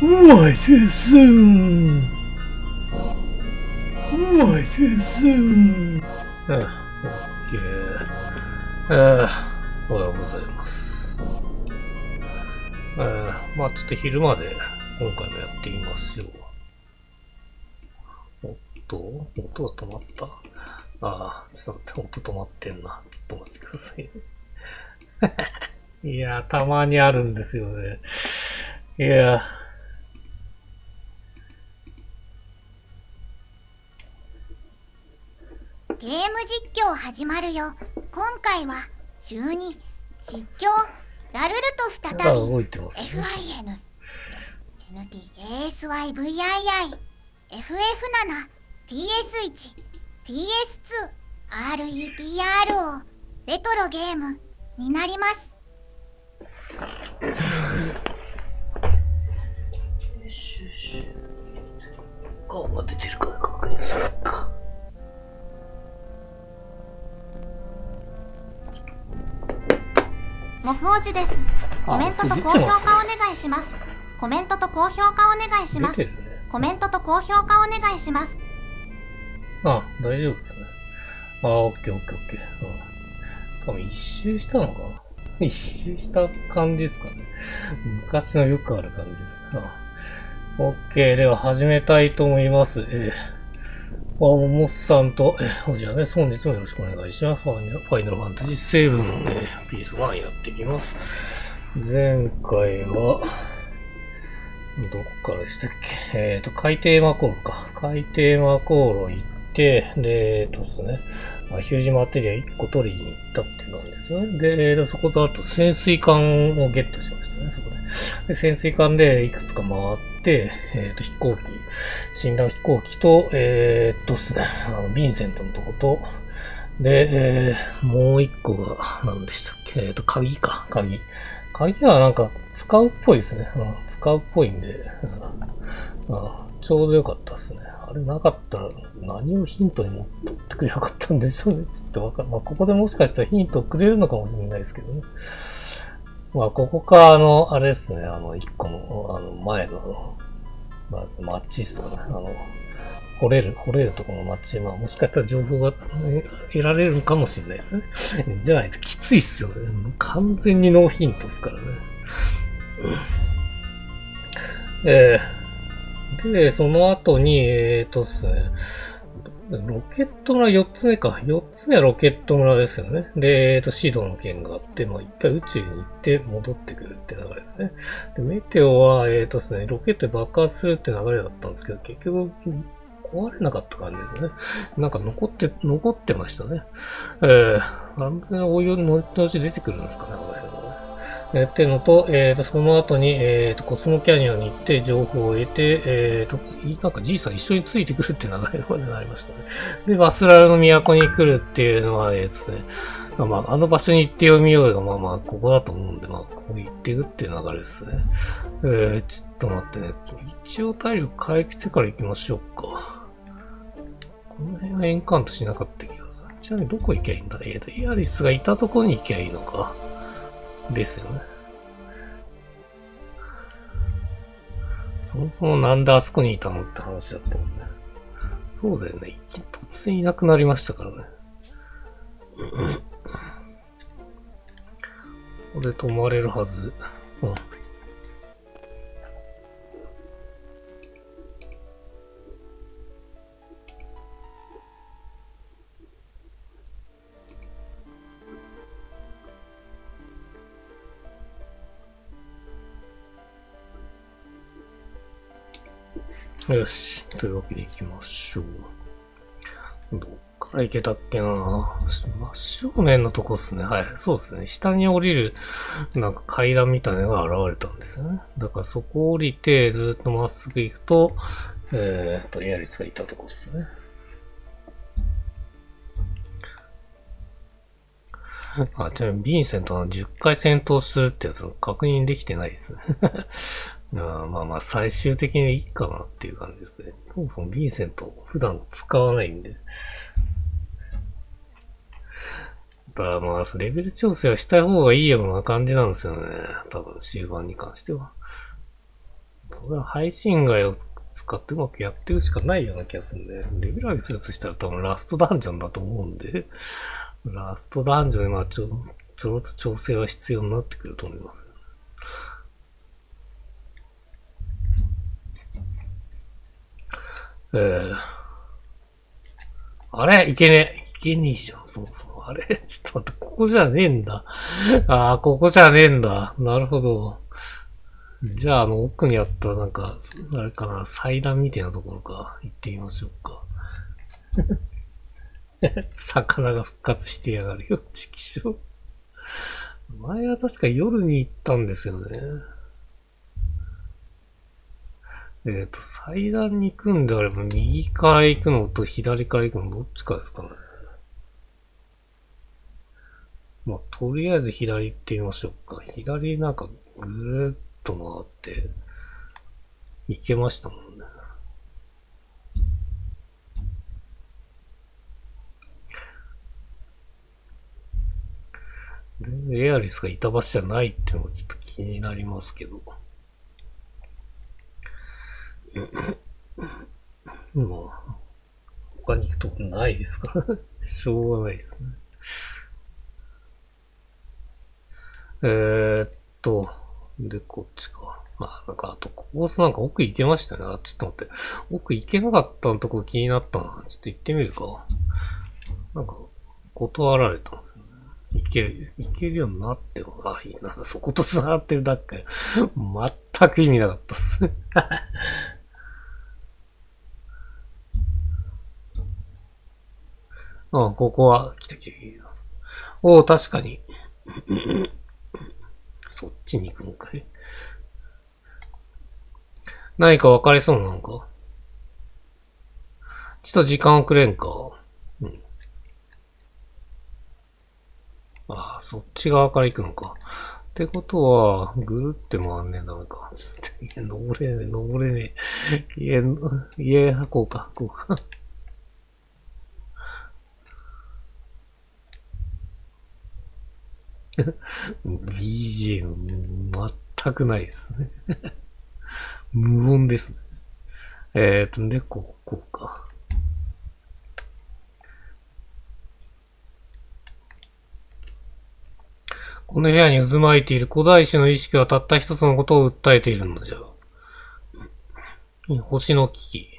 我先生。我先生。オッケー。おはようございます。まあちょっと昼まで今回もやってみましょう。音が止まった。ちょっと待って、音止まってんな。ちょっとお待ちください。いやー、たまにあるんですよね。いやー。ゲーム実況始まるよ。今回は12実況ラルルと再び FIN NTASYVII FF7 TS1 TS2 RETRO レトロゲームになります。顔が出てるから確認するか。もふおじです。コメントと高評価お願いします。コメントと高評価お願いします。コメントと高評価お願いします。大丈夫ですね。オッケー。多分一周したのかな。一周した感じですかね。昔のよくある感じですね。オッケー。では始めたいと思います。ももさんと、じゃあね、本日もよろしくお願いします。ファイナルファンタジー7、ピース1やっていきます。前回は、どこからでしたっけ？海底魔航路か。海底魔航路行って、で、ですね、ヒュージマテリア1個取りに行ったっていう感じですね。で、そことあと潜水艦をゲットしましたね、そこで。で、潜水艦でいくつか回って、飛行機、診断飛行機と、ですね、ヴィンセントのとこと、で、もう一個が、何でしたっけ？鍵か、鍵。鍵はなんか使うっぽいですね。使うっぽいんで、ちょうどよかったですね。あれなかったら何をヒントに持ってくれなかったんでしょうね。ちょっとここでもしかしたらヒントくれるのかもしれないですけどね。ここか、あれですね。一個の、前の、マッチっすかね。掘れるところのマッチ、もしかしたら情報が得られるかもしれないですね。じゃないときついっすよね。完全にノーヒントっすからね。で、その後に、ですね、ロケット村4つ目か。4つ目はロケット村ですよね。で、シードの件があって、一回宇宙に行って戻ってくるって流れですね。で、メテオは、ですね、ロケットで爆発するって流れだったんですけど、結局、壊れなかった感じですね。なんか残ってましたね。安全応用の後々出てくるんですかね、この辺はね。っていうのと、その後に、コスモキャニオンに行って情報を得て、なんかじいさん一緒についてくるって流れまでなりましたね。で、バスラルの都に来るっていうのはですね、あの場所に行ってみようが、ここだと思うんで、ここに行っていくっていう流れですね。ちょっと待ってね。一応体力回復してから行きましょうか。この辺はエンカウントしなかった気がする。ちなみにどこ行きゃいいんだ？エアリスがいたところに行きゃいいのか。ですよね。そもそもなんであそこにいたのって話だったもんね。そうだよね。突然いなくなりましたからね。ここで止まれるはず。よし。というわけで行きましょう。どっから行けたっけな？真正面のとこっすね。はい。そうですね。下に降りる、なんか階段みたいなのが現れたんですよね。だからそこを降りて、ずっとまっすぐ行くと、エアリスがいたとこっすね。ちなみにヴィンセントの10回戦闘するってやつ確認できてないですね。最終的にいいかなっていう感じですね。そもそもヴィンセント普段使わないんで。レベル調整はした方がいいような感じなんですよね。多分終盤に関しては。それは配信外を使ってうまくやってるしかないような気がするんで、レベル上げするとしたら多分ラストダンジョンだと思うんで、ラストダンジョンはちょろっと調整は必要になってくると思います。あれいけねえじゃん、そもそも。あれちょっと待って、ここじゃねえんだ。ここじゃねえんだ。なるほど。じゃあ、奥にあったなんか、あれかな、祭壇みたいなところか。行ってみましょうか。魚が復活してやがるよ、チキショウ。前は確か夜に行ったんですよね。祭壇に行くんであれば、右から行くのと左から行くのどっちかですかね。まあ、とりあえず左行ってみましょうか。左なんかぐーっと回って、行けましたもんね。で、エアリスがいた場所じゃないっていうのがちょっと気になりますけど。もう、他に行くとこないですから。しょうがないですね。で、こっちか。まあ、なんか、あと、コースなんか奥行けましたね。ちょっと待って。奥行けなかったのとこ気になったな。ちょっと行ってみるか。なんか、断られたんですよね。行けるようになっても、いいな。そこと繋がってるだけ。全く意味なかったっす。ここは来た。確かに。そっちに行くのかい。何か分かりそうなのか。ちょっと時間遅れんか。そっち側から行くのか。ってことは、ぐるって回んねえダメか。登れねえ。こうか。BGM 全くないですね。無音ですね。で、こうか。この部屋に渦巻いている古代種の意識はたった一つのことを訴えているのじゃ。星の危機。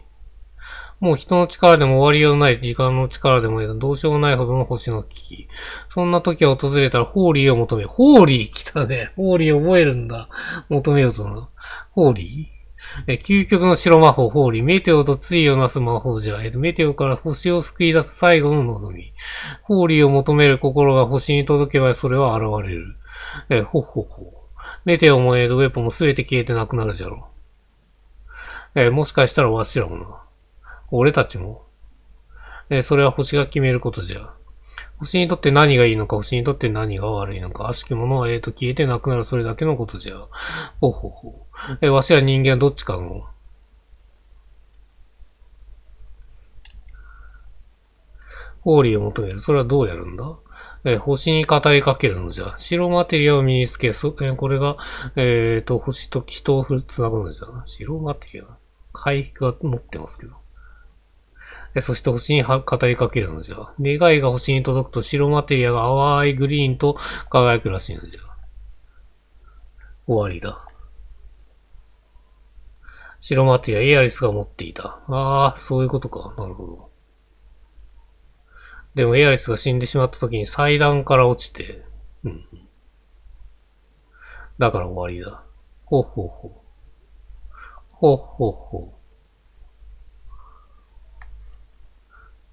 もう人の力でも終わりようのない時間の力でもどうしようもないほどの星の危機。そんな時は訪れたらホーリーを求める。ホーリー来たね。ホーリー覚えるんだ。求めようとな。ホーリー究極の白魔法、ホーリー。メテオと対をなす魔法じゃ。メテオから星を救い出す最後の望み。ホーリーを求める心が星に届けばそれは現れる。ほ。メテオもウェポもすべて消えてなくなるじゃろう。もしかしたらわしらもな。俺たちも。それは星が決めることじゃ。星にとって何がいいのか、星にとって何が悪いのか、悪しきものは消えてなくなるそれだけのことじゃ。ほ。わしら人間はどっちかのホーリーを求める。それはどうやるんだ星に語りかけるのじゃ。白マテリアを身につけ、これが、星と人を繋ぐのじゃ。白マテリア回復が持ってますけど。そして星に語りかけるのじゃ。願いが星に届くと白マテリアが淡いグリーンと輝くらしいのじゃ。終わりだ。白マテリア、エアリスが持っていた。そういうことか。なるほど。でもエアリスが死んでしまった時に祭壇から落ちて、だから終わりだ。ほう。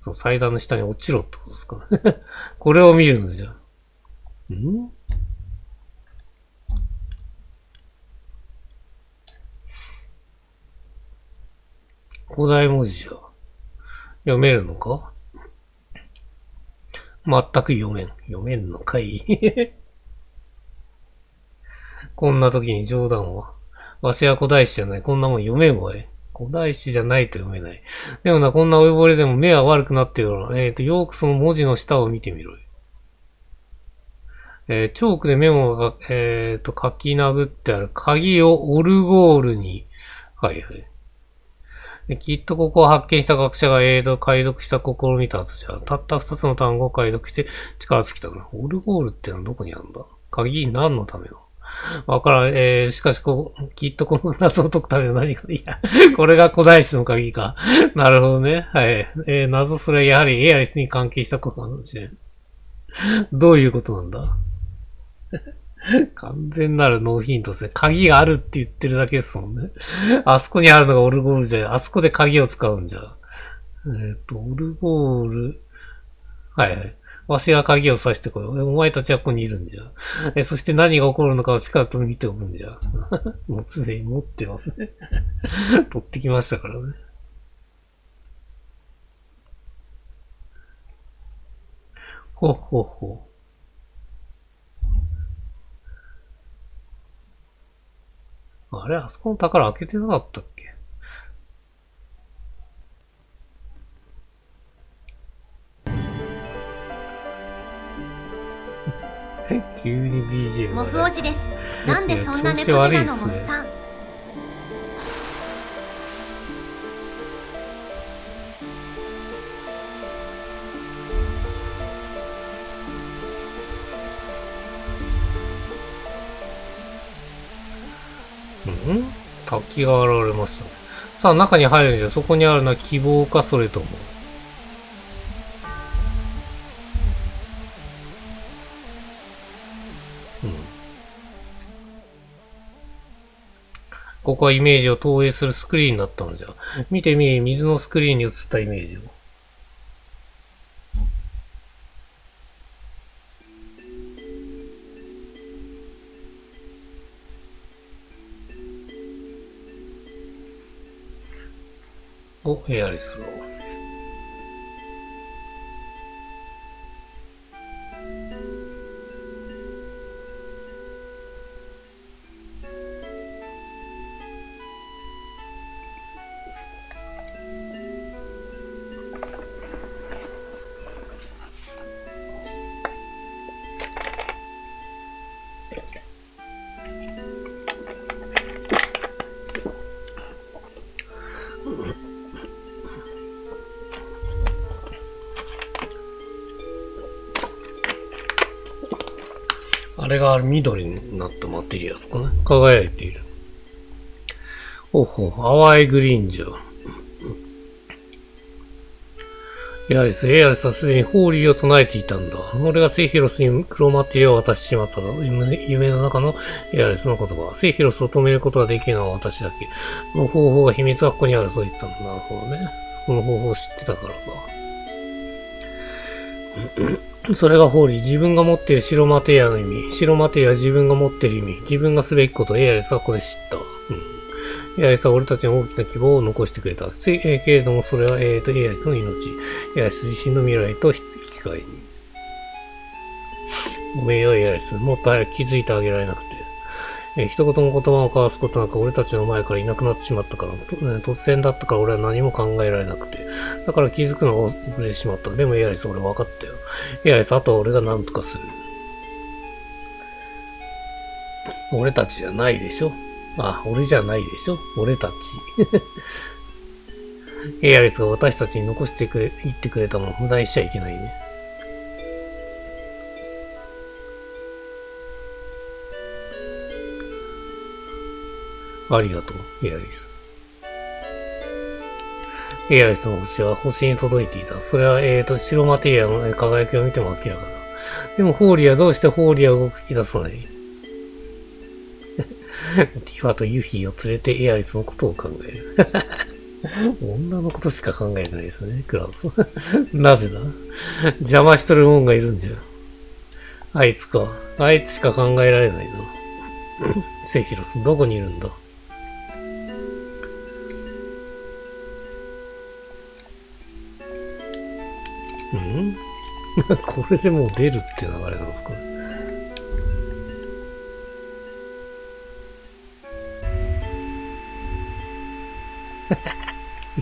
その祭壇の下に落ちろってことですかね。これを見るのじゃ。古代文字じゃ。読めるのか全く読めんのかいこんな時に冗談は。わしは古代史じゃない。こんなもん読めんわい。古代史じゃないと読めない。でもな、こんなおぼれでも目は悪くなってるから、よくその文字の下を見てみろよ。チョークでメモが、書き殴ってある鍵をオルゴールに、はいはい。きっとここを発見した学者が解読した試みた後じゃ、たった2つの単語を解読して力尽きたから。オルゴールってのはどこにあるんだ？鍵何のための？わからん。しかしきっとこの謎を解くための何か、いや、これが古代史の鍵か。なるほどね。はい。謎それはやはりエアリスに関係したことなのかもしれん。どういうことなんだ？完全なるノーヒントですね。鍵があるって言ってるだけですもんね。あそこにあるのがオルゴールじゃ、あそこで鍵を使うんじゃ。オルゴール。はいはい。わしが鍵を刺してこい。お前たちはここにいるんじゃ。そして何が起こるのかをしっかりと見ておくんじゃ。もう常に持ってますね。取ってきましたからね。ほうほうほう。あれ、あそこの宝開けてなかったっけ？急に BGM モフおじです。なんでそんな猫背なのもさん。滝が現れましたね。さあ、中に入るんじゃ、そこにあるのは希望か、それとも。ここはイメージを投影するスクリーンになったのじゃ。見てみ、水のスクリーンに映ったイメージを。エアリスを。あれが緑になったマテリアですかね。輝いている。ほうほう、淡いグリーンじゃ。エアリスはすでにホーリーを唱えていたんだ。俺がセイヒロスに黒マテリアを渡してしまった夢の中のエアリスの言葉。セイヒロスを止めることができるのは私だけ。その方法が秘密はここにあると言ってたんだ。なるほどね。その方法を知ってたからか。それがホーリー。自分が持っている白マテリアの意味。白マテリアは自分が持っている意味。自分がすべきことをエアリスはここで知った。エアリスは俺たちの大きな希望を残してくれた。けれどもそれは、エアリスの命。エアリス自身の未来と引き換えに。ごめんよ、エアリス。もっと早く気づいてあげられなくて。一言も言葉を交わすことなく俺たちの前からいなくなってしまったから、突然だったから俺は何も考えられなくて。だから気づくのが遅れてしまった。でもエアリス俺分かったよ。エアリス、あとは俺が何とかする。俺たちじゃないでしょ。あ、俺じゃないでしょ。俺たち。エアリスが私たちに残して言ってくれたのを無駄にしちゃいけないね。ありがとう、エアリス。エアリスの星は星に届いていた。それは、白マテリアの輝きを見ても明らかだ。でも、ホーリーはどうしてホーリーは動き出さない？ティファとユヒを連れてエアリスのことを考える。女のことしか考えてないですね、クラウス。なぜだ？邪魔しとるもんがいるんじゃ。あいつか。あいつしか考えられないな。セフィロス、どこにいるんだ？これでもう出るって流れなんですかね。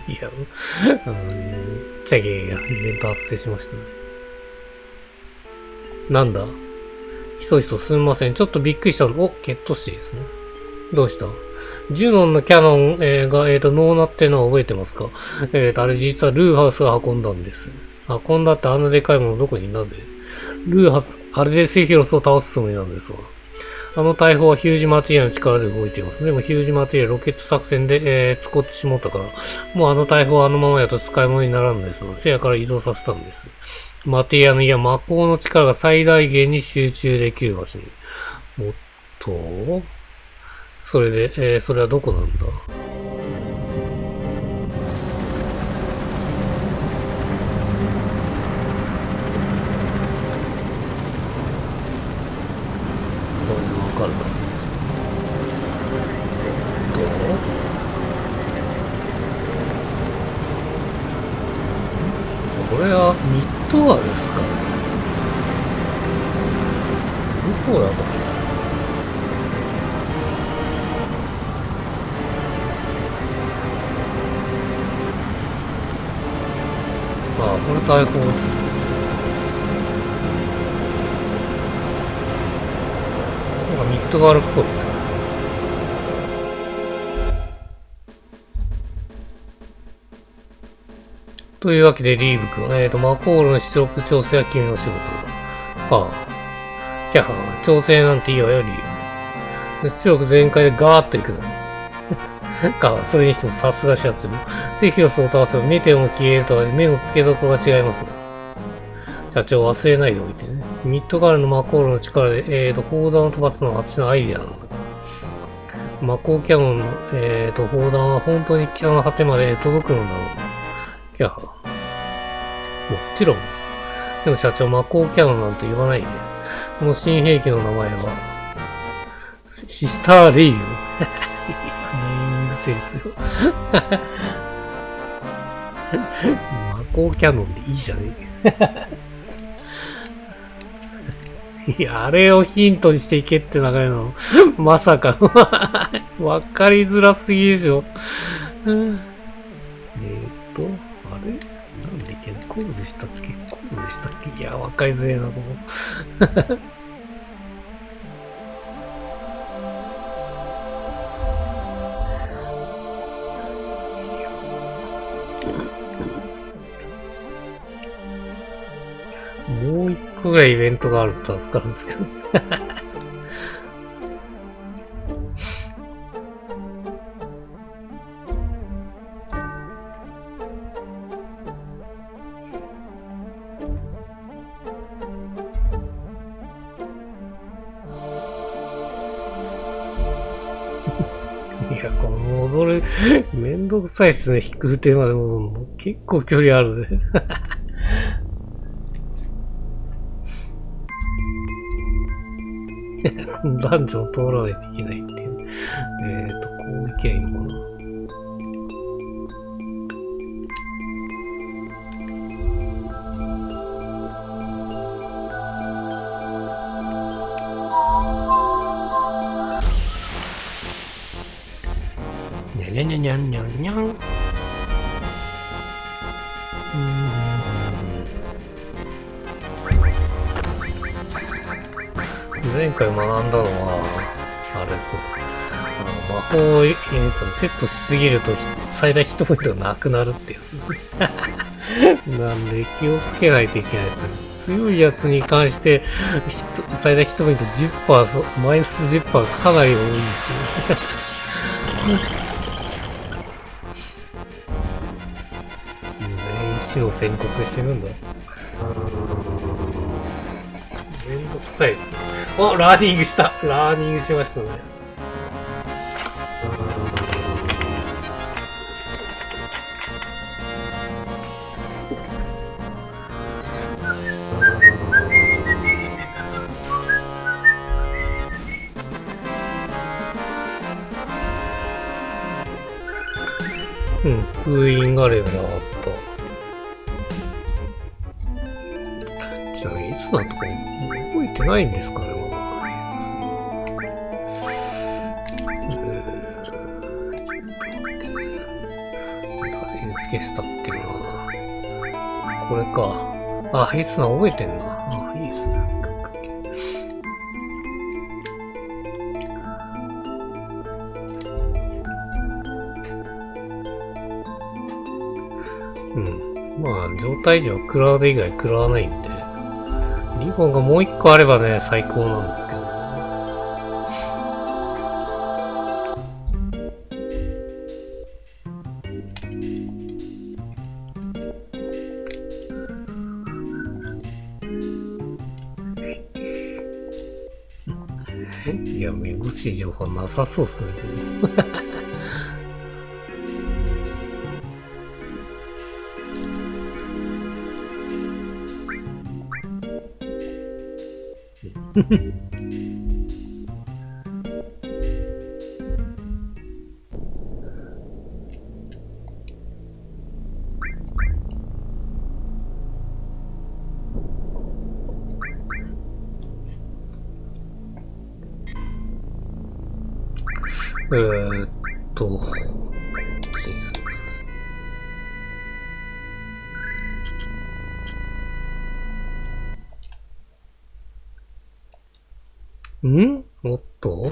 いや、イベント発生しましたね。なんだ？ひそひそすみません。ちょっとびっくりしたの。お、ケットシーですね。どうしたジュノンのキャノン、が、ノーナってのは覚えてますか？あれ実はルーハウスが運んだんです。運んだってあんなでかいものどこになぜ？ルーハウス、あれでセフィロスを倒すつもりなんですわ。あの大砲はヒュージマテリアの力で動いています。でもヒュージマテリアロケット作戦で、使ってしまったから、もうあの大砲はあのままやと使い物にならんのですわ。せやから移動させたんです。マテリアの魔法の力が最大限に集中できる場所に。おっとそれで、それはどこなんだ？どうわかるかなんですか？これはミッドワールですかね？どこだろう？これ大砲ですね。なんかミッドガールっぽいですね。というわけでリーブ君、マコールの出力調整は君の仕事だ。キャハー、調整なんていいわよ、リーブ。出力全開でガーッといくの。それにしてもさすが社長。セフィロスを倒せばメテオも消えるとは目の付けどころが違いますね。社長忘れないでおいてね。ミッドガールのマコールの力で、砲弾を飛ばすのは私のアイデアなんだ。魔鋼キャノンの、砲弾は本当に北の果てまで届くのだろう。キャハ。もちろん。でも社長、魔鋼キャノンなんて言わないで。この新兵器の名前は、シスターレイユ。ネーミングセンスよ。魔鋼キャノンでいいじゃねえ。いや、あれをヒントにしていけって流れなの。まさかの。わかりづらすぎでしょ。あれなんでいけんこうでしたっけこうでしたっけいや、わかりづらいな、ここ。もう一個ぐらいイベントがあると助かるんですけど。いや、この戻る、めんどくさいっすね。飛空艇まで戻るの。結構距離あるぜ。ダンジョンを通らないといけないっていう。こう行けばいいのかな。にゃにゃにゃにゃにゃにゃん。前回学んだのは、あれですね。魔法演出にセットしすぎると最大ヒットポイントがなくなるってやつですね。なんで気をつけないといけないです。強いやつに関して最大ヒットポイント 10%、マイナス 10% かなり多いですね。全員死の宣告してるんだ。めんどくさいっすよ。お、ラーニングした。ラーニングしましたね。封印がレベル上がった。じゃあ、いつだとか覚えてないんですかね、まだです。誰につけしたっけな。これか。あ、いつな覚えてんな。あ、いいっすね。うん。まあ、状態上クラウド以外食らわないんで、リボンがもう一個あればね、最高なんですけど。いや、めぐしい情報なさそうっすね。えーっと、チーズです。おっと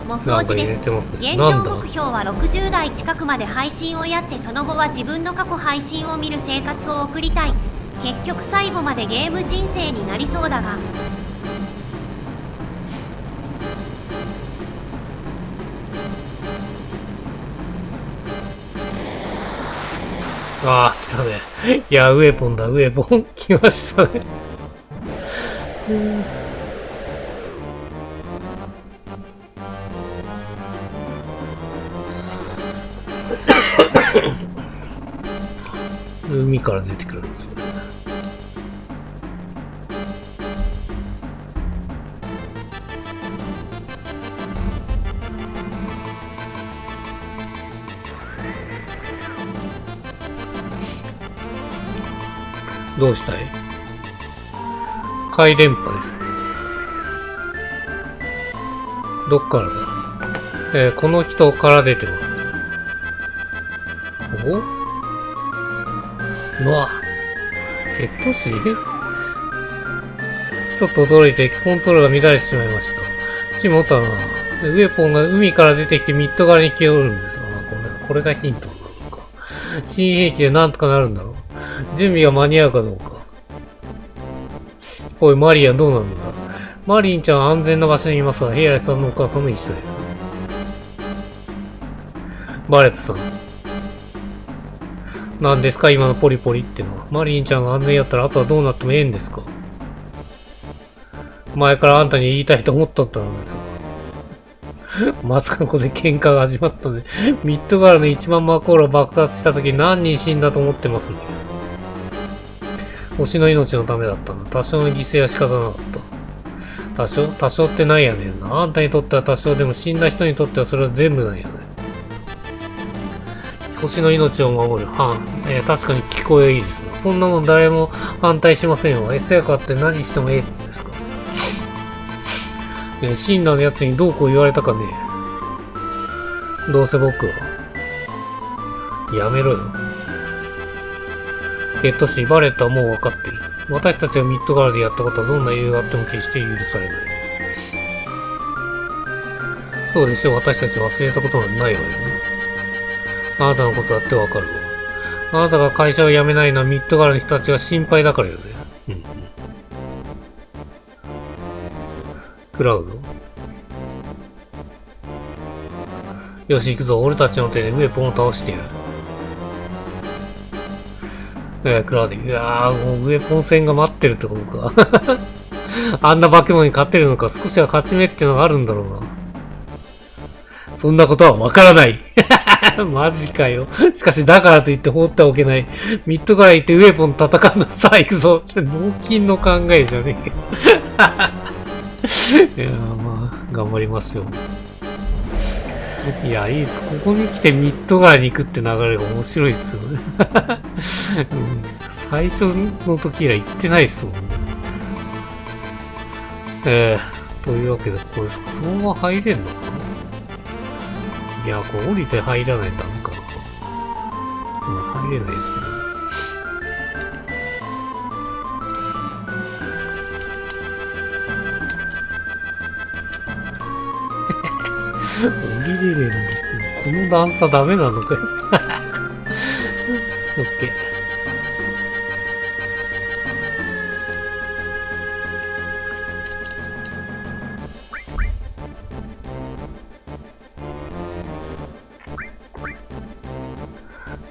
モフオジです。てますね。現状目標は60代近くまで配信をやってその後は自分の過去配信を見る生活を送りたい。結局最後までゲーム人生になりそうだが。ああ、来たね。いや、ウェポンだ、ウェポン。来ましたね。海から出てくるんですね。どうしたい？回電波です。どっからだ？この人から出てます。お？うわ。血糖値？ちょっと驚いてコントロールが乱れてしまいました。しもたな。ウェポンが海から出てきてミッド側に来よるんですが、これがヒントなのか。新兵器でなんとかなるんだろう。準備が間に合うかどうか。おい、マリアどうなんだ。マリンちゃんは安全な場所にいますが、ヘイライさんのお母さんも一緒です。バレットさん。何ですか今のポリポリってのは。マリンちゃんが安全やったらあとはどうなってもええんですか？前からあんたに言いたいと思っとったのですが。まさかここで喧嘩が始まったので、ミッドガールの1万マコーラ爆発した時何人死んだと思ってますね。推しの命のためだったんだ。多少の犠牲は仕方なかった。多少ってないやねんな。あんたにとっては多少でも死んだ人にとってはそれは全部なんやね。星の命を守る。確かに聞こえいいですね。そんなもん誰も反対しませんよ。せやかって何してもええんですか。シンナーのやつにどうこう言われたかね。どうせ僕は。やめろよ。バレットはもう分かってる。私たちがミッドガールでやったことはどんな理由があっても決して許されない。そうでしょう、私たちは忘れたことなんてないわよね。あなたのことだって分かるわ。あなたが会社を辞めないのはミッドガールの人たちが心配だからよね。クラウド？よし行くぞ、俺たちの手でウェポンを倒してやる。クラウディ。いやー、もうウェポン戦が待ってるってことか。あんな化け物に勝てるのか、少しは勝ち目ってのがあるんだろうな。そんなことはわからない。マジかよ。しかし、だからといって放ってはおけない。ミッドから行ってウェポン戦うのさあ行くぞ。脳筋の考えじゃねえけど。いやー、まあ、頑張りましょう。いや、いいっす。ここに来てミッドガーに行くって流れが面白いっすよね。最初の時以来行ってないっすもんね。というわけで、これ、そのまま入れんのかな？いや、こう降りて入らないとダメかな。もう入れないっすよ。降りれるんですけど、この段差ダメなのかよ。オッケー。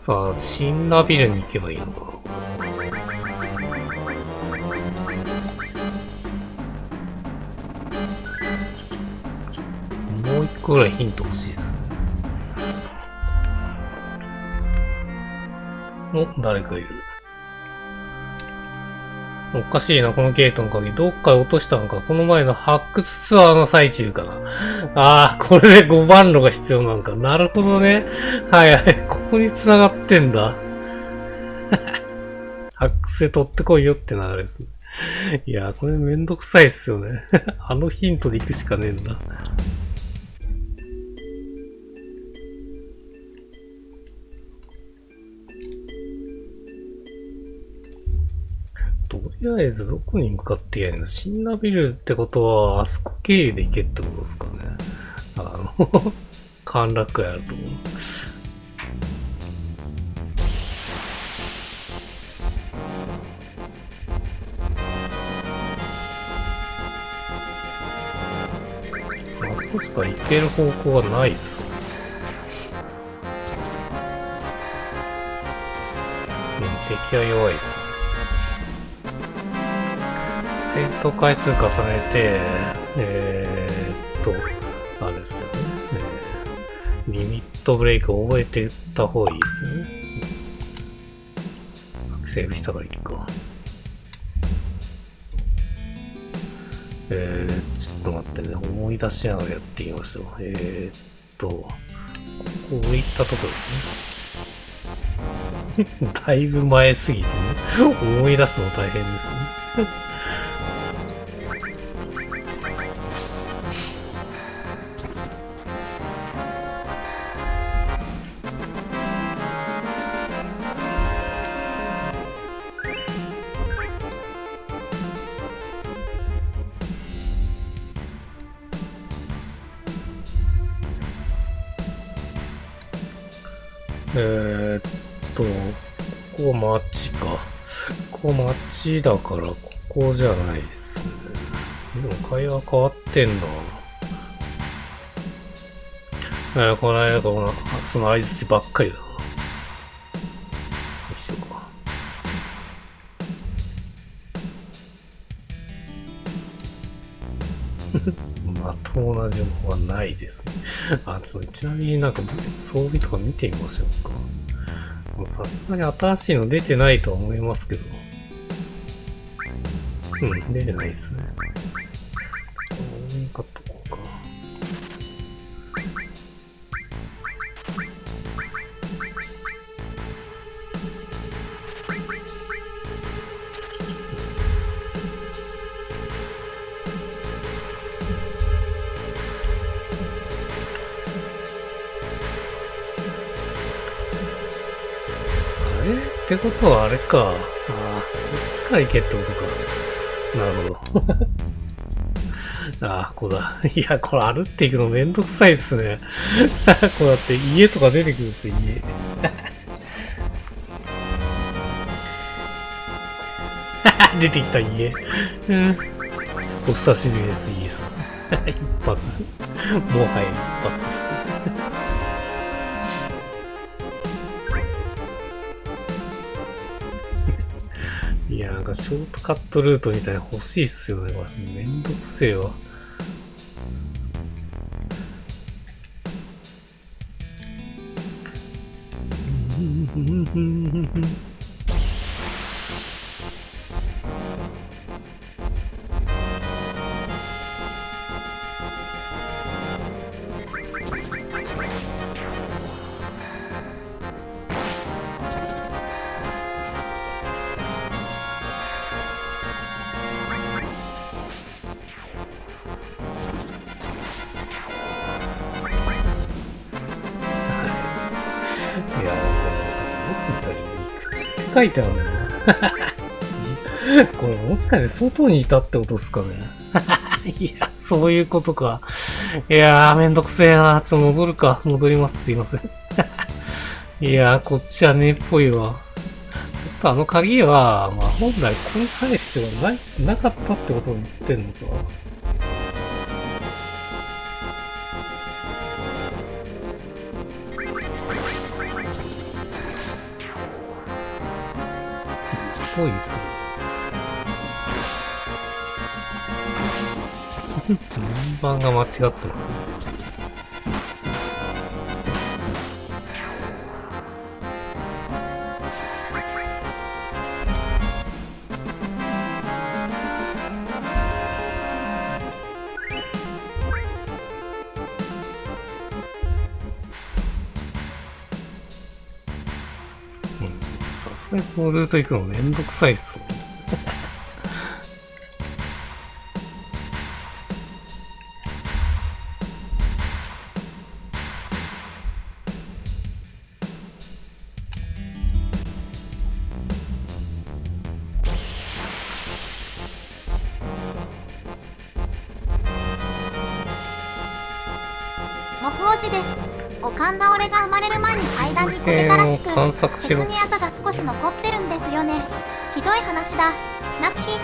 さあ、シンラビルに行けばいいのか。もう一個ぐらいヒント欲しいですね。お、誰かいる。おかしいな、このゲートの鍵。どっかで落としたのか。この前の発掘ツアーの最中かな。ああ、これで5番路が必要なのか。なるほどね。はいはい。ここに繋がってんだ。発掘で取ってこいよって流れですね。いやー、これめんどくさいっすよね。あのヒントで行くしかねえんだ。とりあえずどこに向かってやるの？シンナビルってことは、あそこ経由で行けってことですかね。陥落やると思う。あそこしか行ける方向がないっす。敵は弱いっす。戦闘回数重ねて、あれですよね。リミットブレイクを覚えていった方がいいですよね。さっきセーブしたからいいか。ちょっと待ってね。思い出しながらやっていきましょう。ここ行ったとこですね。だいぶ前すぎてね。思い出すの大変ですね。ここ町か。ここ町だから、ここじゃないっすね。でも会話変わってんな。この間、その相槌ばっかりだな。よいしょか。まともな情報はないですね。ちなみになんか装備とか見てみましょうか。さすがに新しいの出てないとは思いますけど。出てないですね。こういうかとこうか。ってことはあれか。こっちから行けってことか。なるほど。ここだ。いや、これ歩っていくのめんどくさいっすね。こうだって家とか出てくるんですよ、家。出てきた家。お久しぶりです、家さん。一発。もはや一発です。いや、なんかショートカットルートみたいなの欲しいっすよね。これめんどくせえわ。書いてあるな。これもしかして外にいたってことですかね。いや、そういうことか。いやー、めんどくせえな。ちょっと戻るか。戻ります。すいません。いやー、こっちはねえっぽいわ。とあの鍵は、まあ本来これ返す必要がなかったってことを言ってんのか。ぽいっすね。順番が間違ってますね。さすがにこのルート行くのめんどくさいっすよね。木王子です。おかんだ俺が生まれる前に階段にこけたらしく、観察しろ。ケツにあざが少し残ってるんですよね。ひどい話だ。泣く日。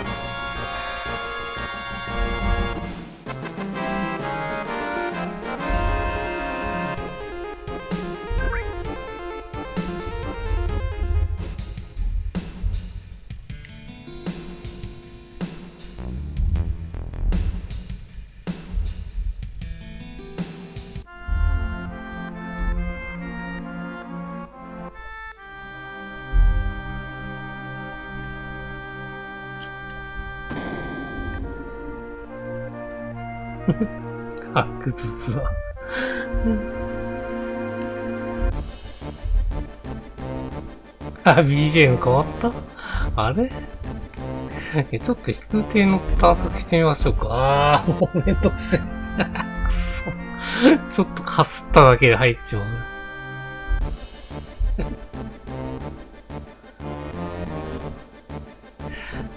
発掘は。BGM 変わったあれちょっと飛空艇の探索してみましょうか。もうめんどくせえ。くそ。ちょっとかすっただけで入っちゃう。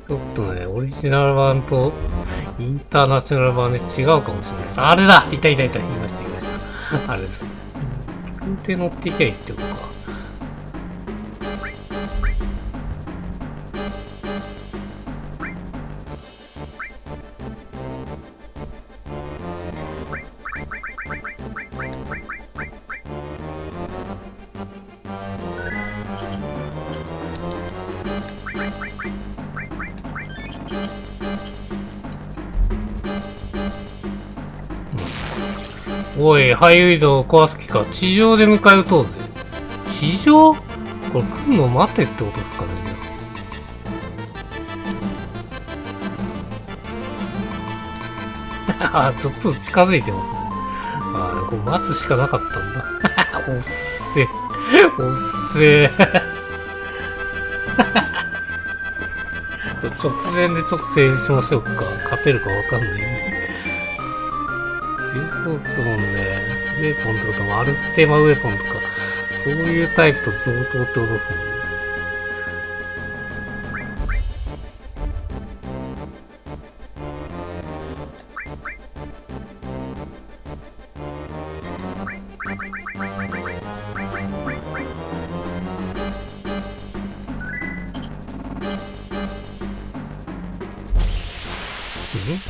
ちょっとね、オリジナル版とインターナショナル版で違うかもしれないです。あれだいた。言いました。あれです。飛空艇乗っていきゃいいってことか。おい、ハイウィドウ壊す気か。地上で迎え撃とうぜ。地上これ来るの待てってことですかね、じゃあ。ちょっとずつ近づいてますね。これ待つしかなかったんだ。おっせえ。おっせえ。直前でちょっとセーブしましょうか。勝てるかわかんないね。強そうっすもんね。ウェポンってこともアルフテーマウェポンとか、そういうタイプと同等ってことですね。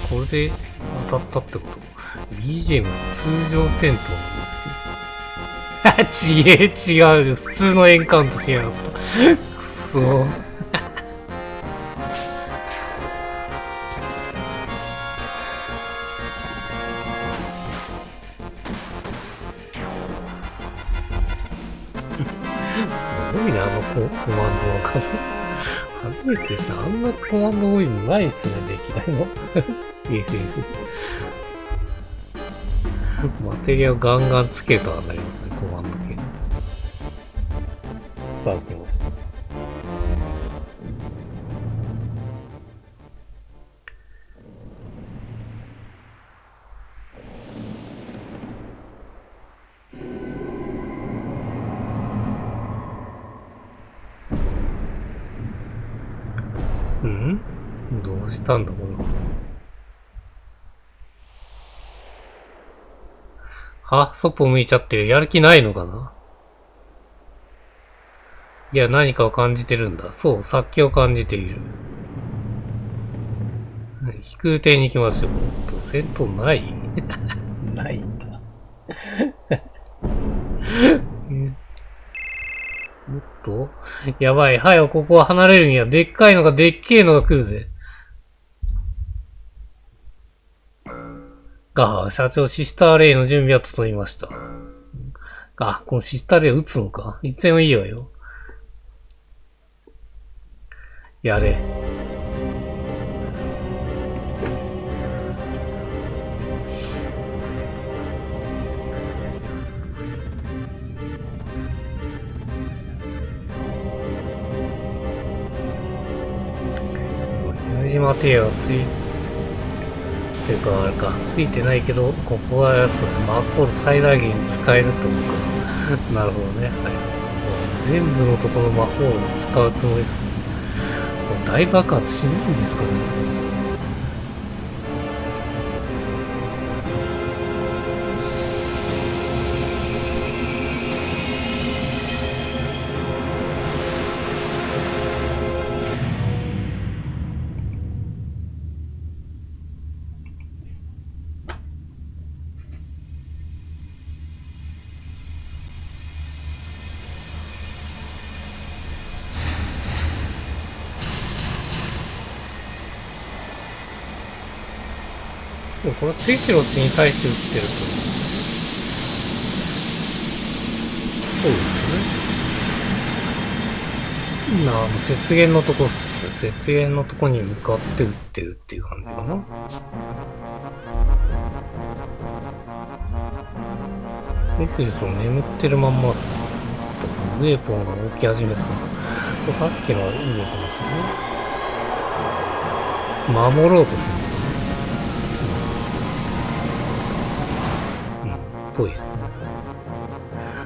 これで当たったってこと ?BGM 通常戦闘なんですけど。違う。普通のエンカウントしやがった。くそー。すごいな、コマンドの数。初めてさ、あんなコマンド多いのないっすね、歴代の。FF。マテリアをガンガンつけるとはなりますね、コマンド系。さあ、来ました。どうしたんだこれ。そっぽ向いちゃってる。やる気ないのかな。いや、何かを感じてるんだ。そう、殺気を感じている。飛空艇に行きましょう。戦闘ないないんだ。おっとやばい。はよ、ここは離れるには、でっかいのがでっけえのが来るぜ。社長、シスターレイの準備は整いました。このシスターレイを撃つのか。いつでもいいわよ。やれ。比江島ティアがついていうか、あれか、ついてないけど、ここはやつ、マッコール最大限使えるってことか。なるほどね。はい。全部のところの魔法を使うつもりですね。大爆発しないんですかね。でもこれセキロスに対して撃ってると思うんですよね。そうですよね。今、雪原のとこっすね。雪原のとこに向かって撃ってるっていう感じかな。セキロスを眠ってるまんまっすね。ウェーポンが起き始めたな。さっきの動きですね。守ろうとする。ぽいですね。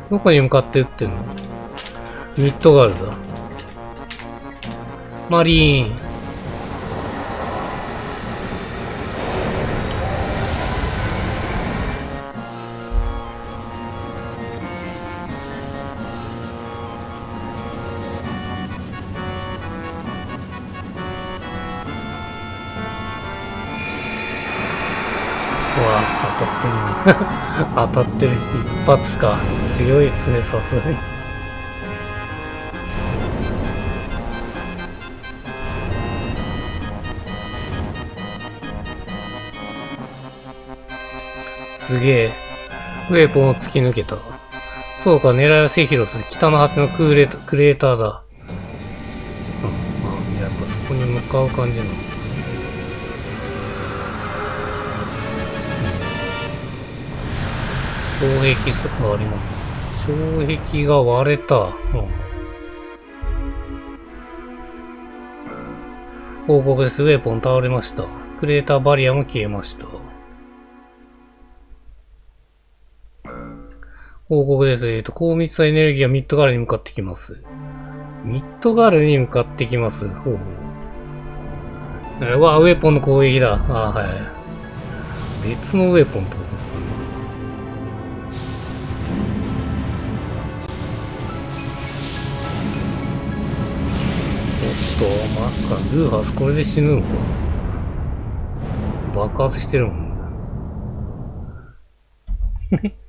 どこに向かって撃ってんの？ミッドガールだ。マリーン。当たってる当たってる。一発か。強いっすね、さすがに。すげえ。ウェーポンを突き抜けた。そうか、狙いはセフィロス。北の果てのクレーターだ。やっぱそこに向かう感じなんですか。障壁がありますね。障壁が割れた。報告です。ウェーポン倒れました。クレーターバリアも消えました。報告です。高密度エネルギーがミッドガールに向かってきます。ミッドガールに向かってきます。ほうほう。うわ、ウェーポンの攻撃だ。はい。別のウェーポンってことですかね。まさかルーハースこれで死ぬのか。爆発してるもん。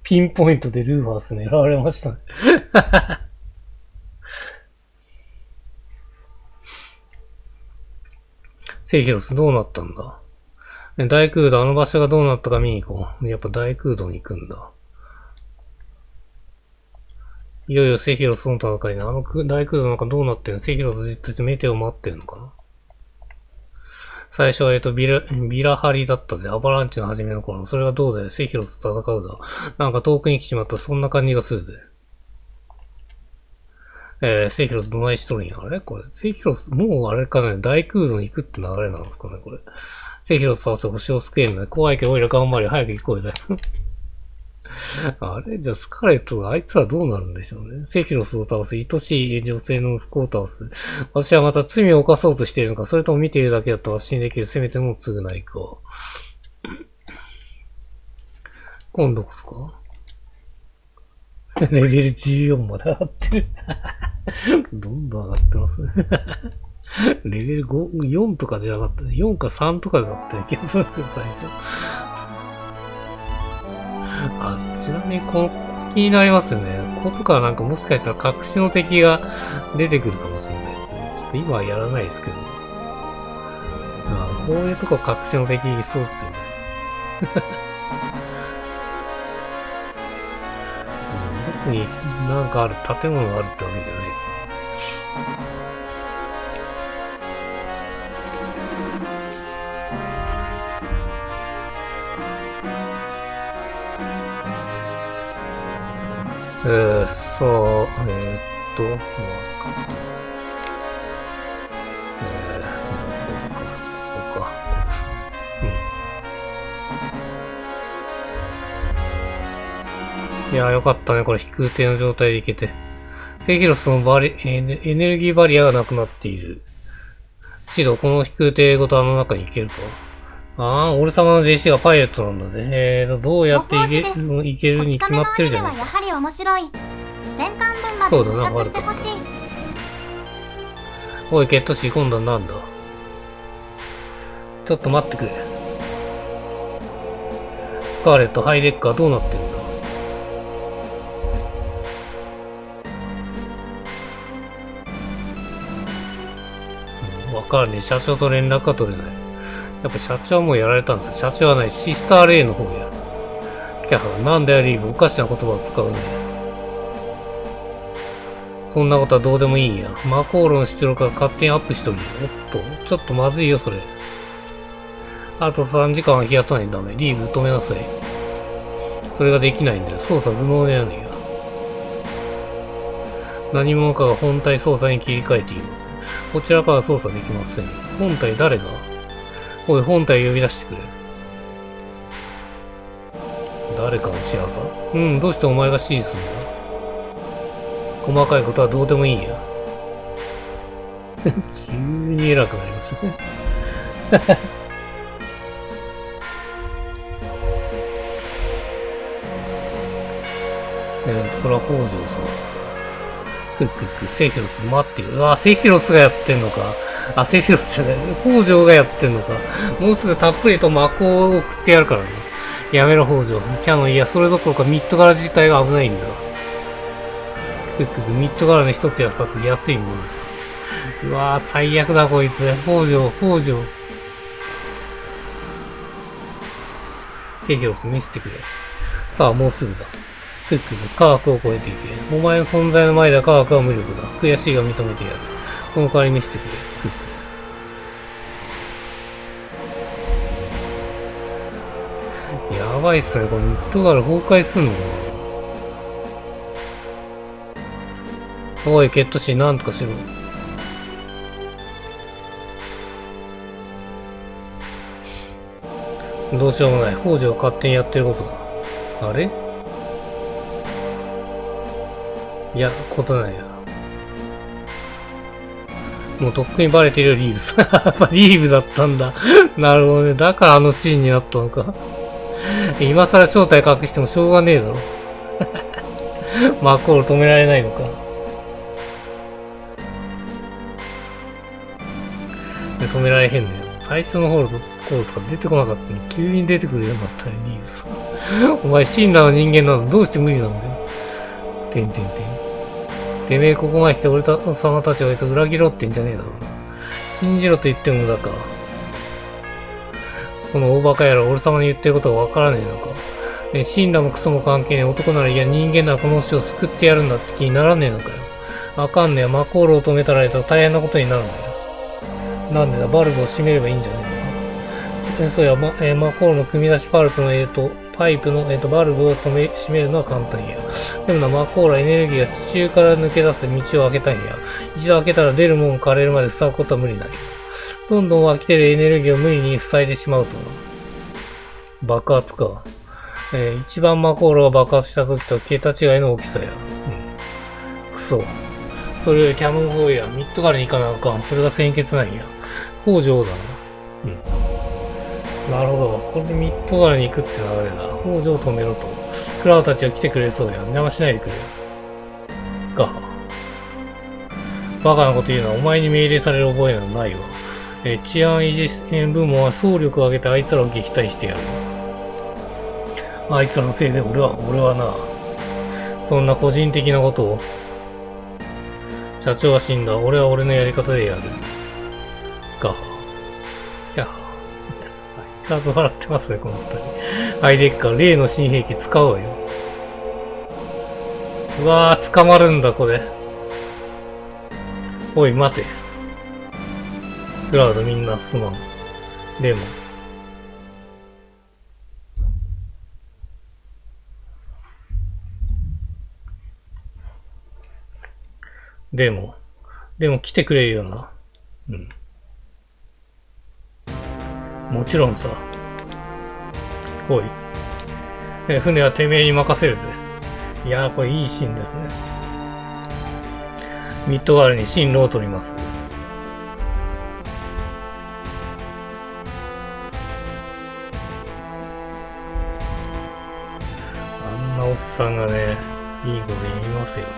ピンポイントでルーハース狙われましたね。セイヒロスどうなったんだ。大空洞、あの場所がどうなったか見に行こう。やっぱ大空洞に行くんだ。いよいよセフィロスの戦いに、大空洞なんかどうなってんの？セフィロスじっとしてメテオ待ってんのかな。最初はビラハリだったぜ。アバランチの初めの頃。それがどうだよ。セフィロスと戦うだ。なんか遠くに来ちまった。そんな感じがするぜ。セフィロスどないしとるんや。あれこれ、セフィロス、もうあれかね、大空洞に行くって流れなんですかね、これ。セフィロス倒せ星を救えんのね。怖いけど、おいら頑張れよ。早く行こうよ。あれじゃあスカーレットがあいつらどうなるんでしょうね。セフィロスを倒す。愛しい女性の息子を倒す。私はまた罪を犯そうとしているのか、それとも見ているだけだったら私にできるせめても償いか。今度こそかレベル14まで上がってる。どんどん上がってますね。レベル5、4とかじゃなかったね。4か3とかだったような気がするんですよ、最初。あ、ちなみにこの気になりますよね。こことかはなんかもしかしたら隠しの敵が出てくるかもしれないですね。ちょっと今はやらないですけど。あ、こういうとこ隠しの敵いそうっすよね。特になんかある、建物があるってわけじゃないですよ。そう、どうですか。こうか。こうですね。いやーよかったね。これ飛空艇の状態でいけて。セフィロスのエネルギーバリアがなくなっている。シド、この飛空艇ごとあの中に行けると。ああ、俺様の弟子がパイロットなんだぜ。どうやって行けるに決まってるじゃん。こち亀のアニメはやはり面白い。全巻分まで復活してほしい。おい、ケットシー、今度はなんだ。ちょっと待ってくれ。スカーレット、ハイデッカーどうなってるんだ。わからんね。社長と連絡が取れない。やっぱ社長はもうやられたんですよ。社長はない。シスターレイの方や。キャハ、なんだよリーブ。おかしな言葉を使うね。そんなことはどうでもいいんや。魔航路の出力が勝手にアップしとるよ。おっと、ちょっとまずいよ、それ。あと3時間は冷やさないとダメ。リーブ止めなさい。それができないんだよ。操作不能でやねんや。何者かが本体操作に切り替えています。こちらから操作できません。本体誰が？おい、本体呼び出してくれ。誰かの仕業？うん、どうしてお前が指示するんだ？細かいことはどうでもいいや。急に偉くなりましたね。これは北条さんですか。クックック、セフィロス待ってる。うわ、セフィロスがやってんのか。あ、セフィロスじゃない。北条がやってんのか。もうすぐたっぷりと魔法を送ってやるからね。やめろ、北条。キャノン、いや、それどころかミッド柄自体が危ないんだ。クックック、ミッド柄の一つや二つ安いもの。うわぁ、最悪だ、こいつ。北条。セフィロス見せてくれ。さあ、もうすぐだ。クックック、科学を超えていけ。お前の存在の前では科学は無力だ。悔しいが認めてやる。この代わり見せてくれ。クック。やばいっすね。これミッドガル崩壊すんのかな。おい、ケットシー、なんとかしろ。どうしようもない。北条が勝手にやってることだ。あれ？いや、ことないや。もうとっくにバレてるよ、リーブス。やっぱリーブだったんだ。なるほどね。だからあのシーンになったのか。今更正体隠してもしょうがねえだろ。マコール止められないのか。止められへんねん。最初のコールとか出てこなかったのに急に出てくるようになったね、リーブス。お前死んだの人間なのどうして無理なんだよ。てめえここまで来て俺様たちを裏切ろうってんじゃねえだろうな。信じろと言っても無駄か。この大バカ野郎、俺様に言ってることがわからねえのか。ねえ、死んだもクソも関係ねえ。男ならいや人間ならこの死を救ってやるんだって気にならねえのかよ。あかんねえ。魔航路を止めたら大変なことになるんだよ。なんでだ、バルブを閉めればいいんじゃねえのか。そうや、魔航路の組み出しパイプのパイプの、バルブを閉めるのは簡単や。でもな、魔航路はエネルギーが地中から抜け出す道を開けたんや。一度開けたら出るもん枯れるまで塞ぐことは無理ない。どんどん湧き出るエネルギーを無理に塞いでしまうとな。爆発か。一番魔航路が爆発した時とは桁違いの大きさや。クソ。それよりキャノン砲やミッドガルに行かなあかん。それが先決なんや。北条だな。なるほど。これでミッドガルに行くって流れだ。北条を止めろと。クラウたちが来てくれそうや。邪魔しないでくれ。ガハ。バカなこと言うのはお前に命令される覚えなどないわ。治安維持部門は総力を挙げてあいつらを撃退してやる。あいつらのせいで俺はな、そんな個人的なことを。社長は死んだ。俺は俺のやり方でやる。が。いや。相変わらず笑ってますね、この二人。ハイデッカー、例の新兵器使おうよ。うわー、捕まるんだ、これ。おい、待て。クラウドみんなすまん。でも。でも来てくれるよな。うん。もちろんさ。おい。船はてめえに任せるぜ。いやー、これいいシーンですね。ミッドガールに進路を取ります。あんなおっさんがね、いいこと言いますよね。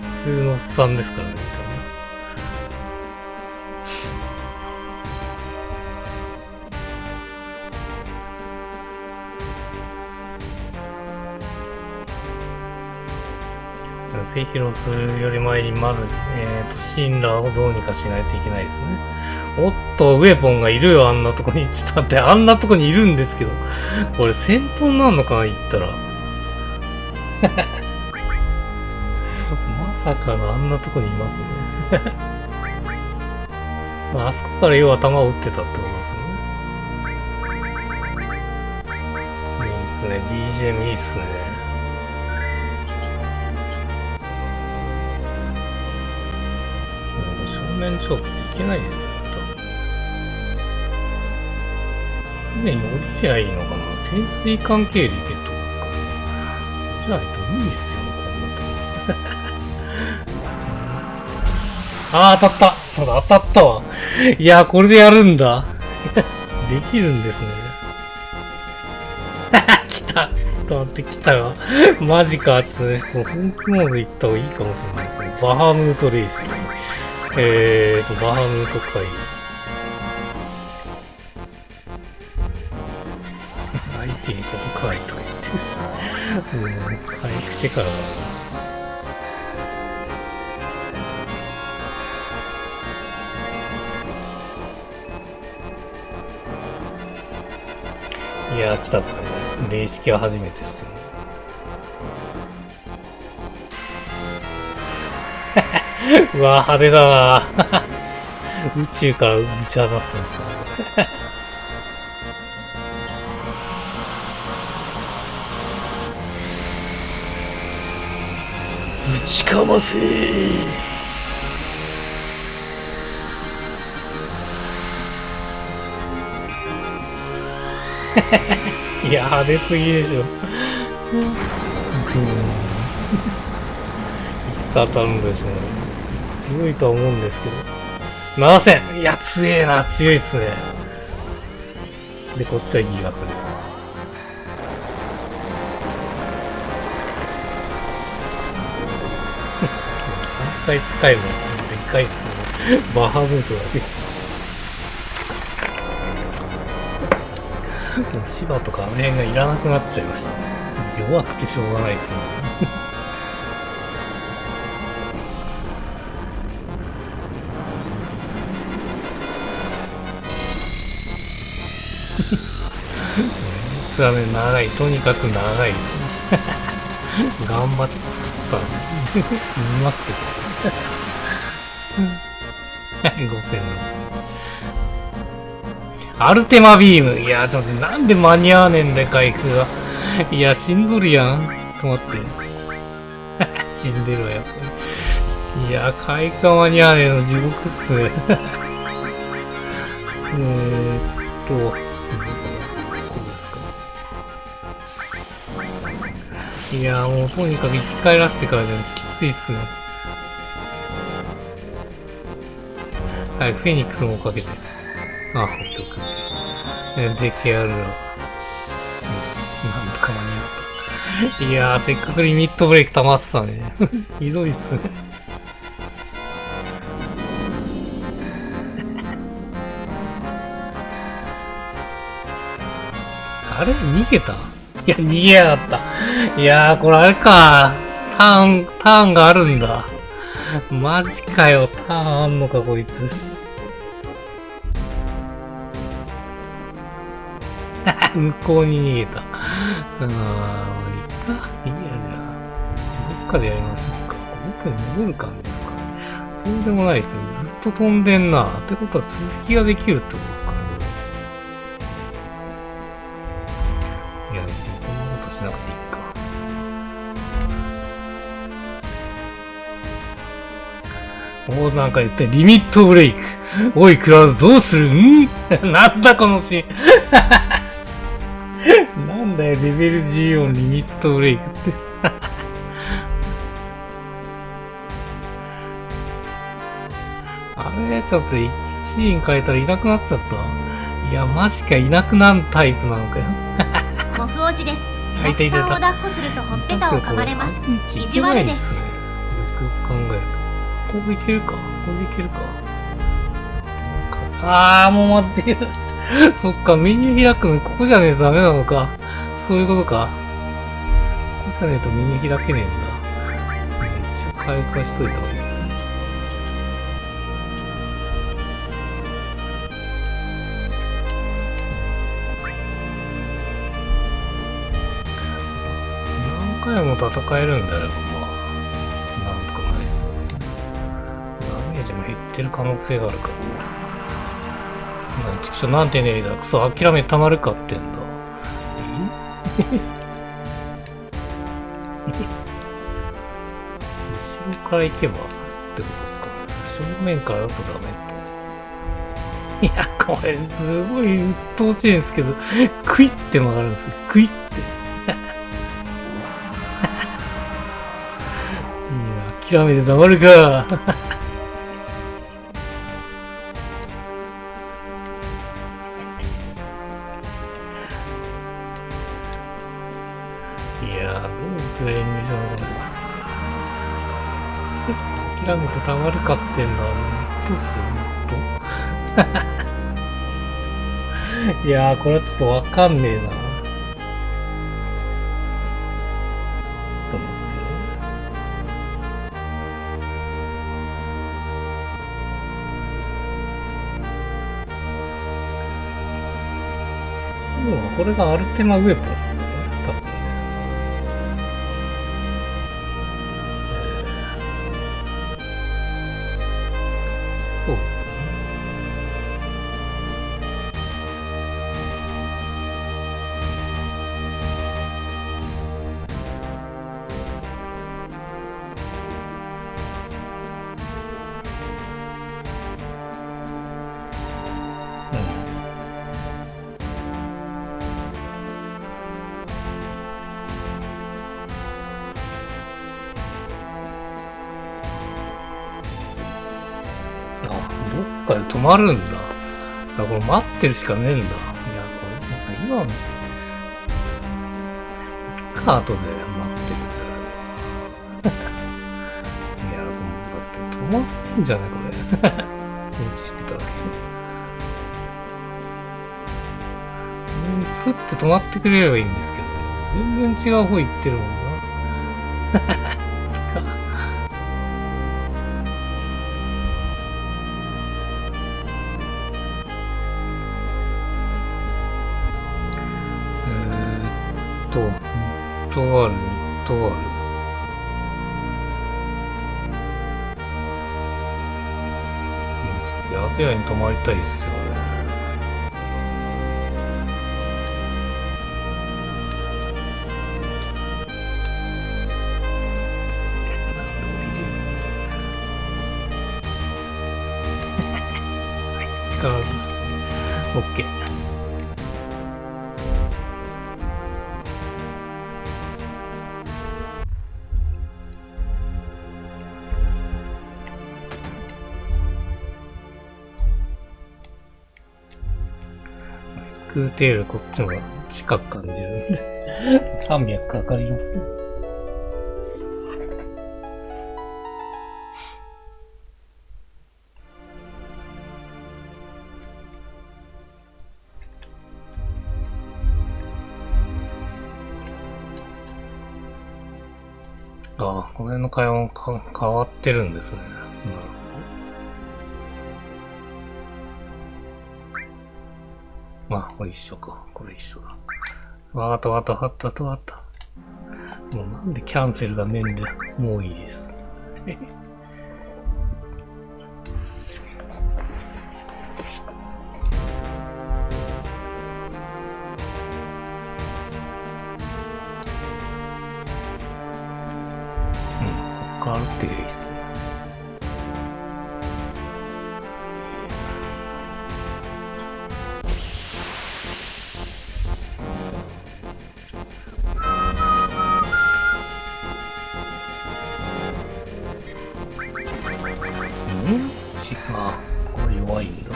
普通のおっさんですからね、セヒロスより前にまず、シンラーをどうにかしないといけないですね。おっと、ウェポンがいるよ、あんなとこに。ちょっと待って、あんなとこにいるんですけど。これ戦闘になるのかな、言ったら。まさかのあんなとこにいますね。まあ、あそこから要は弾を撃ってたってことですよね。いいっすね。BGM いいっすね。正面衝突いけないですよ、船に降りりゃいいのかな。潜水艦系で行けってことですか。じゃないと無理っすよ、こんなとこ。あー、当たった。そうだ、当たったわ。いやー、これでやるんだ。できるんですね。来た。ちょっと待って、来たわ。マジか。ちょっとね、この本気モード行った方がいいかもしれないですね。バハムートレーシング。バハムート海。相手に届かないとか言ってるし。回復してからだな。いやー、来たっすね。霊式は初めてですよ。うわー、派手だな宇宙からぶち当たすんですかね。ぶちかませー。いや、派手すぎでしょ。いつ当たるんでしょうね。強いとは思うんですけど。7000! いや、強えな、強いっすね。で、こっちはギガフで。3回使えるのでっかいっすよね。バハムートだけ。もう芝とかあの辺がいらなくなっちゃいましたね。弱くてしょうがないっすよね。それはね、長い。とにかく長いですね。頑張って作ったのに。見ますけど。5000の。アルテマビーム。いや、ちょっと待って、なんで間に合わねえんだよ、回復が。いや、死んどるやん。ちょっと待って。死んでるわ、やっぱり。いや、回復が間に合わねえの地獄っすね。こうですか。いや、もうとにかく生き返らせてからじゃきついっすね。はい、フェニックスもかけて。あ、ほっとく。で、ケアルラ。よし、なんとか間に合った。いやー、せっかくリミットブレイク溜まってたね。ひどいっすね。あれ逃げた？いや、逃げやがった。いやー、これあれか。ターンがあるんだ。マジかよ、ターンあんのか、こいつ。向こうに逃げた。いいか。いいや、じゃあ。どっかでやりましょうか。元に戻る感じですかね。そうでもないですね。ずっと飛んでんな。ってことは続きができるってことですかね。いや、こんなことしなくていいか。なんか言って、リミットブレイク。おい、クラウドどうするんなんだこのシーン。なんだよ、レベル14リミットブレイクって。あれちょっとシーン変えたらいなくなっちゃった。いや、マジか、いなくなるタイプなのかよ。モフおじです。モフさんを抱っこするとほっぺたを噛まれます。意地悪です。よくよく考えると。ここいけるか？ここいけるか？もう間違えた。そっか、メニュー開くのここじゃねえとダメなのか。そういうことか。ここじゃねえとメニュー開けねえんだ。一応回復はしといた方がいいです。何回も戦えるんだよ、まあ。なんとかなりそうですね。ダメージも減ってる可能性があるから。ちくしょなんてねえだ。クソ、諦めたまるかってんだ。後ろから行けばってことですか。正面からだとダメって。いや、これすごい鬱陶しいんですけど、クイって曲がるんですけど、クイって。いや、諦めてたまるか。どうすりゃいいんでしょうね、これ。諦めてたまるかってんだ。ずっとっすよ、ずっと。いやー、これはちょっとわかんねえな。ちょっと待ってね。これがアルテマウェポンですね。多分。そうですね。どっかで止まるんだ。これ待ってるしかねえんだ。いや、これ、今のですね。カートで待ってるんだよ。いや、だって止まってんじゃないこれ。放置してただけじゃん。スッて止まってくれればいいんですけどね。全然違う方行ってるもんな。ミッドある。ちょっとやべやに止まりたいっすよね。必ずっす。オッケー。空テールこっちの方が近く感じるんで300かかりますけど。ああ、この辺の会話も変わってるんですね。なるほど。まあ、これ一緒か。これ一緒だ。わかった。もうなんでキャンセルがねえんだよ。もういいです。こっからっていいっすね。あ、これ弱いんだ。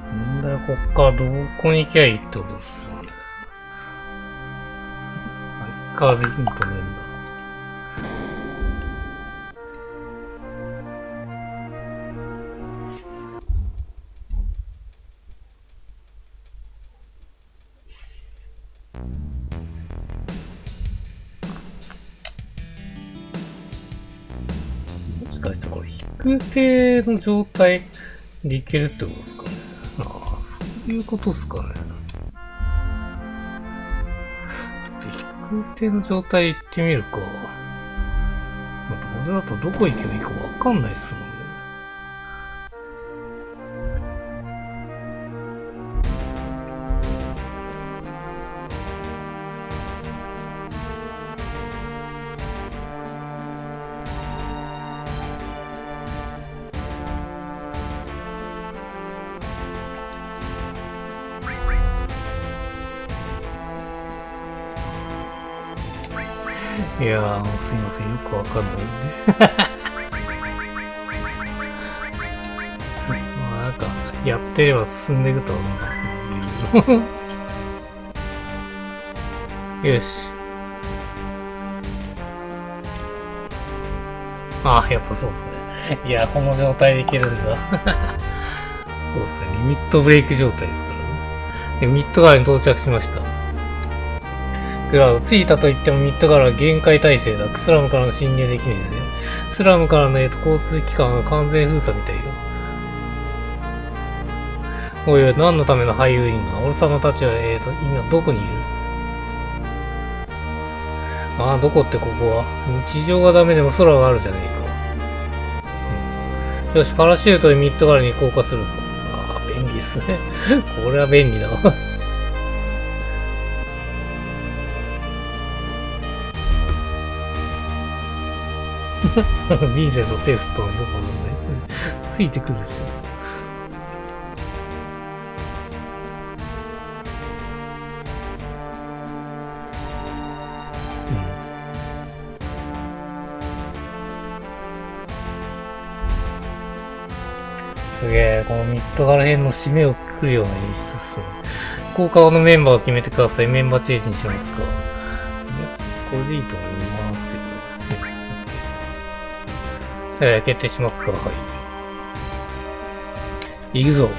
なんだよ、こっからどこに行きゃいいってことっす。相変わらずヒントねえんだ。もしかしてこれ、引く手の状態でいけるってことですかね。ああ、そういうことっすかね。引く手の状態行ってみるか。また、これだとどこ行けばいいかわかんないっすもんね。いやー、もうすいません。よくわかんないんで。まあ、なんか、やってれば進んでいくとは思うんですけど。よし。ああ、やっぱそうですね。いや、この状態でいけるんだ。そうですね。リミットブレイク状態ですからね。で、ミッドガラに到着しました。クラウド、着いたと言ってもミッドガラは限界態勢だ。スラムからの侵入できねえぜ。スラムからの交通機関が完全封鎖みたいよ。おいおい、何のためのハイウィングだ。俺様たちは、今どこにいる？ああ、どこってここは。地上がダメでも空があるじゃねえか。よし、パラシュートでミッドガラに降下するぞ。ああ、便利っすね。これは便利だわ。ビンセント手振ったのよくわかんないですね。ついてくるし。すげえ、このミッドガラ編の締めをくくるような演出っすね。効果のメンバーを決めてください。メンバーチェイジにしますか。これでいいと思いますよ。決定しますか。はい。行くぞ。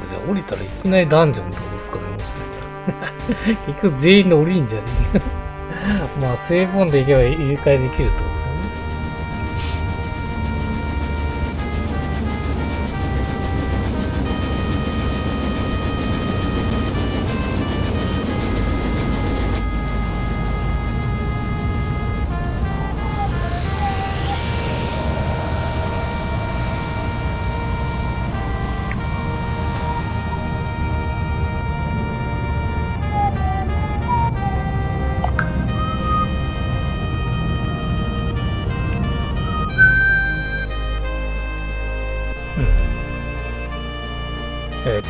じゃあ降りたらいきなりダンジョンってことですかね、もしかしたら。結局全員で降りんじゃねえ。まあ、セーブオンでいけば入れ替えできるってことですよね。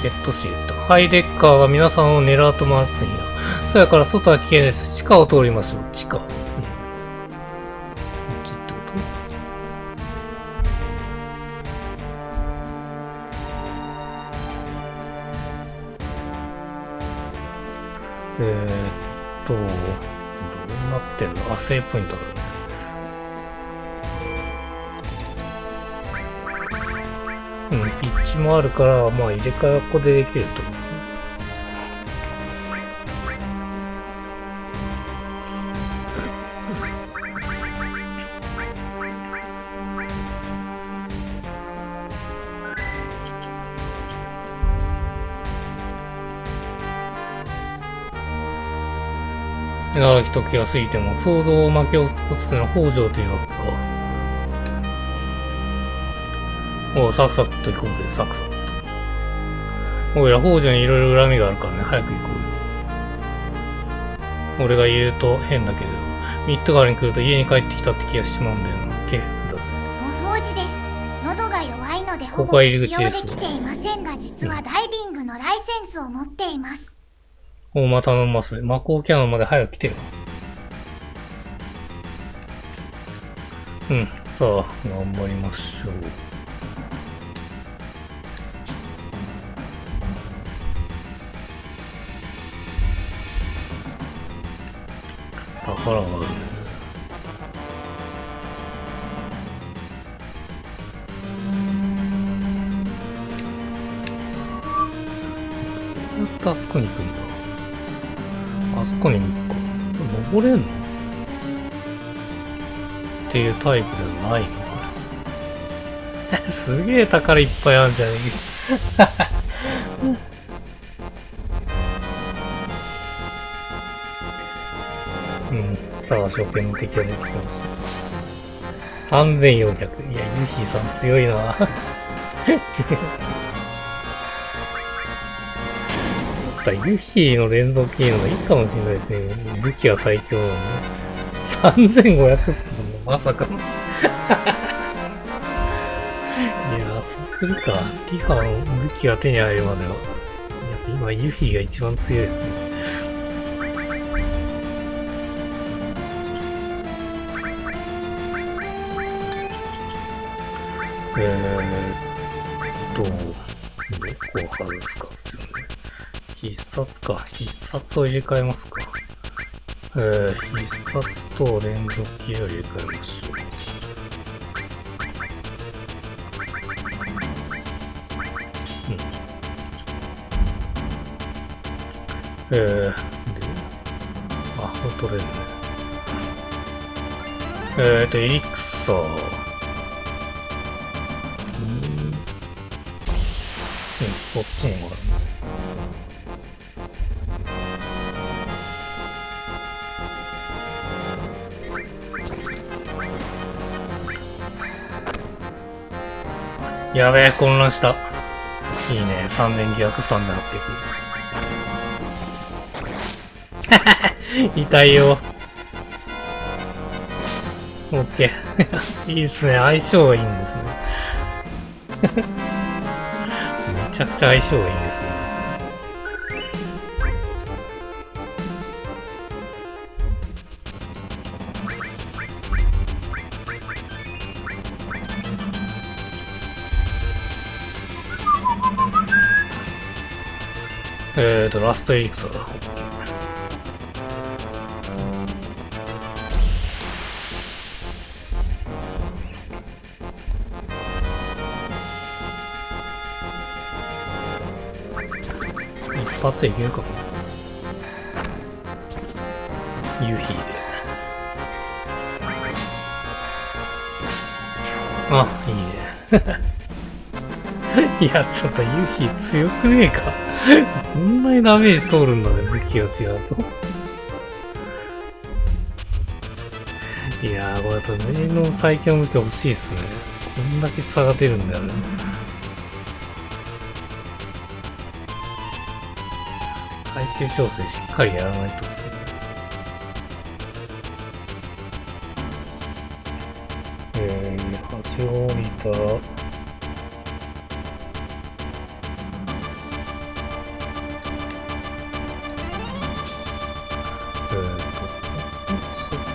ペットシート。ハイデッカーが皆さんを狙うと回すんや。そやから外は危険です。地下を通りましょう。地下。こっちってこどうなってんの？あ、セーブポイントだね。ピッチもあるから、まあ入れ替えはここでできるってことですね。長き時が過ぎても騒動を巻き起こすのは北条というわけか。おう、サクサクと行こうぜ、サクサクと。おいら北条にいろいろ恨みがあるからね、早く行こうよ。俺が言うと変だけど、ミッドガルに来ると家に帰ってきたって気がしまうんだよな。ケフだぜ。モフおじです。喉が弱いのでほぼここが入活用り口ですできていませんが、実はダイビングのライセンスを持っています。おう、また頼みます。魔法キャノンまで早く来てよ。さあ、頑張りましょう。宝があるね。どうやってあそこに行くんだ？あそこに行くか。登れんの？っていうタイプではないのか。すげえ宝いっぱいあるんじゃねえ。さあ、初見の敵が出てきました。3400。いや、ユヒさん強いな。ユヒの連続キーのがいいかもしれないですね。武器は最強なのね。3500っすもんね、まさかの。いや、そうするか。ティファの武器が手に入るまでは。やっぱ今、ユヒが一番強いっすね。どこを外すかっすよね。必殺か。必殺を入れ替えますか。必殺と連続キーを入れ替えましょう。で、取れるね。エリクサー。そっちにもらう。やべえ、混乱した。いいね、3900、3800。痛いよ。オッケー。いいっすね、相性がいいんですね。めちゃくちゃ相性がいいんですね。ラストエリクサーだ。一発でいけるかな。夕日で。あ、いいね。いや、ちょっと夕日強くねえか。こんなにダメージ通るんだね、武器が違うと。いやー、これやっぱ全員の最強の武器欲しいっすね。こんだけ差が出るんだよね。最終調整しっかりやらないとっすね。橋を降りたら、そ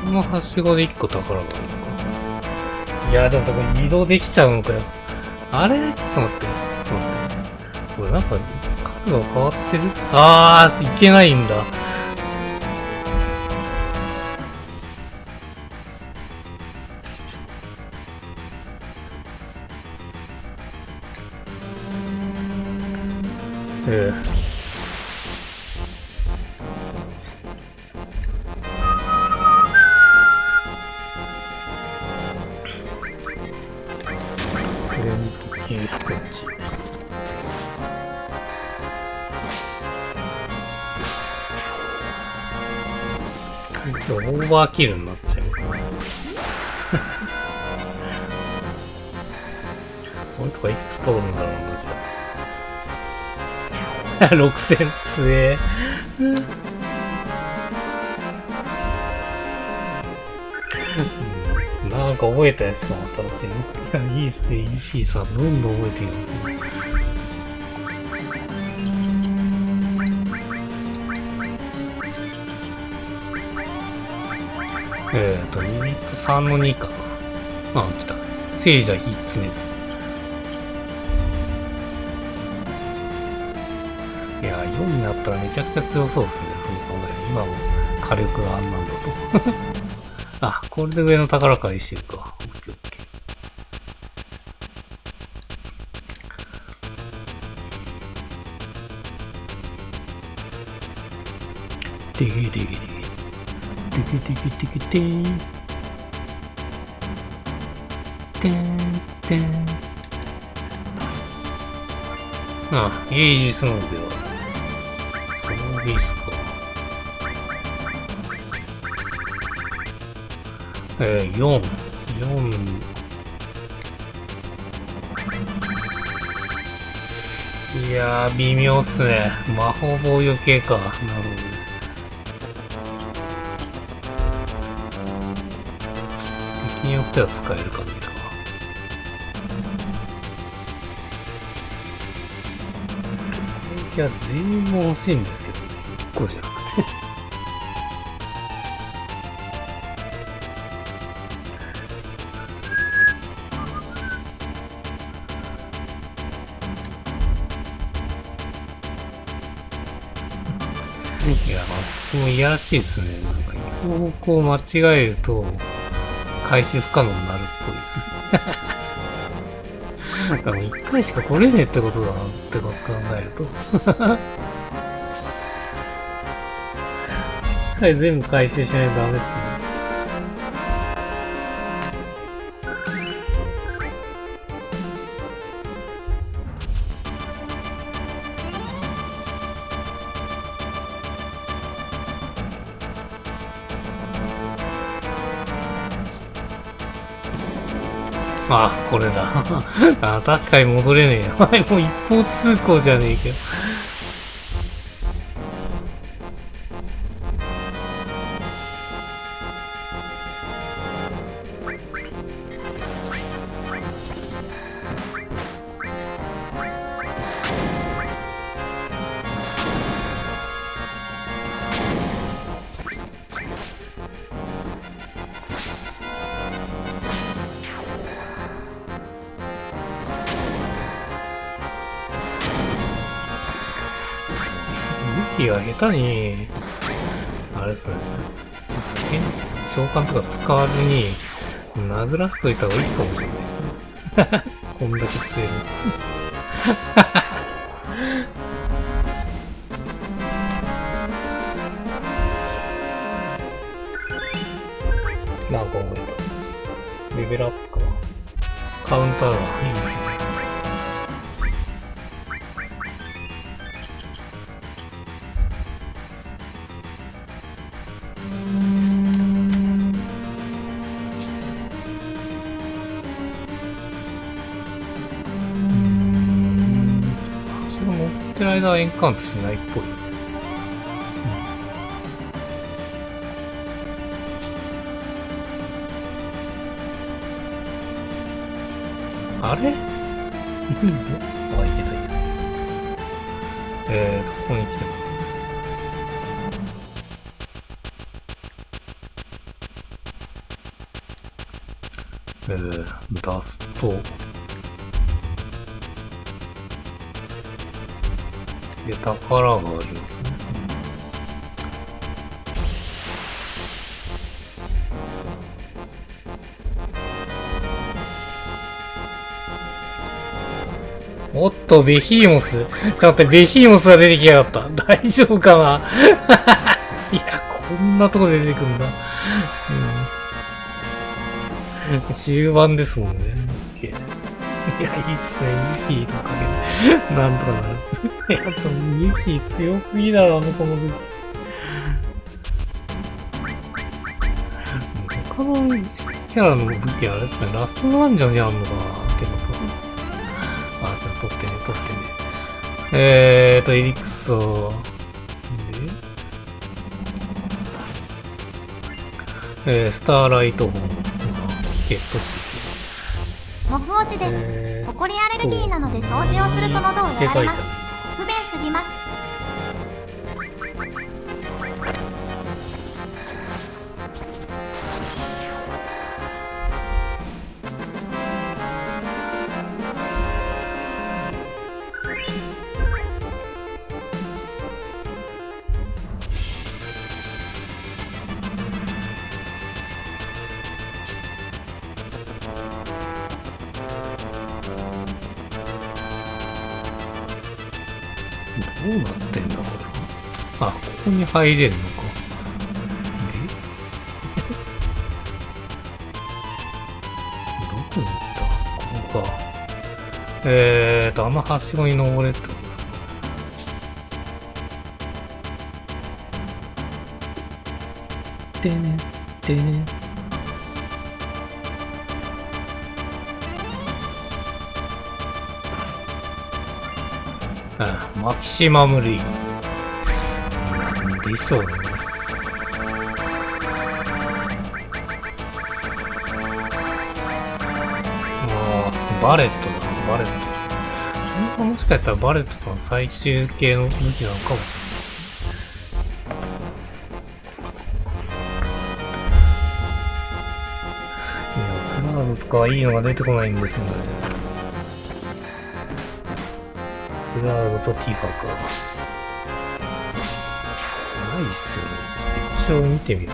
このはしごで1個宝があるのか。いや、ちょっとこれ移動できちゃうのかよ。あれちょっと待って。ちょっと待って。これなんか、角度変わってる？いけないんだ。連続系こっち。オーバーキルになっちゃいますね。これとかいくつ取るんだろうな、じゃあ。6000強え。なんか覚えたやつかも新しいの。いや、いいっすね、いいさ、どんどん覚えていきますね。ユニット3の2かな。あ、来た。聖者ヒッツネス。いや、4になったらめちゃくちゃ強そうっすね、そう考える。今も火力があんなんだと。あ、これで上の宝借りしてるか。オッケーオッケー。でげでげでげ。テキテキテキテーンテンテン。あ、イージスノーではそうですか。4いやー微妙っすね。魔法防御系か。なるほど。敵によっては使える感じか。いや、全員も欲しいんですけどね。1個じゃなくて。いや、もういやらしいですね。なんか、方向を間違えると、回収不可能になるっぽいですね。なんかもう1回しか来れねえってことだなって考えると。しっかり全部回収しないとダメですね。あ、これだ。あ、確かに戻れねえや。もう一方通行じゃねえけど。武器が下手に、あれっすね。召喚とか使わずに、殴らせといた方がいいかもしれないですね。こんだけ強い。なんか覚えた。レベルアップかな。カウンターがいいですね。乗ってる間はエンカウントしないっぽい。あれあ、いけたいけた。ここに来てますね。ダスト。で、宝がありますね。おっと、ベヒーモス。ちょっと待って、ベヒーモスが出てきやがった。大丈夫かな。いや、こんなとこで出てくるんだ。終盤ですもんね。いや、いいっすね。ユキのおかげで。なんとかなるっす。いや、でもユキ強すぎだろ、この武器。他のキャラの武器あれですかね、ラストダンジョンにあるのかなってこと。あ、じゃあ取ってね、取ってね。エリクソで、スターライトホンがゲットして木王子です。ホコリアレルギーなので掃除をすると喉をやられます。不便すぎます。どうなってんだこれ。あ、ここに入れるのか。で、どこに行ったここか。あのはしごに登れってことですか。でね、でね。マキシマムリー。なんでしょうね。バレットだ。バレットです。それがもしかしたらバレットとの最終形の武器なのかもしれないです。いや、クラウドとかはいいのが出てこないんですよね。クラウドとティファか。ないっすよね。ちょっと一応見てみる。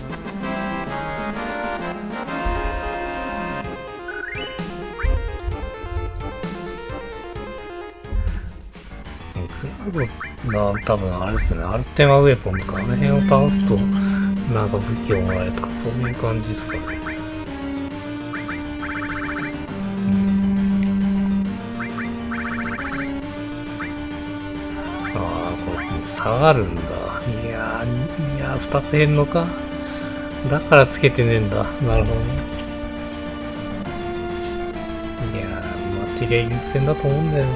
クラウドが多分あれですね。アルテマウェポンとかあの辺を倒すとなんか武器をもらえるとかそういう感じですかね。下がるんだ。いやー、二つ減んのか。だからつけてねえんだ。なるほどね。いやー、マテリア優先だと思うんだよな。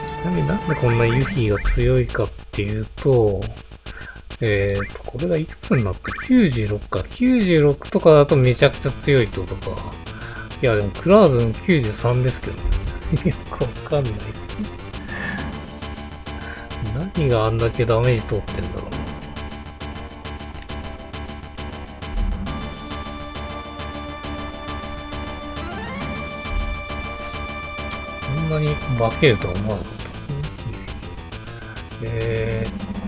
ちなみになんでこんなユキが強いかっていうと、これがいくつになって ?96 か。96とかだとめちゃくちゃ強いってことか。いや、でもクラウドの93ですけどね。よくわかんないっすね。何があんだけダメージ取ってんだろうな。こんなに化けるとは思わなかったですね。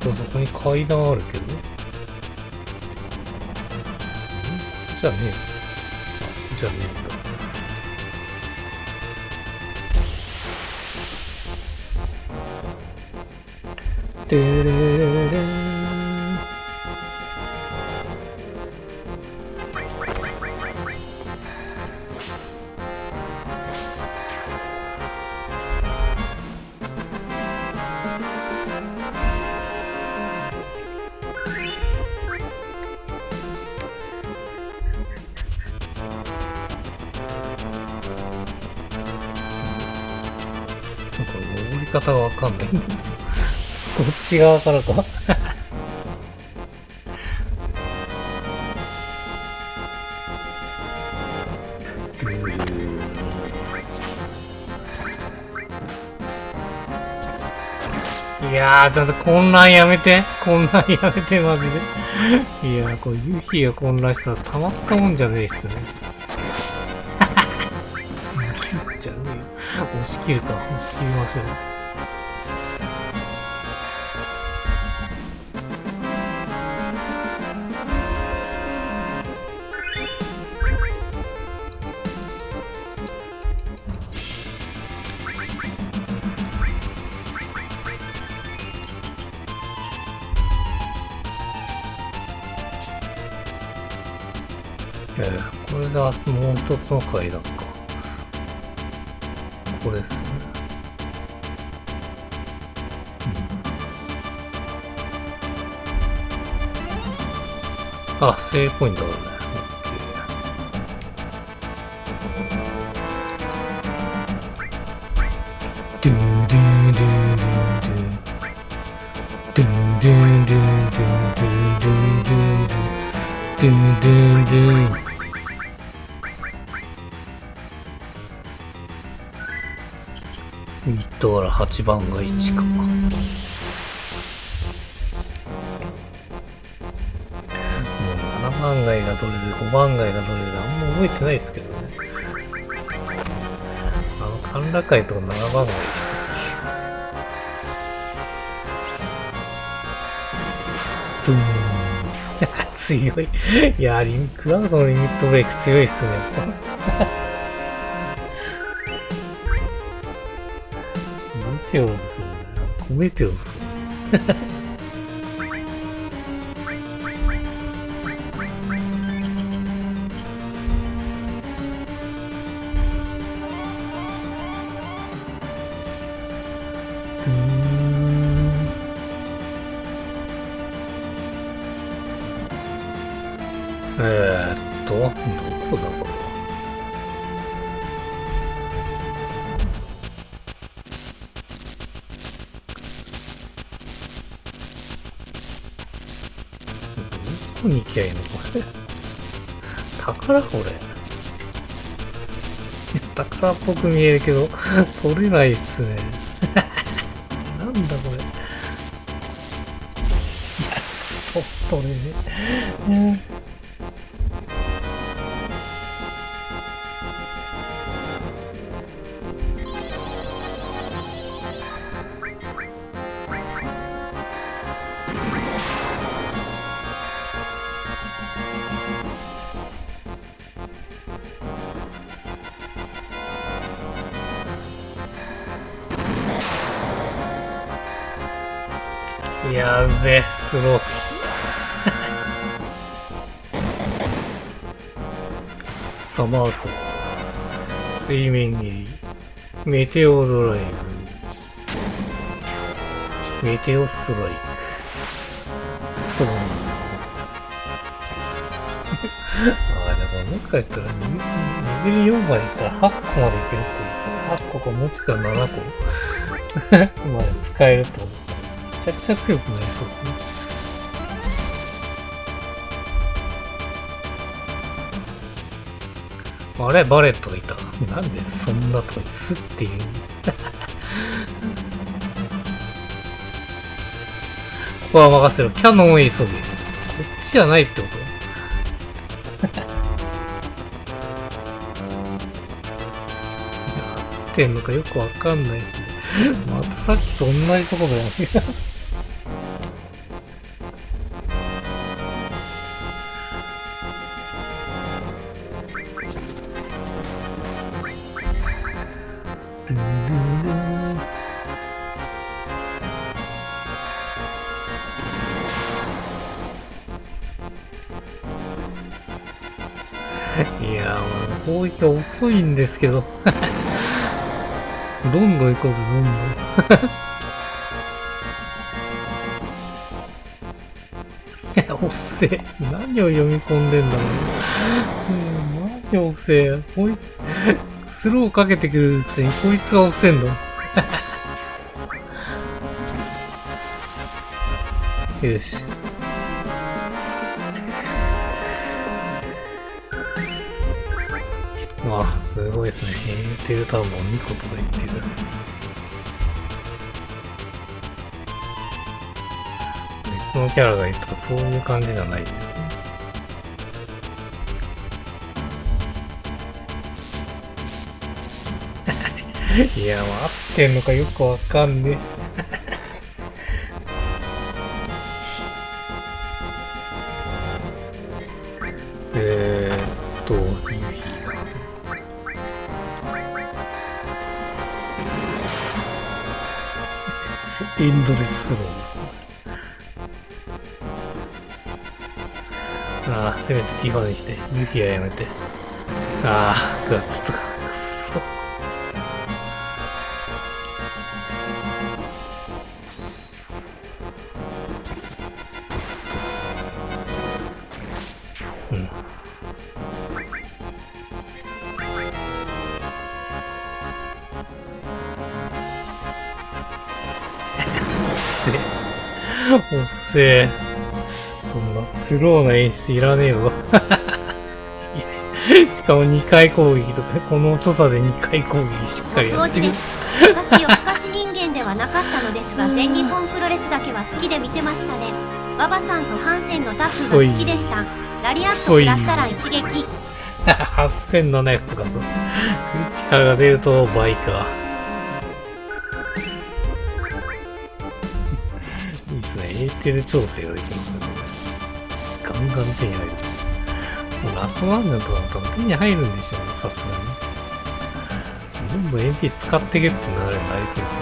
そこに階段あるけど。じゃねえ。あ、じゃねえんだ。てれれれれん。登り方がわかんないんですけど。こっち側からか。いやー、ちょっと混乱やめて。混乱やめて、マジで。いやー、これ、ユキが混乱したらたまったもんじゃねえっすね。じゃねえよ。押し切るか。押し切りましょう。これがもう一つの階段か。これですね。あ、セーブポイントあるね。ドゥドゥドゥドゥドゥドゥドゥドゥドゥドゥドゥドゥドゥミッドから8番が1か。もう7番街がどれで5番街がどれであんま覚えてないですけどね。甲羅街とか7番街でしたっけ。ドゥーン強い。いやクラウドのリミットブレイク強いっすね、やっぱ。メテオですよね。コメテオですよね。どこだこれは。どこに行きゃいいのこれ。宝これ。宝っぽく見えるけど、取れないっすね。なんだこれ。いや、取れね。いやうぜ、スロー。サマーソルト、水面切り、メテオドライブ、メテオストライク、ドーン。だからもしかしたらレベル4までいったら8個までいけるってことですかね。8個かもしくは7個まで使えるってことですかね。めちゃくちゃ強くなりそうですね。あれバレットがいた。なんでそんなとこにスッていう。ここは任せろ。キャノンを急げ。こっちじゃないってことやってんのかよくわかんないですね。またさっきと同じとこだよね。いやー、攻撃が遅いんですけど。どんどん行こうぜ、どんどん。いや、おっせえ。何を読み込んでんだろう。マジおっせえ。こいつ、スローかけてくるくせにこいつが押せんの。よし。あ、すごいですね。ヘンテルタウンも2個とか言ってる。別のキャラがいるとかそういう感じじゃないですね。いや、もう合ってんのかよくわかんねえ。エンドレススローですね。ああ、せめてティファにして、ユキはやめて。ああ、クラッチとか、くっそ。うん。おっせえ。そんなスローな演出いらねえよ。しかも2回攻撃とか、この遅さで2回攻撃しっかりやってる。当時です。昔夜更かし人間ではなかったのですが、全日本プロレスだけは好きで見てましたね。馬場さんとハンセンのタッグが好きでした。ラリアット食らったら一撃。8700とかと。クリティカルが出ると倍か。いいっすね。エーテル調整ができますね。ガンガン手に入る。もうラストワンダンとかだと手に入るんでしょうね、さすがに。どんどん NT 使ってけって流れになりそうですね。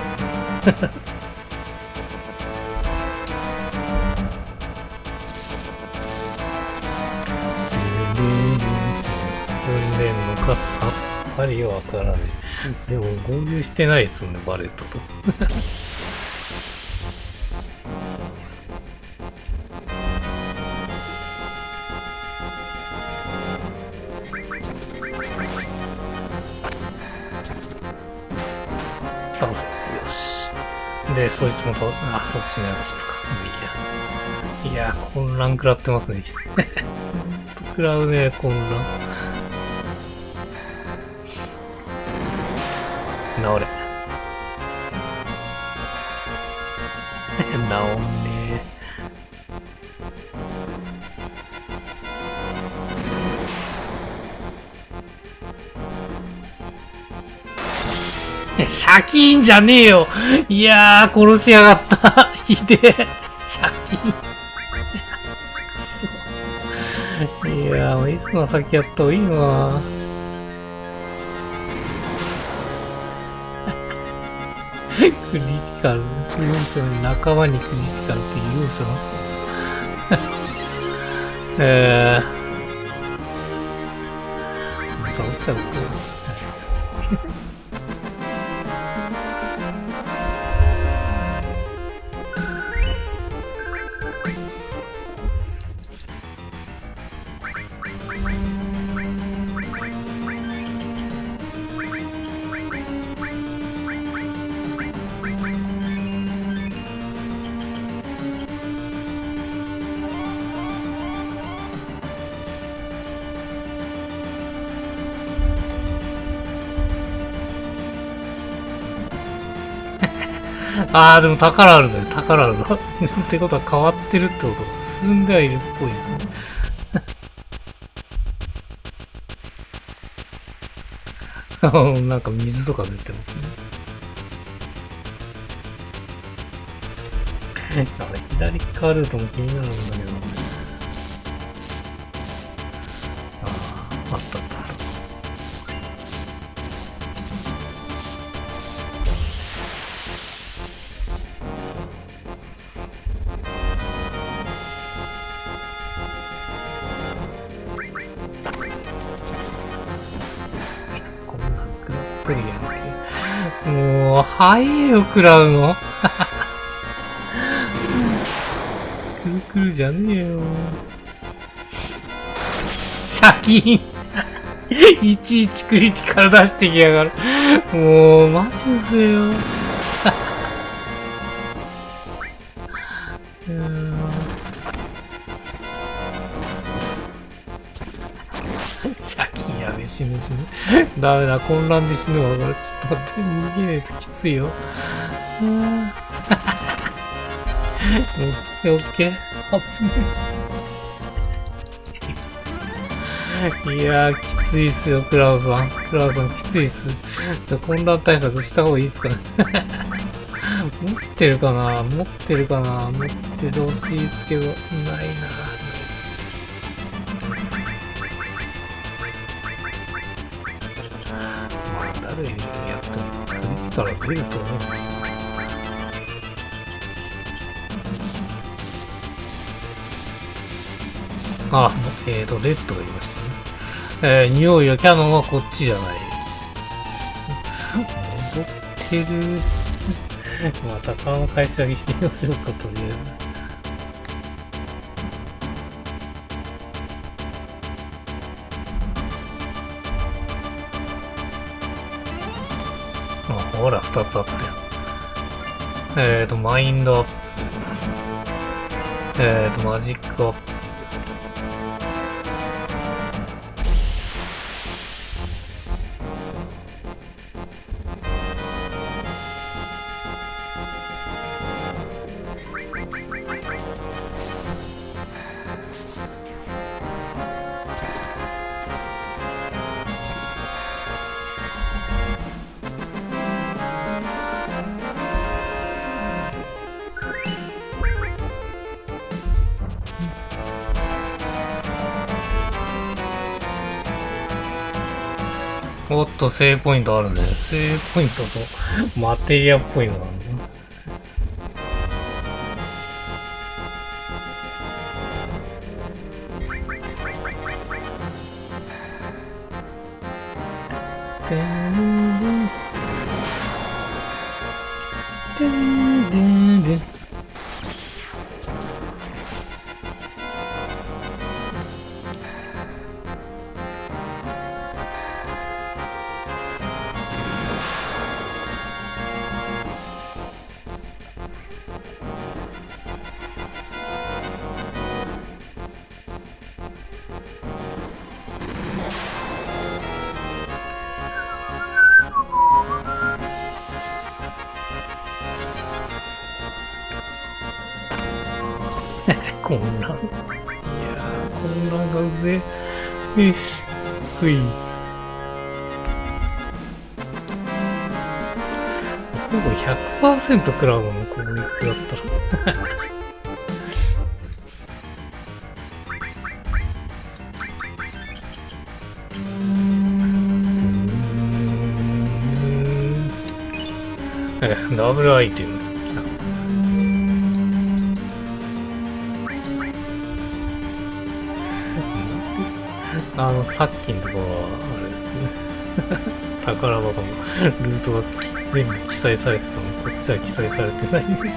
進んでんのかさっぱりわからない。でも合流してないですよね、バレットと。倒す。よし。で、そいつもと、あ、そっちのやつとか。もういいや。いや、混乱食らってますね。ほんと食らうね、混乱。治れ。治んねえ。シャキーンじゃねえよ。いやー、殺しやがった。ひでえ。シャキーン。くそ。いやー、エースの先やった方がいいのな。クリティカル。容赦に仲間にクリティカルって容赦ます。倒しちゃうか。あー、でも宝あるぜ、宝あるぞ。ってことは変わってるってことは進んではいるっぽいですね。なんか水とか出てますね。左側ルートも気になるんだけど。ああ、あったあった。もう、早えよ、食らうの。くるくるじゃねえよ。シャキーンいちいちクリティカル出してきやがる。もう、マジうぜよ。シャキーンやべ、死ぬ死ぬ。ダメだ、混乱で死ぬわ。これ、ちょっと待って、逃げねえときついよ。オッケー。いやー、きついっすよ、クラウさん。クラウさん、きついっす。じゃあ、混乱対策した方がいいっすかね。持ってるかな持ってるかな持っててほしいっすけど、ないな。誰にやってもクリスから出ると思う。あ、レッドが言いましたね。匂いはキャノンはこっちじゃない。戻ってる。また顔の返し上げしてみましょうか、とりあえず。あ、ほら、2つあったよ。マインドアップ。マジックアップ。おっと、セーブポイントあるね。セーブポイントとマテリアっぽいのなんだ。てんてんてんてん。混乱。いやー、混乱がうぜ。よし。ほい。ほぼ 100% 食らうの、この一個だったら。ダブルアイテム。さっきのところは、あれですね。宝箱のルートが全部記載されてたのに、こっちは記載されてないんで。必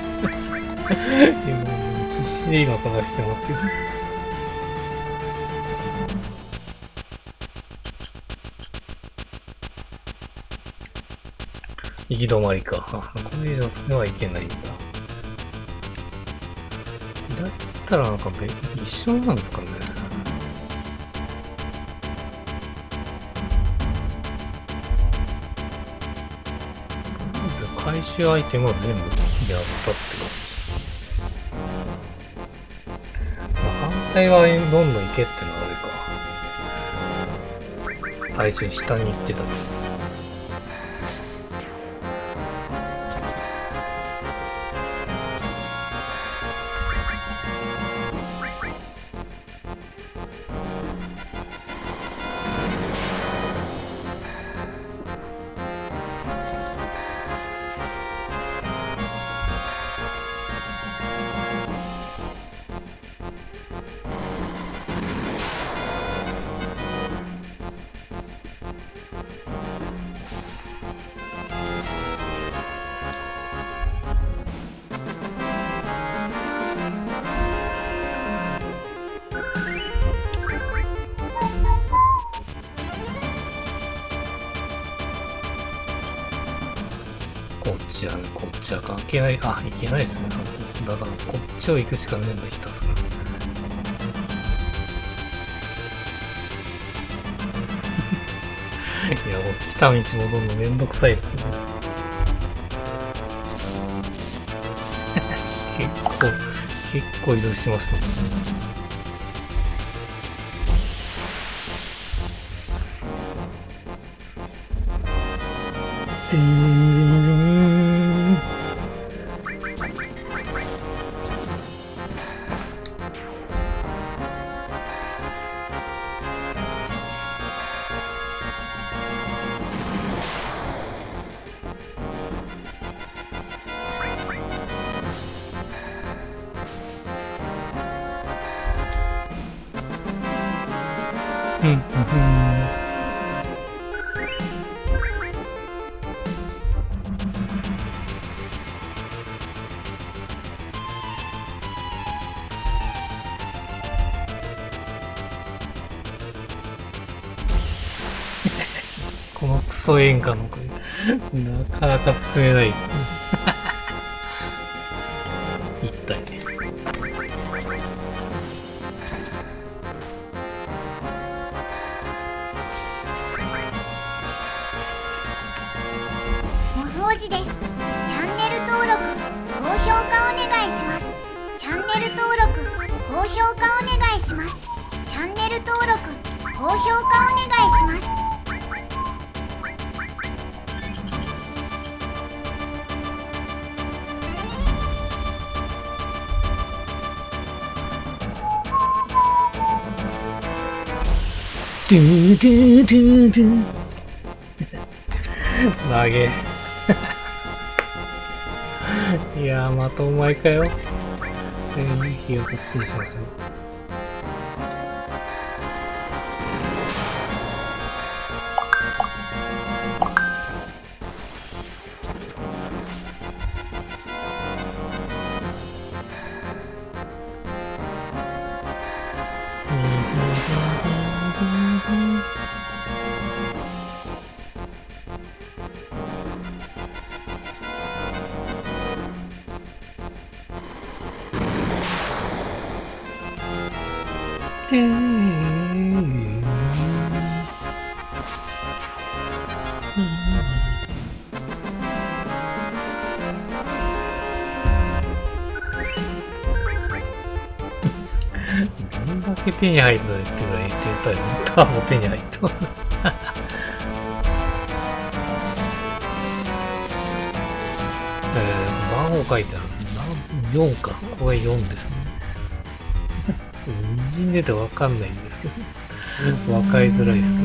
死で今探してますけど。行き止まりか。これ以上それはいけないんだ。だったらなんか一緒なんですかね。回収アイテムは全部やったって感じですね。まあ、反対側にどんどん行けってのはあれか。最初に下に行ってた。こっちは関係ない。あ、いけないですね、そこ。だから、こっちを行くしかねえんだ、ひたすら。いや、もう来た道戻るのめんどくさいっすね。結構移動しましたね。でーうん。このクソ演歌の声、なかなか進めないっすね。一体ね。モフおじです。チャンネル登録、高評価お願いします。チャンネル登録、高評価お願いします。チャンネル登録、高評価お願いします。ドゥドゥドゥドゥ投げいやー、またお前かよ。息をこっちにしましょう。どんだけ手に入るのって言われてたら、ターも手に入ってます。番号書いてあるんですね。4か。ここが4ですね。にじんでてわかんないんですけど。わかりづらいですけど。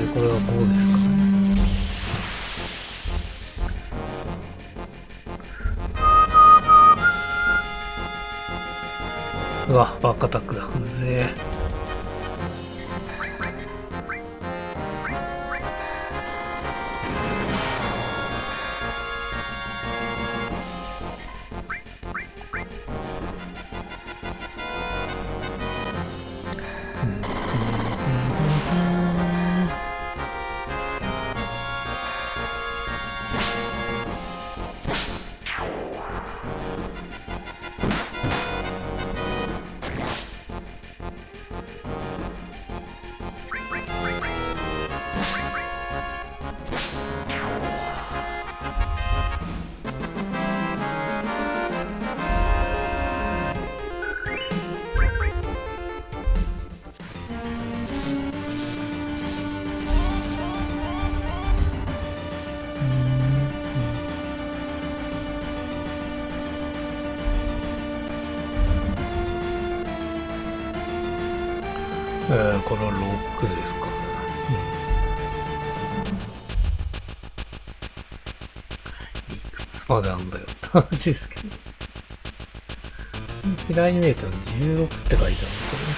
で、これは5ですかね。うわ、バックアタックだ。うぜえ。これは6ですか。いくつまであんだよって話ですけど。キラーアニメーターの16って書いてあるんですけどね。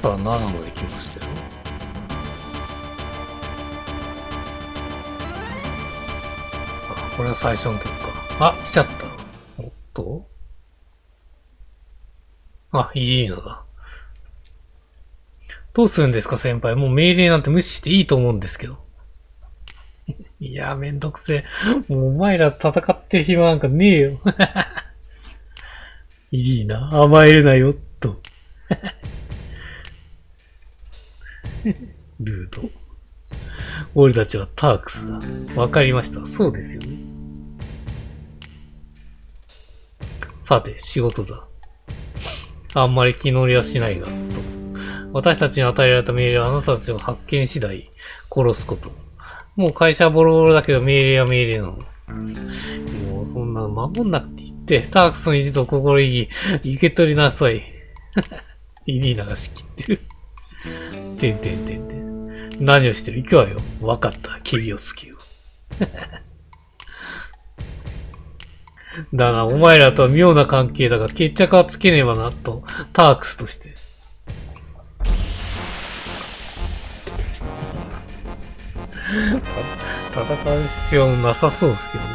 さあ、7まで来ましたよ。あ、これは最初の時か。あ、来ちゃった。おっと。あ、いいのだ。どうするんですか、先輩。もう命令なんて無視していいと思うんですけど。いや、めんどくせえ。もうお前ら戦ってる暇なんかねえよ。いいな。甘えるなよ、と。ルード。俺たちはタークスだ。わかりました。そうですよね。さて、仕事だ。あんまり気乗りはしないが、と。私たちに与えられた命令はあなたたちを発見次第、殺すこと。もう会社はボロボロだけど命令は命令なの。もうそんなの守んなくていいって、タークスの意地と心意気、受け取りなさい。イリーナが仕切ってる。てんてんてんてん。何をしてる？行くわよ。わかった。キリオスキュー。だな、お前らとは妙な関係だが、決着はつけねばな、と、タークスとして。戦う必要なさそうですけどね。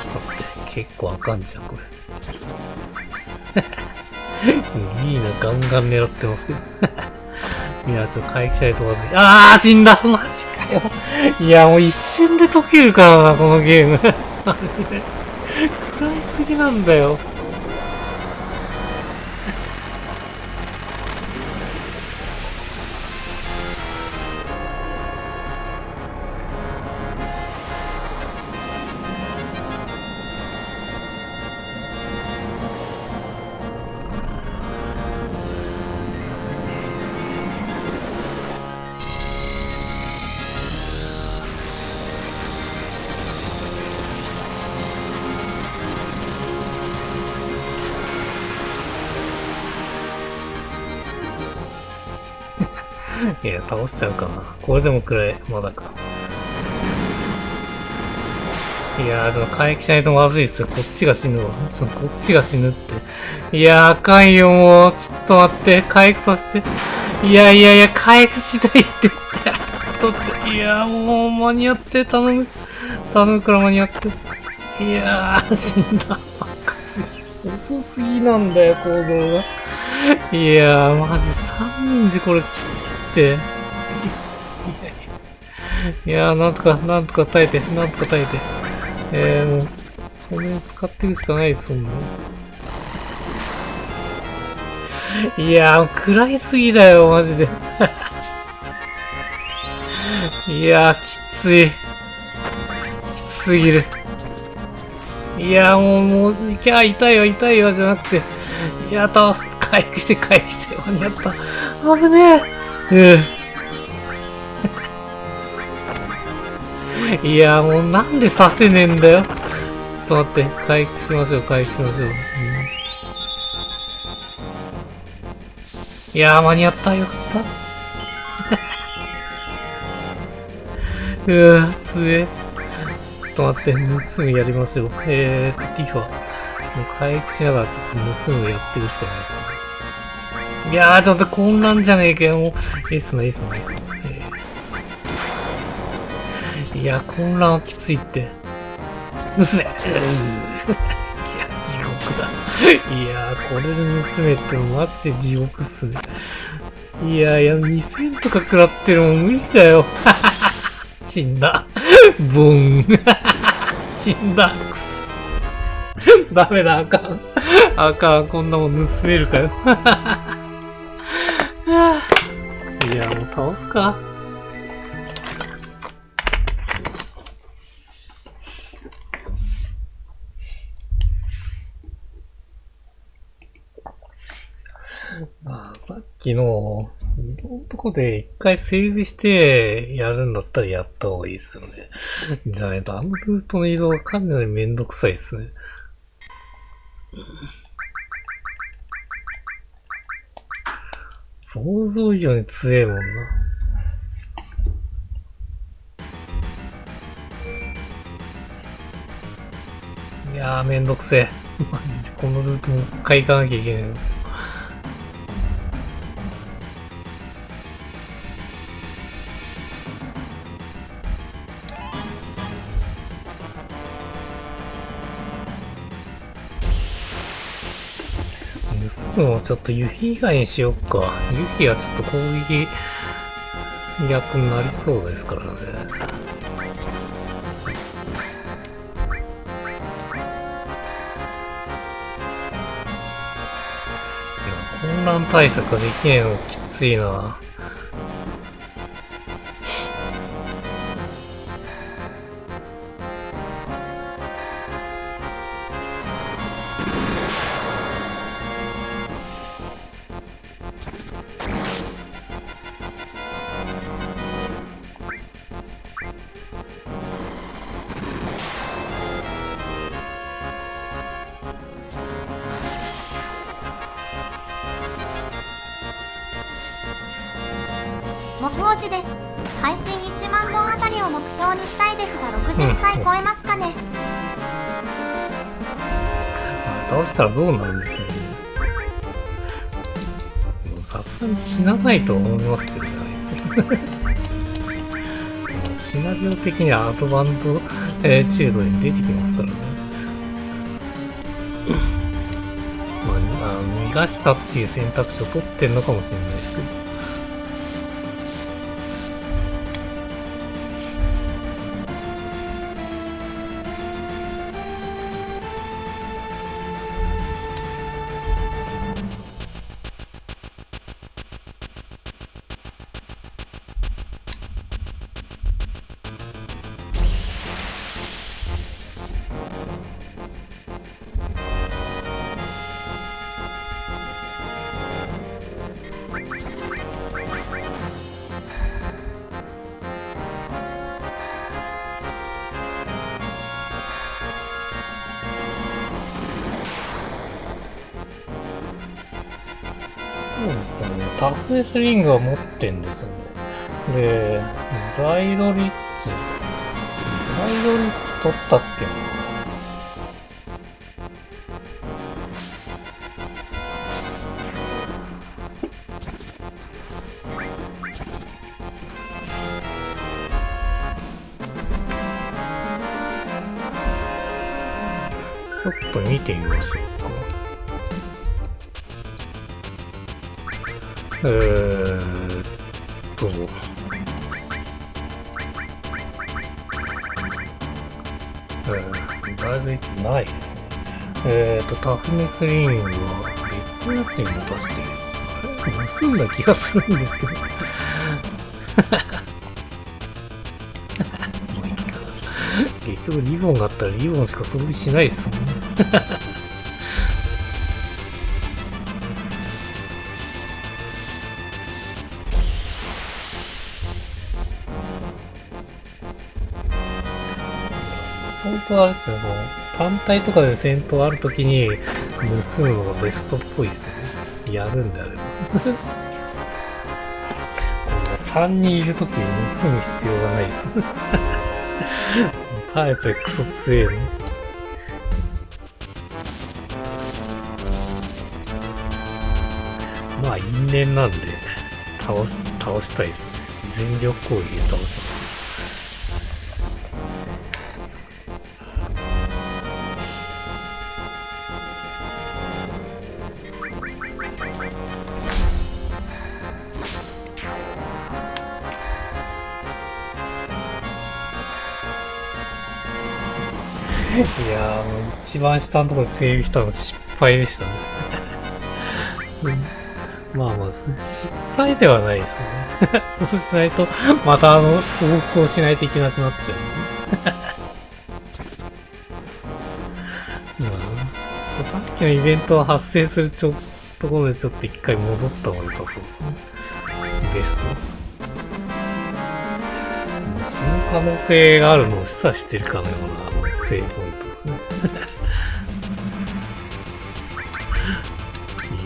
ちょっと待って、結構あかんじゃん、これ。いいな、ガンガン狙ってますけど。いや、ちょっと回復しないとまずい。死んだマジかよ。いや、もう一瞬で解けるからな、このゲーム。マジで。食らいすぎなんだよ。いや、倒しちゃうかな。これでもくらい、まだか。いやー、でも回復しないとまずいっすよ。こっちが死ぬわ。こっちが死ぬって。いやー、あかんよ、もう。ちょっと待って。回復させて。いや、回復しないって。ちょっと待って。いやー、もう間に合って。頼むから間に合って。いやー、死んだ。バカすぎ。遅すぎなんだよ、行動が。いやー、マジ3人でこれきついって。いやー、なんとか耐えて。もう、骨を使っていくしかないですもんね。いやー、食らいすぎだよ、マジで。いやー、きつい。きつすぎる。いやー、もう、痛いわ、じゃなくて。いやー、回復して、間に合った。危ねえ。いやー、もうなんで刺せねえんだよ。ちょっと待って、回復しましょう。いやー、間に合った。よかった。強え。ちょっと待って、盗むやりましょう。ティファ。もう回復しながらちょっと盗むやってるしかないですね。いやー、ちょっと混乱じゃねえけど、もう、エースの。いや、混乱はきついって。盗めいや、地獄だ。いや、これで盗めってマジで地獄っすね。いや、2000とか食らってるもん無理だよ。死んだ。ボン。死んだ。くそ。ダメだ、あかん。こんなもん盗めるかよ。いや、もう倒すか。さっきの、いろんなとこで一回セーブしてやるんだったらやった方がいいっすよね。じゃないとあのルートの移動がかなりめんどくさいっすね。想像以上に強えもんな。いやーめんどくせえ。マジでこのルートもう一回行かなきゃいけないの。もうちょっとユヒ以外にしよっか。ユヒはちょっと攻撃逆になりそうですからね。混乱対策ができないのきついな。目標値です。配信1万本あたりを目標にしたいですが、60歳超えますかね。倒したらどうなるんでしょうね。さすがに死なないと思いますけどね、あいつ。シナリオ的にはアドバンド、チルドに出てきますからね。逃がしたっていう選択肢を取ってんのかもしれないですけど。そうですよね。タフネスリングは持ってんですよね。で、ザイド率取ったっけな。ちょっと見てみましょうか。だいぶいつないですね。タフネスリングは別のやつに持たせて盗んだ気がするんですけど。まあいいか。結局リボンがあったらリボンしか装備しないっすもんね。本当はあれですね、その単体とかで戦闘あるときに盗むのがベストっぽいですよね。やるんであれば。3人いるときに盗む必要がないです。大勢クソ強えの。まあ因縁なんで倒したいですね。全力攻撃で倒します。いやー、もう一番下のところで整備したの失敗でしたね。まあまあ、失敗ではないですね。そうしないと、また往復をしないといけなくなっちゃう、ね。まあ、さっきのイベントは発生するところでちょっと一回戻った方が良さそうですね。ベスト。死ぬ可能性があるのを示唆してるかのようなセーブポイントですね。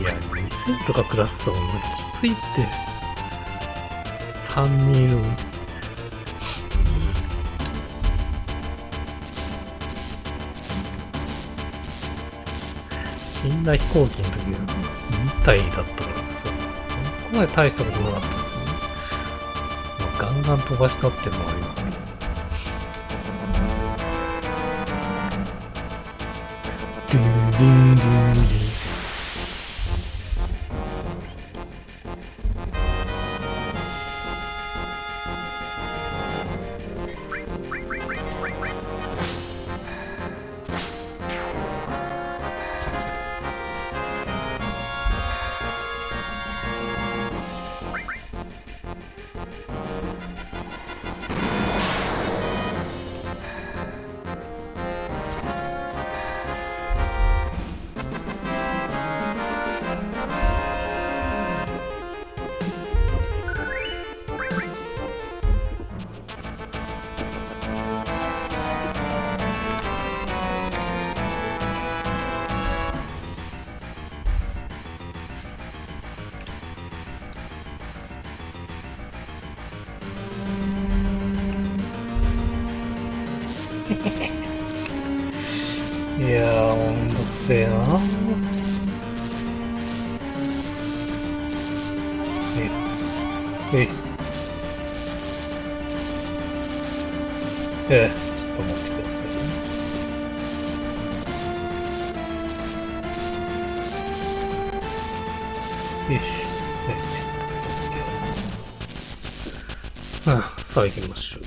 いや、2000とかクラスともきついって。3人いるのに。死んだ飛行機の時が2体だったからさ、そこまで大したことなかったですよね。ガンガン飛ばしたっていうのもありますけど。ドゥンドゥンドゥンドゥン。やー、めんどくせえな。ちょっと待ってくださいね。よし。さあ行きましょう。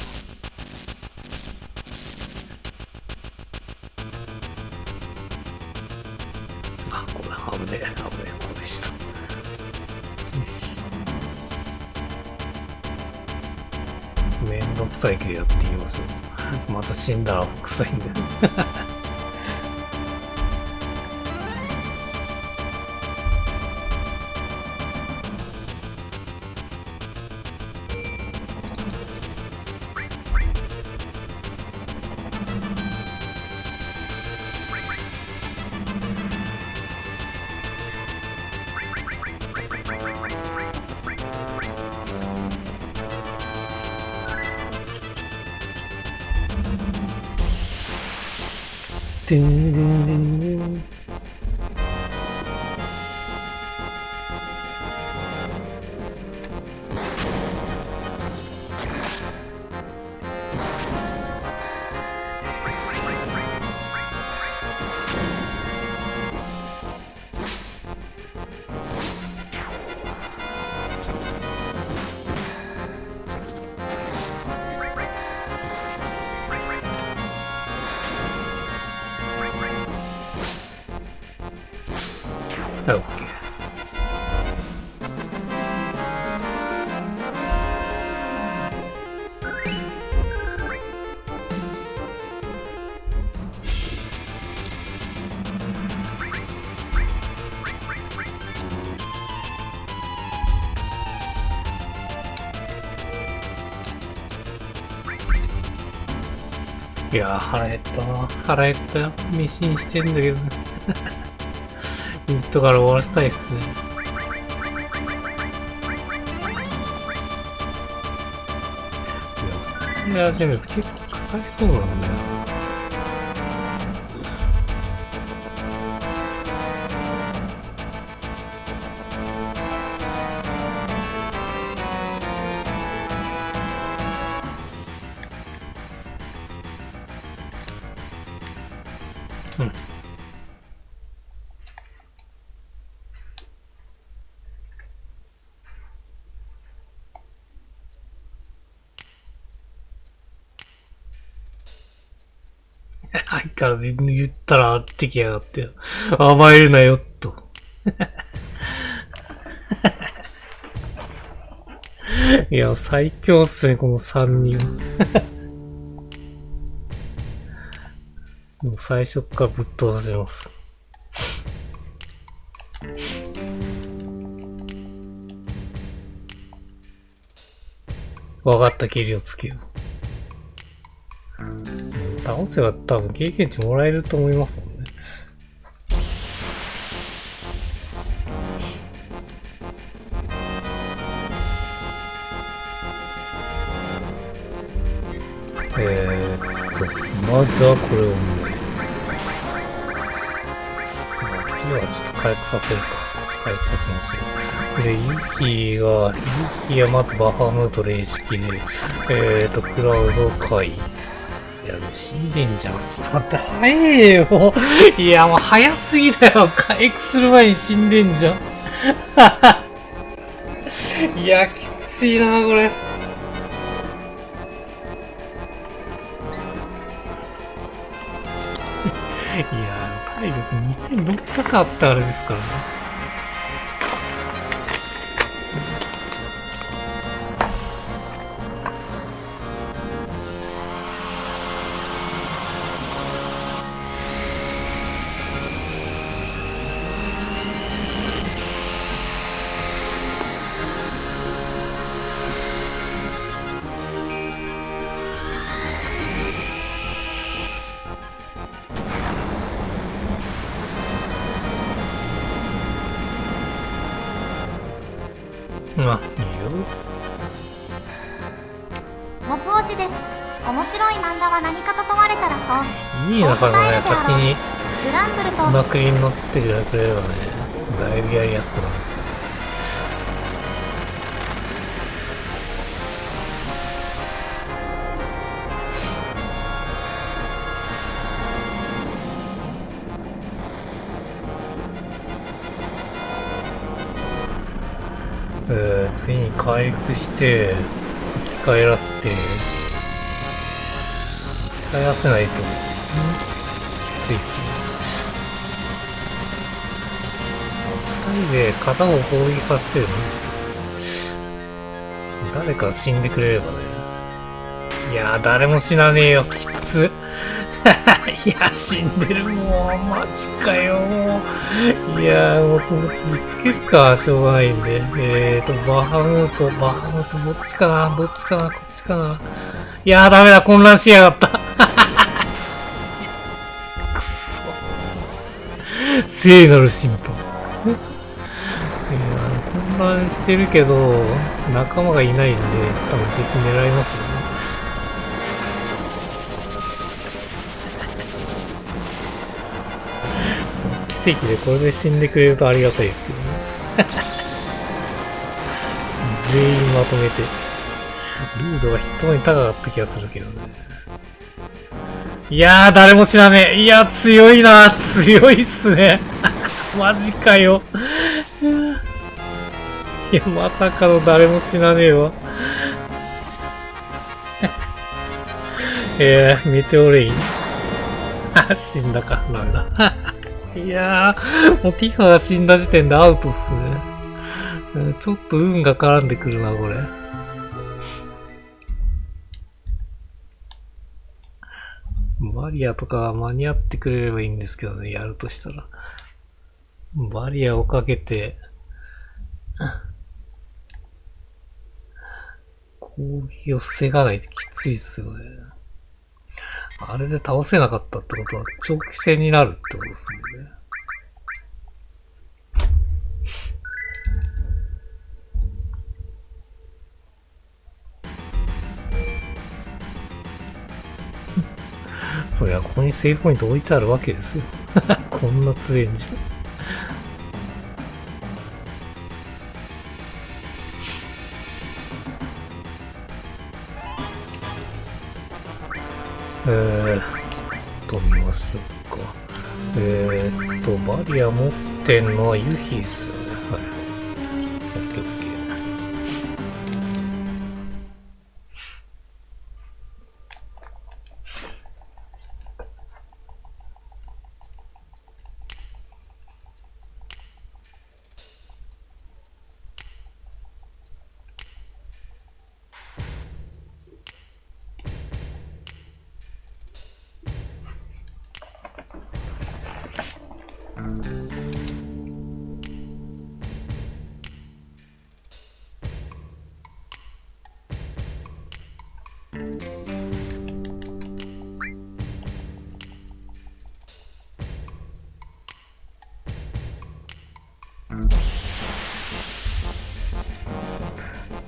これ危ねえこれでした。よし。めんどくさいけどやっていきましょう。また死んだら臭いんだよ。ドゥンドゥンドゥンドゥン。はい、OK。いやー、腹減ったな。腹減ったよ。飯にしてんだけどね。ミッドから終わらせたいっすね。いや、普通に始めると結構かかりそうなんだよ。うん。相変わらず言ったらってきやがってよ。甘えるなよ、と。いや、最強っすね、この3人。もう最初からぶっ飛ばします。わかった、蹴りをつけよう。倒せば多分経験値もらえると思いますもんね。まずはこれを見ない。ではちょっと回復させるか。回復させましょう。で、イーヒーはまずバハムート霊式で、クラウド回。いや、死んでんじゃん。ちょっと待って、早えよ。いや、もう早すぎだよ。回復する前に死んでんじゃん。いや、きついな、これ。いや体力2600あったあれですからね。あ、いいよ。モプ推しです。面白い漫画は何かと問われたらそう。いいな、それね、先にグランブルとうまくに乗ってくれればね、だいぶやりやすくなるんですよ。次に回復して生き返らせて、生き返らせないときついっすね。2人で片方攻撃させてるんですけど、誰か死んでくれればね。いやー、誰も死なねえよ、きつ。いや、死んでる、もう、マジかよ、もう。いやー、もう、見つけるか、しょうがないんで。バハムート、どっちかな、こっちかな。いやー、ダメだ、混乱しやがった。くそ。聖なる審判。混乱してるけど、仲間がいないんで、多分敵狙いますよね。奇跡でこれで死んでくれるとありがたいですけどね。全員まとめて。ルードがヒットに高かった気がするけどね。いやー、誰も死なねえ。いや、強いな。強いっすね。マジかよ。いや、まさかの誰も死なねえわ。メテオレイン。死んだか。なんだ。いやー、もうティファが死んだ時点でアウトっすね。ちょっと運が絡んでくるな、これ。バリアとか間に合ってくれればいいんですけどね、やるとしたら。バリアをかけて、攻撃を防がないときついっすよね。あれで倒せなかったってことは長期戦になるってことですもんね。そりゃここにセーフポイント置いてあるわけですよ。こんな強いんじゃ。見ましょうか。バリア持ってんのはユヒですよね。はい。オッケーオッケー。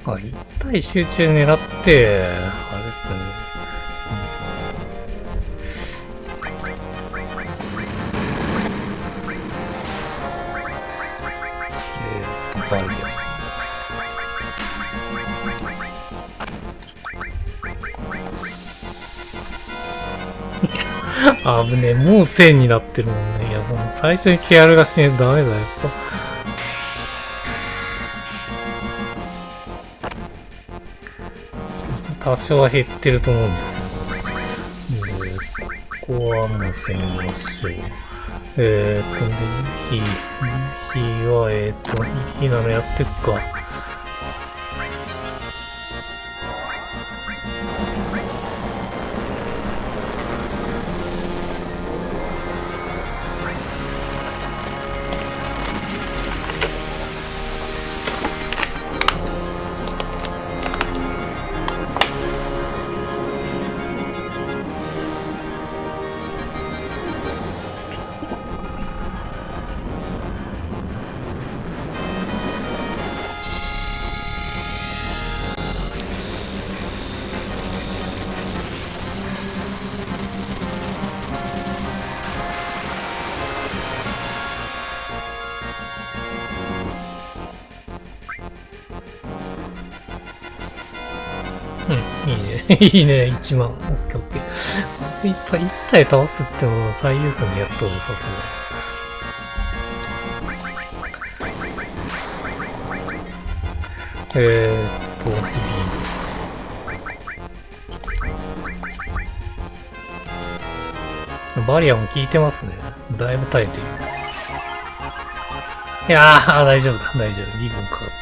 あ、一対集中狙って、あれですね。バリアです。危ねえ、もう1000になってるもんね。いや、もう最初にケアルがしねえとダメだよ、やっぱ。多少は減ってると思うんですよ。ここはもう1000にしよう。で、ヒは、ヒなのやってくか。いいね。いいね、1万。オッケーオッケー。1体倒すってのを最優先でやっとる、さすが。バリアも効いてますね。だいぶ耐えてる。いやー、大丈夫だ、大丈夫。リボンかかってる。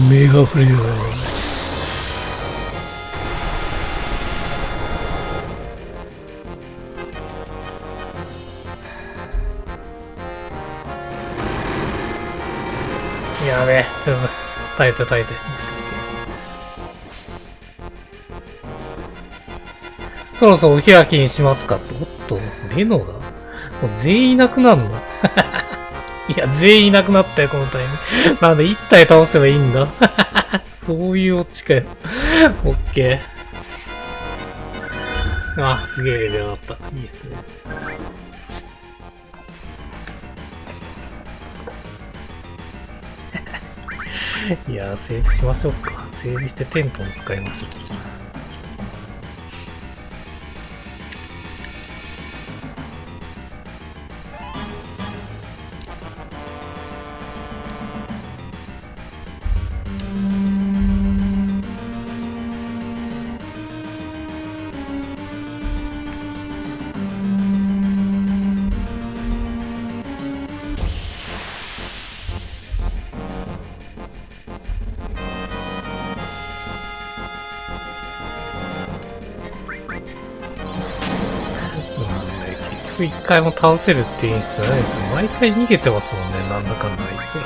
メガフレア。やべえ、ちょっと耐えて耐えて。そろそろお開きにしますかと。おっと、レノがもう全員いなくなるのいや、全員いなくなったよ、このタイミング。なんで、1体倒せばいいんだ。そういうオチかよ。オッケー。あ、すげえレベル上がった。いいっすね。いやー、セーブしましょうか。セーブしてテントも使いましょう。一回も倒せるって演出じゃないですよ。毎回逃げてますもんね、なんだかんだあいつら。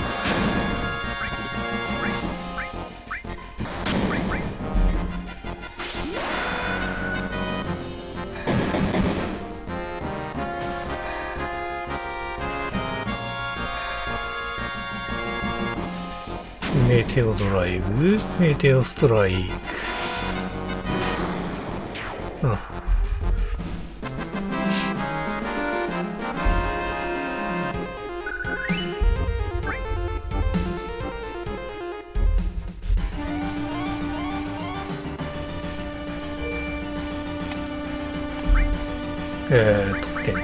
メテオドライブ、メテオストライク。うん。テント。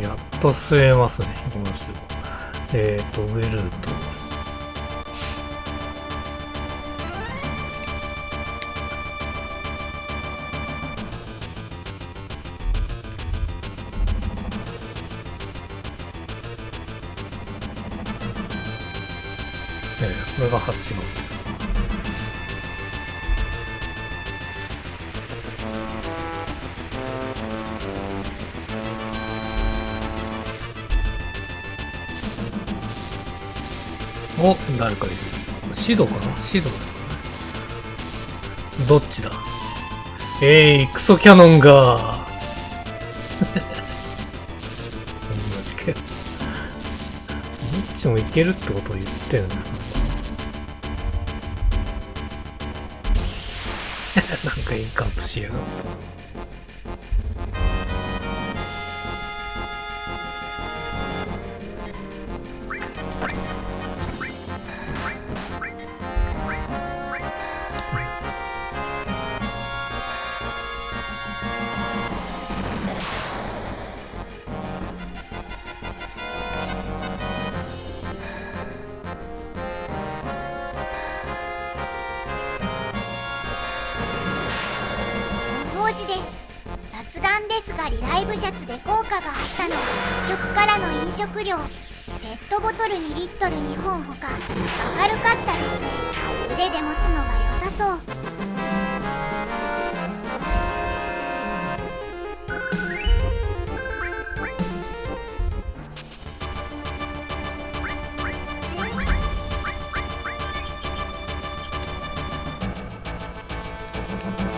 やっと吸えますね。行きましょう。ウェルート。これが8号ですか。お、誰かいる。シドかな？シドですかね。どっちだ？クソキャノンが同じかよ。どっちもいけるってことを言ってるんですかね。なんかインカウントしやがった。雑談ですがリライブシャツで効果があったのは北極からの飲食料、ペットトボトル2リットル2本ほか明るかったですね。腕で持つのが良さそう。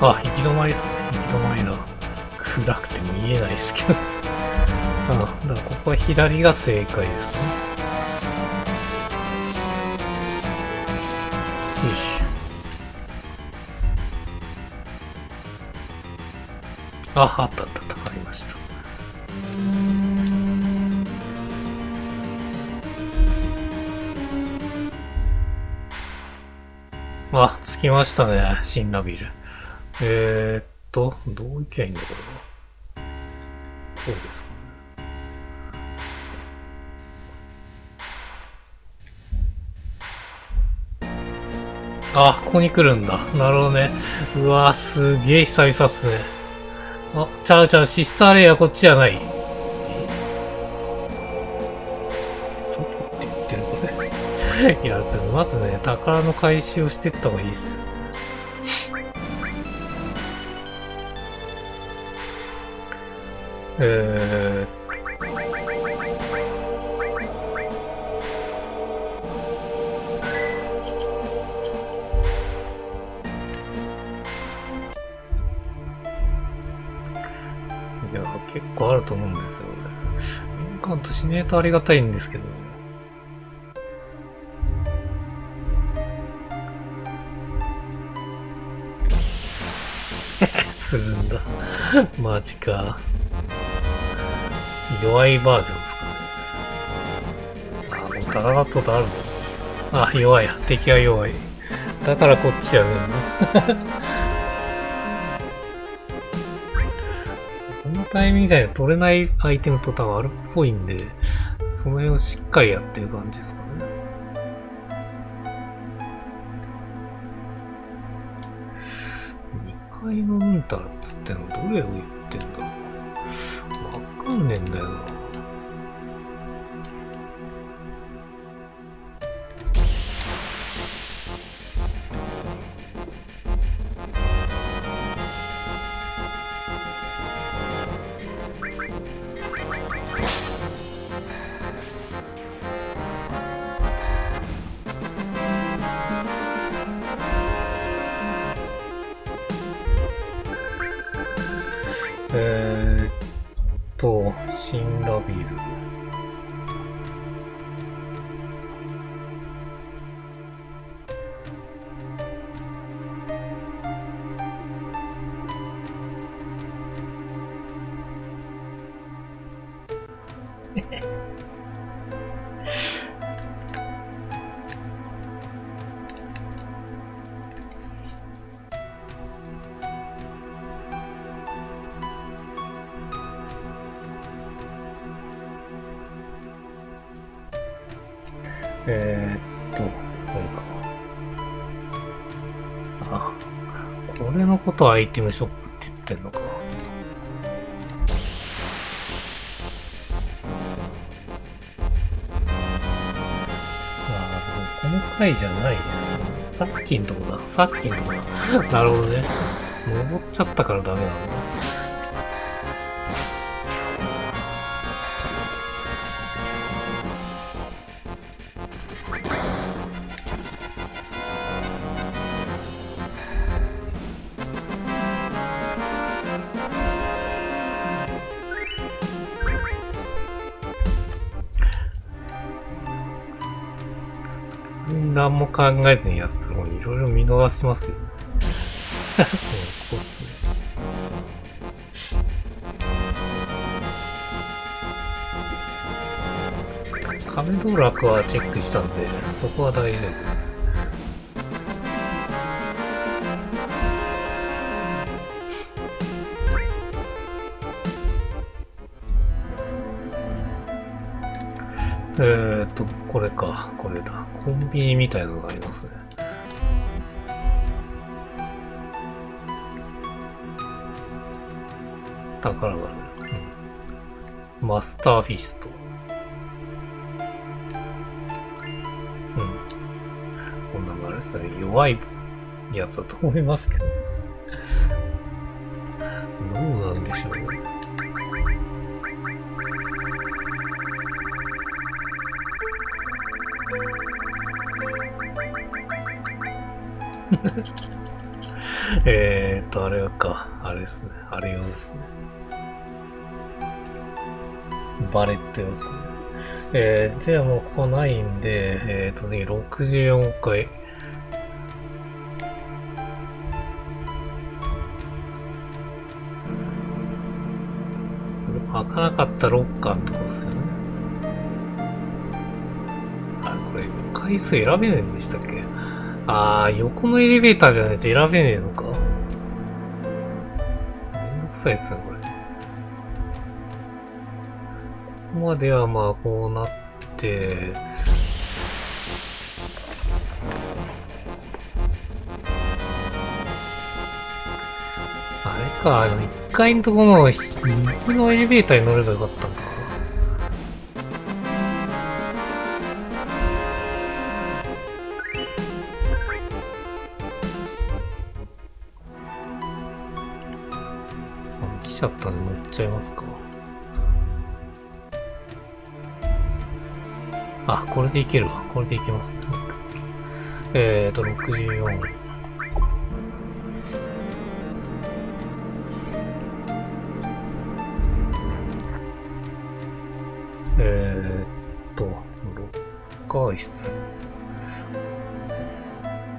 あ、行き止まりですね。行き止まりだ。暗くて見えないですけど。あ、だからここは左が正解ですね。よし。あ、あったあった、ありました。あ、着きましたね、新ラビル。どう行きゃいいんだこれは。こうですか。あ、ここに来るんだ。なるほどね。うわぁ、すげえ久々っすね。あ、ちゃう、シスターレイヤーこっちじゃない。外って言ってるこれ。いや、ちょっとまずね、宝の回収をしてった方がいいっすよ。いや、結構あると思うんですよ、俺。エンカントしねえとありがたいんですけど。するんだ。マジか。弱いバージョンですかね。あ、もう戦ったことあるぞ。あ、弱いや。敵が弱い。だからこっちじゃねえんだ。このタイミングじゃないと取れないアイテムと多分あるっぽいんで、その辺をしっかりやってる感じですかね。2階のうんたらっつってのどれを言ってんだろう。わかんねえんだよな。新ラビル。これか。あ、これのことアイテムショップって言ってんのか。この回じゃないですね。さっきんとこだ。さっきんとこだ。なるほどね。登っちゃったからダメなんだ。何も考えずにやってたらもういろいろ見逃しますよ。もうここっすね。壁道楽はチェックしたんで、そこは大丈夫です。これか、これだ。コンビニみたいなのがありますね。宝がある。マスターフィスト。こんなのあれですね、弱いやつだと思いますけど。どうなんでしょうね。あれか。あれですね。あれ用ですね。バレット用ですね。ではもうここないんで、次64回。開かなかったロッカーってことですよね。あ、これ回数選べねえんでしたっけ？横のエレベーターじゃないと選べねえのか。めんどくさいっすね、これ。ここまではまあこうなって、あれか、1階のところの右のエレベーターに乗ればよかったんだ。来ちゃったんで乗っちゃいますか。これでいけるわ。これでいけますね。64。ロッカー室。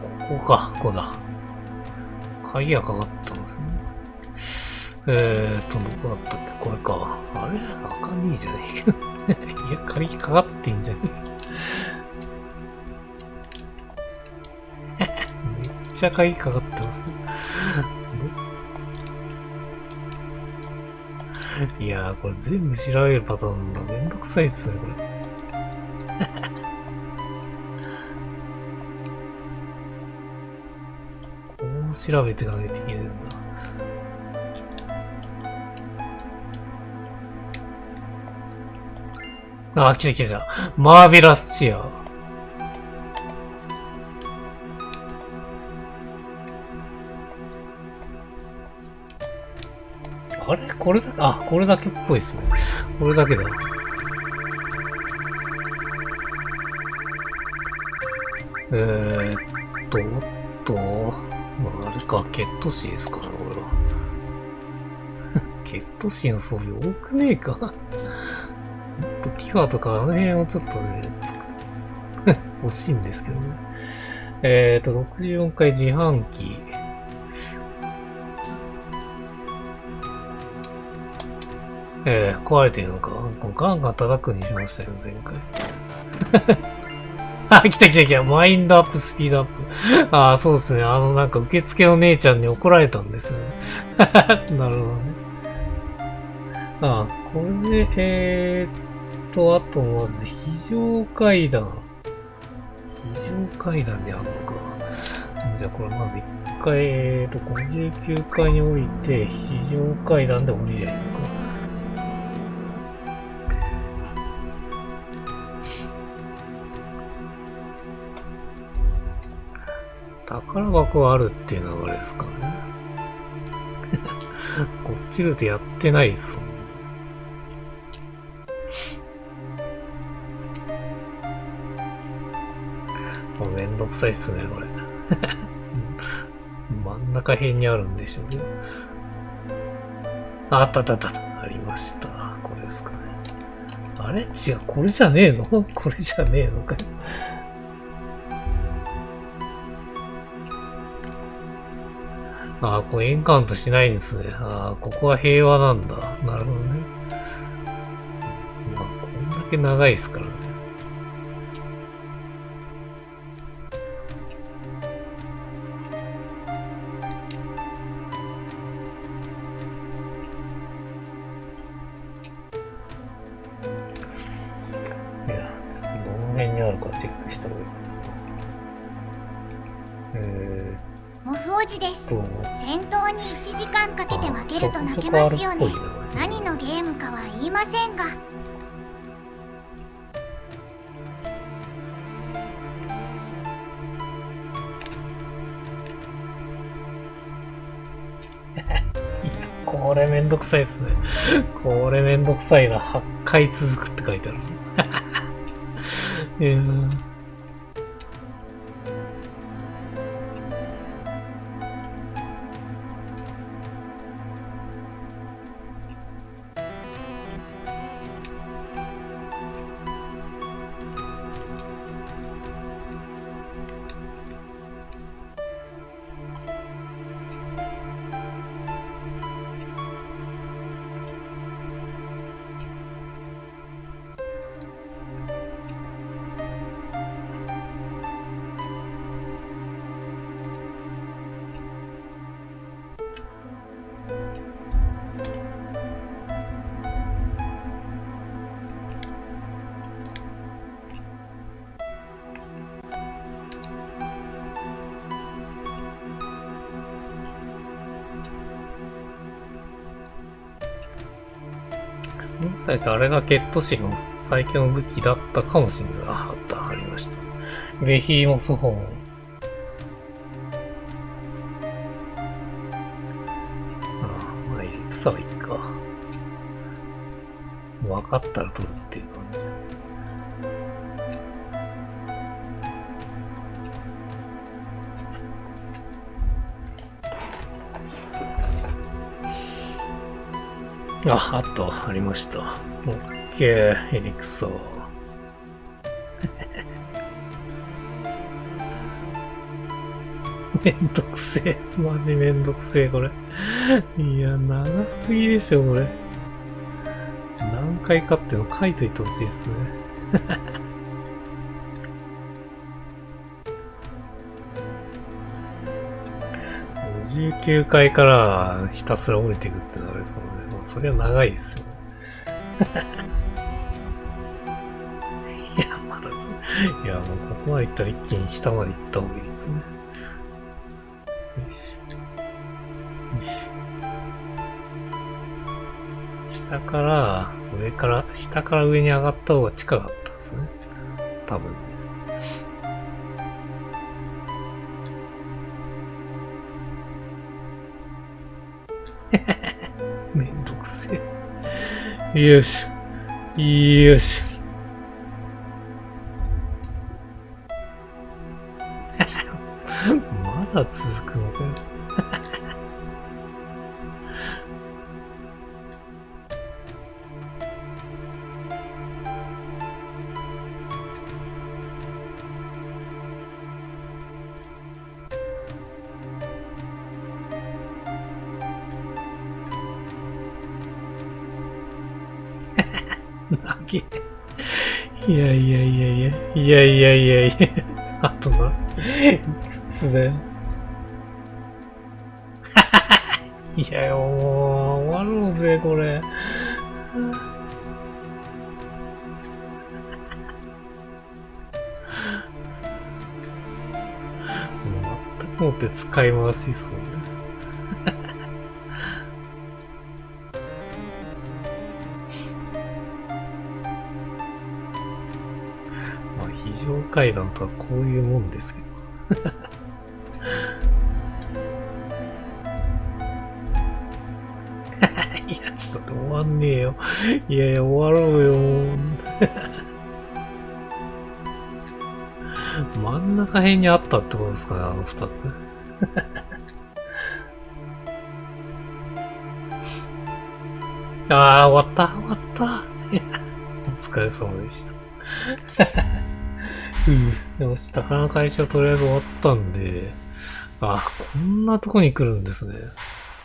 ここか、ここだ。鍵がかかったんですね。どこだったっけ？これか。あれ？開かねえじゃねえけど。いや、鍵かかってんじゃねえ。めっちゃ鍵かかってますね。いやー、これ全部調べるパターンだ。めんどくさいっすね、これ。こう調べていかないといけないんだ。来た来た。マーベラスチェア。あれこれだけ、これだけっぽいですね。これだけだ。あれか、ケットシーですかね、これは。ケットシーの装備多くねえか。ティファとかあの辺をちょっとね、欲しいんですけどね。64回自販機。壊れてるのか。ガンガン叩くにしましたよ、前回。来た来た来た。マインドアップ、スピードアップ。そうですね。なんか受付の姉ちゃんに怒られたんですよね。なるほどね。これで、あとまず非常階段。非常階段であるのか。じゃあこれまず1回、59階に降りて、非常階段で降りれるのか。宝箱があるっていうのはあれですかね。こっちルートやってないっすもん。めんどくさいっすね、これ。真ん中辺にあるんでしょうね。あったあったあった。ありました。これですかね。あれ違う、これじゃねえの？これじゃねえのかよ。これエンカウントしないんですね。ここは平和なんだ。なるほどね。こんだけ長いですからね。いや、ちょっとどの辺にあるかチェックした方がいいですね。モフおじです。戦闘に1時間かけて負けると泣けますよね。何のゲームかは言いませんが。これめんどくさいですね。これめんどくさいな。8回続くって書いてある。もしかしてあれがゲットシーの最強の武器だったかもしれない。ありました。ベヒーモスホーン。まあ、エリクサはいいか。分かったら取るっていう感じで。ありました。オッケー、エリクソ。めんどくせえ。マジめんどくせえ、これ。いや、長すぎでしょ、これ。何回かっていうの書いといてほしいっすね。59階からひたすら降りていくってなるそうで、もうそれは長いですよ。いや、まだいや、もうここまで来たら一気に下まで行った方がいいですね。よし。下から上に上がった方が近かったですね。多分。めんどくせえ。よし。よし。まだ続くのかよ。いや。あとな、いくつだよ。いや、もう、終わろうぜ、これ。全くもって使い回しそうね。非常階段とはこういうもんですけど。いや、ちょっと終わんねえよ。いや、終わろうよ。真ん中辺にあったってことですかね、あの二つ。終わった。お疲れ様でした。でも宝の会社とりあえず終わったんで、こんなとこに来るんですね。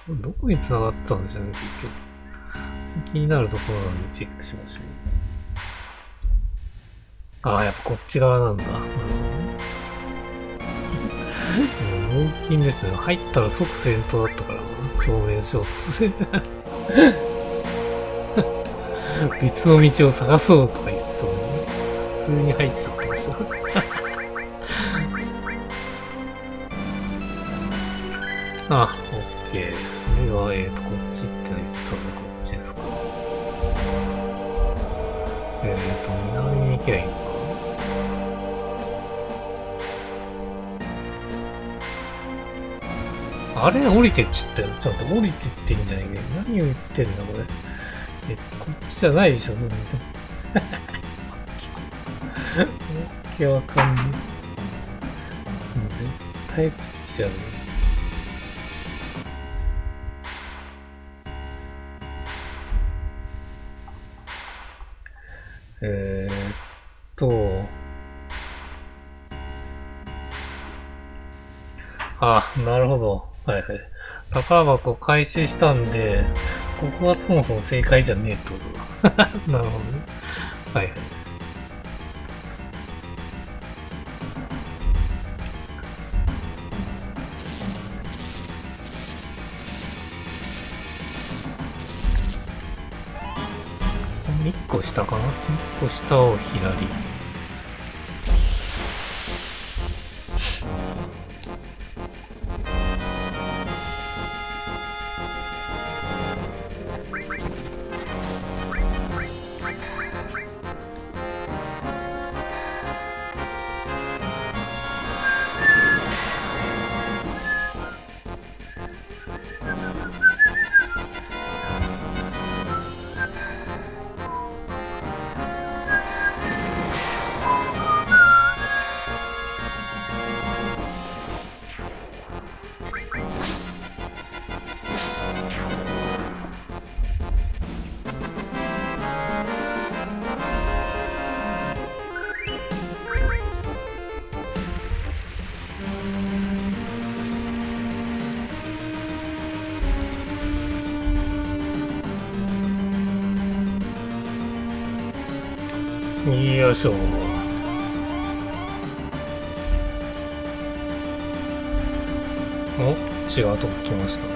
どこに繋がったんでしょうね、結局。気になるところなんでチェックしましょう。やっぱこっち側なんだ。猛禽ですね。入ったら即戦闘だったからな。正面衝突で。別の道を探そうとか言ってたのに、普通に入っちゃってました。オッケー。これが、こっちって言ってたので、こっちですか。南に行けばいいのか。あれ降りてっちったよ。ちゃんと降りてってんじゃないけど。何を言ってんだ、これ。こっちじゃないでしょ、どう見ても。わけわかんねえ。絶対こっちじゃねえ。なるほど。はいはい。宝箱回収したんで、ここはそもそも正解じゃねえってことだ。なるほどね。はいはい。1個下かな ?1 個下を左。よいしょ。お、違うとこ来ましたね。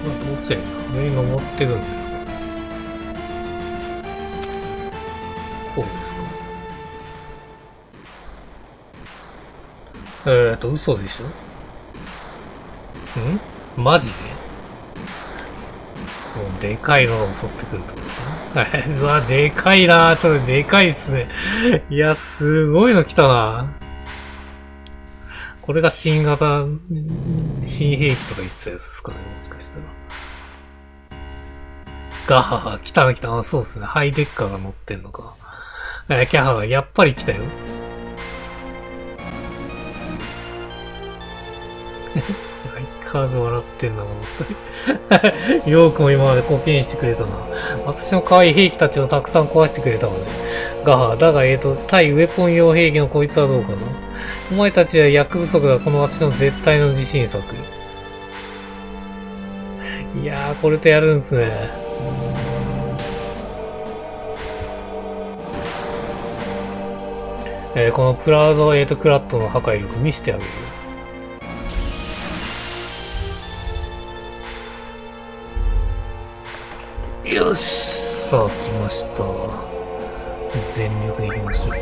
これどうせ上に登ってるんですか？こうですか？嘘でしょ？マジで？もうでかいのが襲ってくるってことですかね。うわ、でかいな。ちょっとでかいっすね。いや、すごいの来たな。これが新兵器とか言ってたやつですかね、もしかしたら。ガハハ、来たな来た。そうっすね。ハイデッカーが乗ってんのか。キャハがやっぱり来たよ。相変わらず笑ってんな、本当に。ヨークも今まで貢献してくれたな。私の可愛い兵器たちをたくさん壊してくれたわね。ガハ、だが対ウェポン用兵器のこいつはどうかな。お前たちは役不足だ、この私の絶対の自信作。いやー、これとやるんすね。このプラウドクラッドの破壊力見せてあげるよ。よし、さあ来ました。全力でいきましょうか。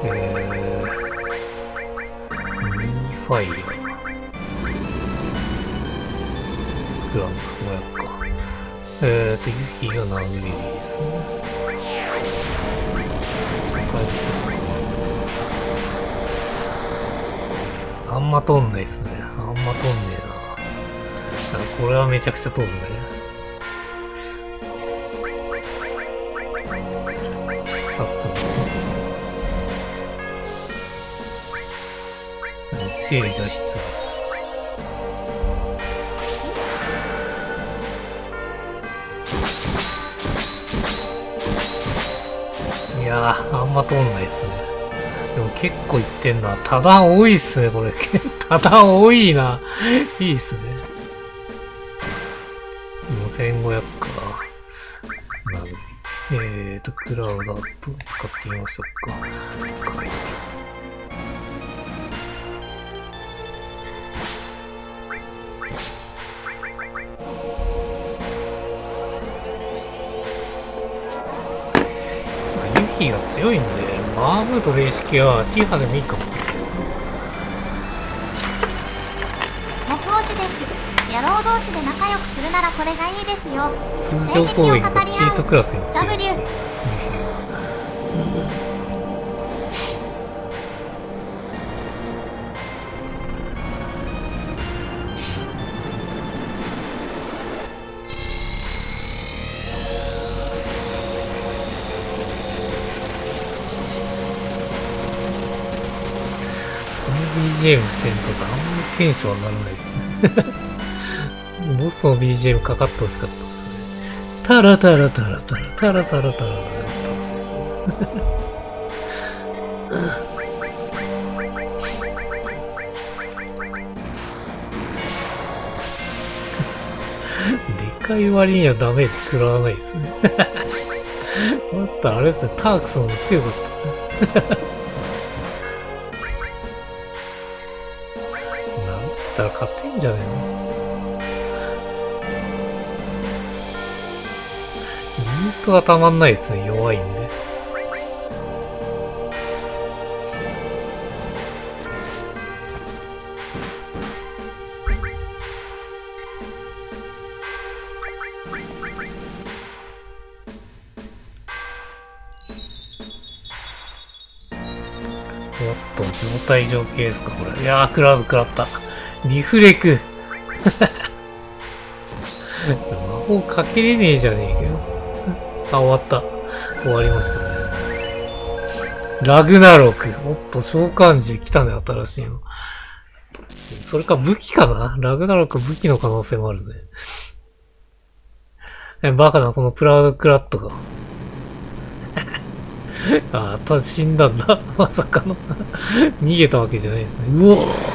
ミーファイルスクラム500か。ユキが殴りですね。あんま通んないっすね。あんま通んねえな。これはめちゃくちゃ通るね。さすがに。聖女出没。いやー、あんま通んないっすね。でも結構いってんな。多段多いっすね、これ。多段多いな。いいっすね。もう1500か。なるほど。クラウダーと使ってみましょうか。はい。ユキが強いんで、マームと霊式はティファでもいいかもしれないですね。木星です。野郎同士で仲良くするならこれがいいですよ。通常攻撃がチートクラスに強いですね。BGM せんとかあんまりテンション上がらないですね。ボスの BGM かかってほしかったですね。タラタラタラタラタラタラタラタラってほしいですね。でかい割にはダメージ食らわないですね。だったらあれですね、タークスの方が強かったですね。なんだったら勝てんじゃねえの。ユニットがたまんないですね、弱いんで。おっと、状態上系ですか、これ。いやー、クラウド食らった。リフレク。魔法かけれねえじゃねえけど。あ、終わった。終わりましたね。ラグナロク。おっと、召喚獣来たね、新しいの。それか武器かな？ラグナロク武器の可能性もあるね。バカな、このプラウドクラットが。ああ、ただ死んだんだ。まさかの。逃げたわけじゃないですね。うおー！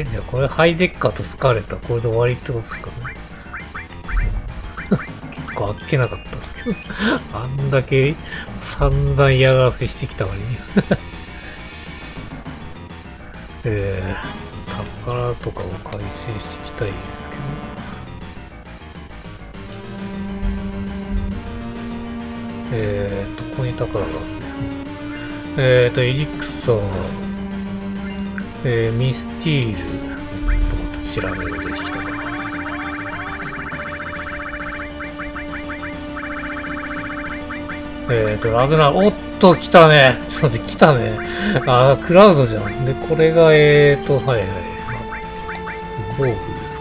じゃあこれハイデッカーとスカーレットはこれで終わりってことですかね。結構あっけなかったですけど。あんだけ散々嫌がらせしてきた割に。宝とかを回収していきたいですけど。ここに宝があるね。エリクサー、ミスティール、また知らないの出てきたな。ラグナー、おっと、来たね。ちょっと待って、来たね。あー、クラウドじゃん。で、これが、はいはい。防具です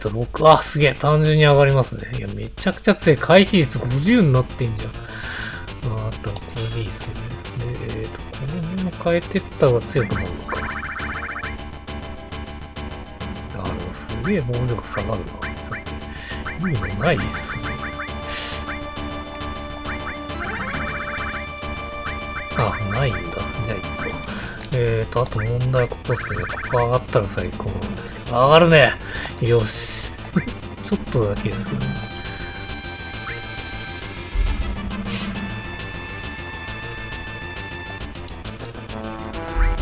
か。僕、あ、すげえ、単純に上がりますね。いや、めちゃくちゃ強い。回避率50になってんじゃん。あと、これでいいっすね。で、この辺も変えてった方が強くなるのか。あ、でもすげえ防御力下がるな。意味もないっすね。あ、ないんだ。じゃあいいか。あと問題はここっすね。ここ上がったら最高なんですけど。上がるね！よし。ちょっとだけですけどね。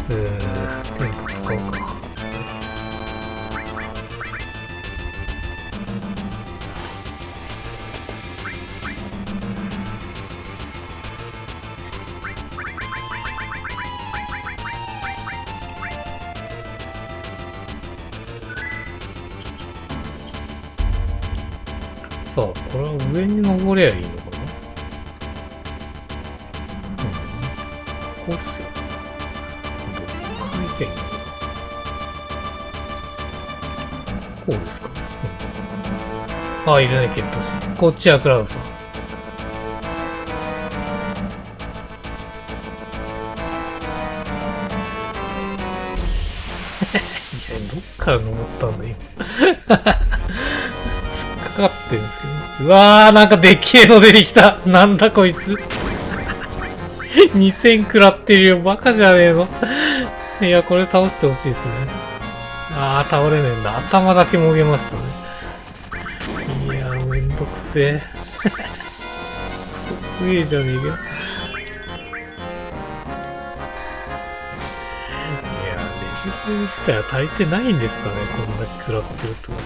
テント使おうか。さあ、これは上に登ればいいのかな？こうっすよ。こうですかね。あ、いるね、ケットシ。こっちはクラウドさん。いや、どっから登ったんだ、今。突っかかってるんですけど。うわー、なんかでっけえの出てきた。なんだこいつ。2000食らってるよ。バカじゃねえの。いや、これ倒してほしいですね。あー、倒れねえんだ。頭だけもげましたね。いやー、めんどくせえ。クソ強えじゃねえか。いやー、レベル自体は足りてないんですかね、こんだけ食らってるってこと。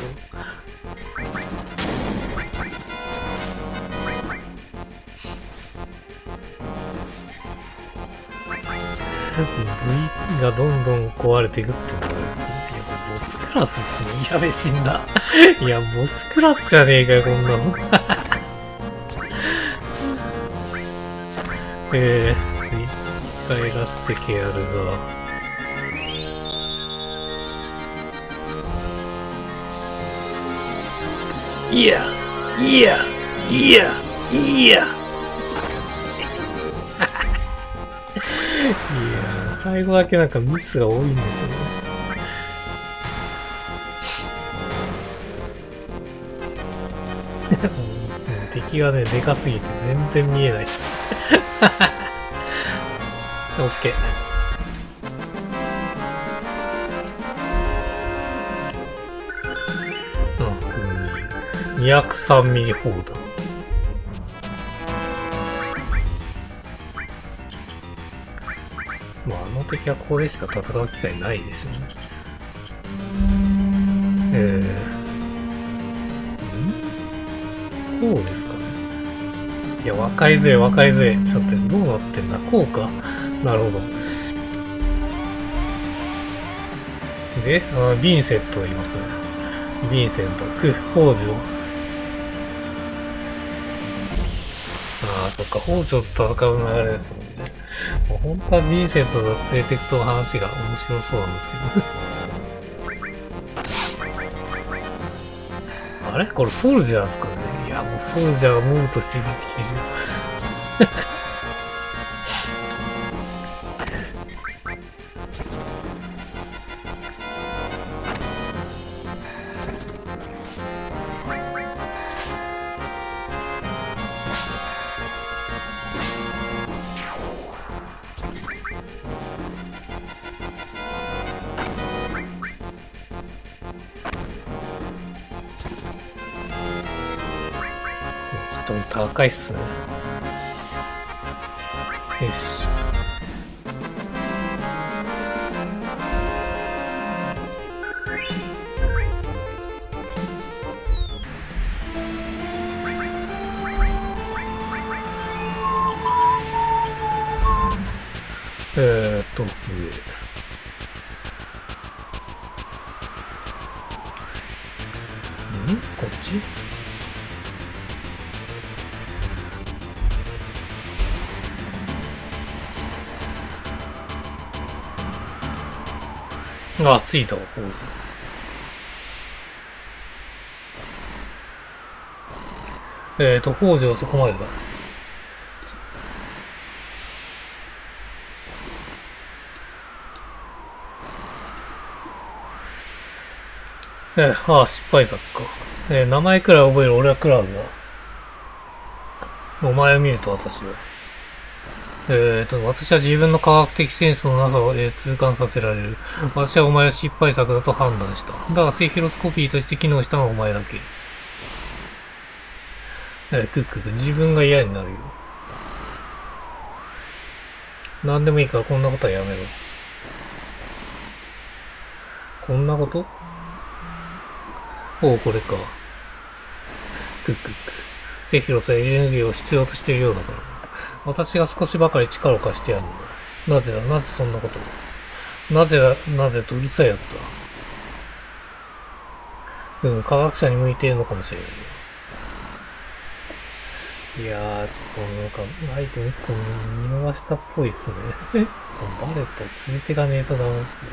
V がどんどん壊れていくっていうのがですね。いや、ボスクラスっすね。やべ、死んだ。いや、ボスクラスじゃねえかよ、こんなの。次、帰らしてケアルが。いや、いや、いや、いや。いや、最後だけなんかミスが多いんですよね。敵がね、でかすぎて全然見えないです。オッケー。203ミリ砲弾。まあ、あの敵はこれしか戦う機会ないでしょうね。こうですかね。いや、分かりづれ、分かりづれ。ちょっとどうなってんだ。こうか。なるほど。で、ヴィンセントいますね。ヴィンセント、北条。そっか、北条と戦う流れですもんね。もう本当はヴィンセントが連れていくと話が面白そうなんですけど。あれこれソルジャーですかね。いや、もうソルジャーがモブとして出てきてるよ。高いっすね。よし。上。こっち？あ、着いたわ、北条。北条そこまでだ。失敗作か。名前くらい覚える、俺はクラウドだ。お前を見ると私は。私は自分の科学的センスのなさを、痛感させられる。私はお前は失敗作だと判断した。だがセフィロスコピーとして機能したのはお前だけ。自分が嫌になるよ。何でもいいからこんなことはやめろ。こんなこと？おう、これか。セフィロスはエネルギーを必要としているようだから。私が少しばかり力を貸してやるのだ。なぜだ、なぜそんなことを。なぜだ、なぜとうるさいやつだ。科学者に向いているのかもしれない。いやー、ちょっとなんか、アイテム1個見逃したっぽいっすね。バレット連れてかねえとダメって言っ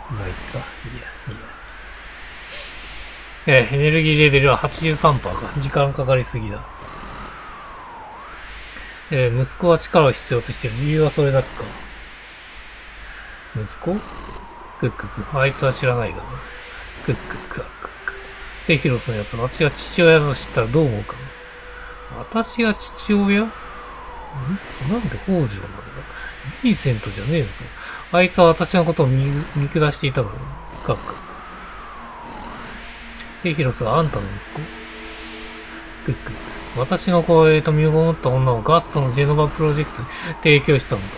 た。まあいいか。いや。エネルギーレベルは 83% か。時間かかりすぎだ。息子は力を必要としている。理由はそれだけか。息子？あいつは知らないだな。セフィロスのやつ、私が父親だと知ったらどう思うか。私が父親？なんで北条なんだ？ヴィンセントじゃねえのか。あいつは私のことを見下していたから。セフィロスはあんたの息子？私の子を身を持った女をガストのジェノバプロジェクトに提供したのだ。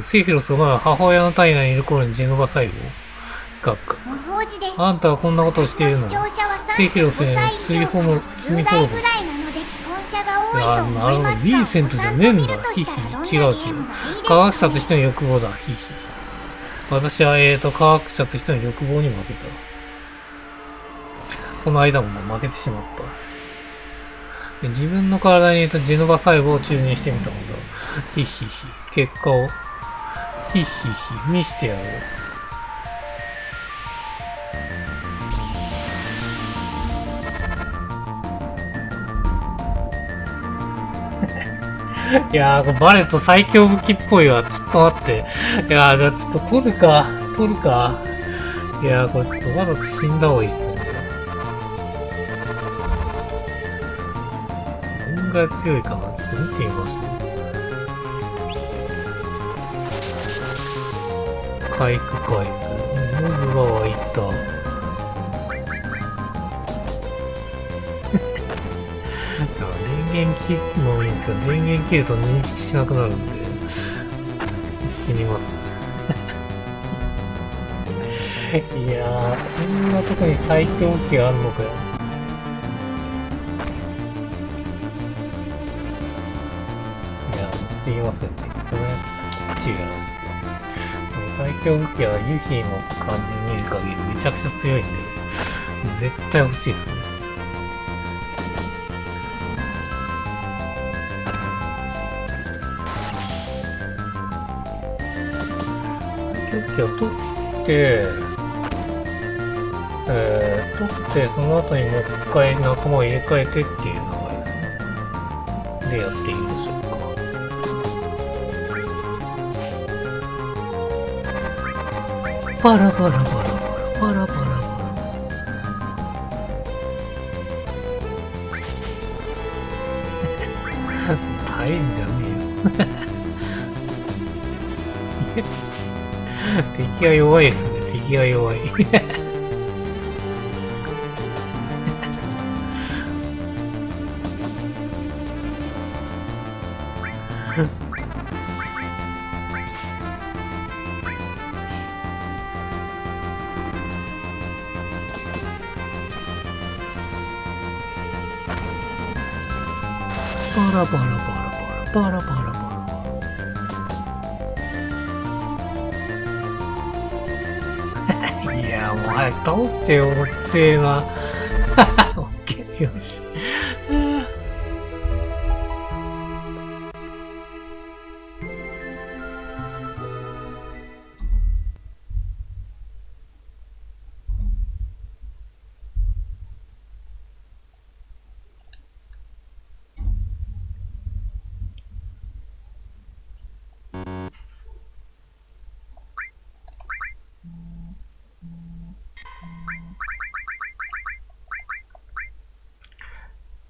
セフィロスがまだ母親の体内にいる頃にジェノバ細胞。あんたはこんなことをしているのだ。セフィロスへの罪滅ぼし。なるほど、ヴィンセントじゃねえんだ。違う。科学者としての欲望だ。私は科学者としての欲望に負けた。この間も負けてしまった。自分の体にいたジェノバ細胞を注入してみたのだ。結果を。見してやろう。いやー、これバレット最強武器っぽいわ。ちょっと待って。いやー、じゃあちょっと取るか。いやー、これちょっとわざと死んだ方がいいっすね。どんぐらい強いかな。ちょっと見てみましょう。回復。モブが湧いた。電源切るのもいいんですけど、電源切ると認識しなくなるんで、死にます。いやー、こんなとこに最強武器があるのかよ。いや、すいませんね。これはちょっときっちりやらせてください。最強武器はユヒの感じに見る限りめちゃくちゃ強いんで、絶対欲しいですね。最強武器を取って、その後にもう一回仲間を入れ替えてっていう流れですね。でやっていいでしょうか。バラバラバラバラバラバラバラ。耐えんじゃねえよ。敵が弱いっすね。敵が弱い。バラバラバラバラバラバラバラ。いや、もう早く倒してよ、うっせえな。オッケー、よし。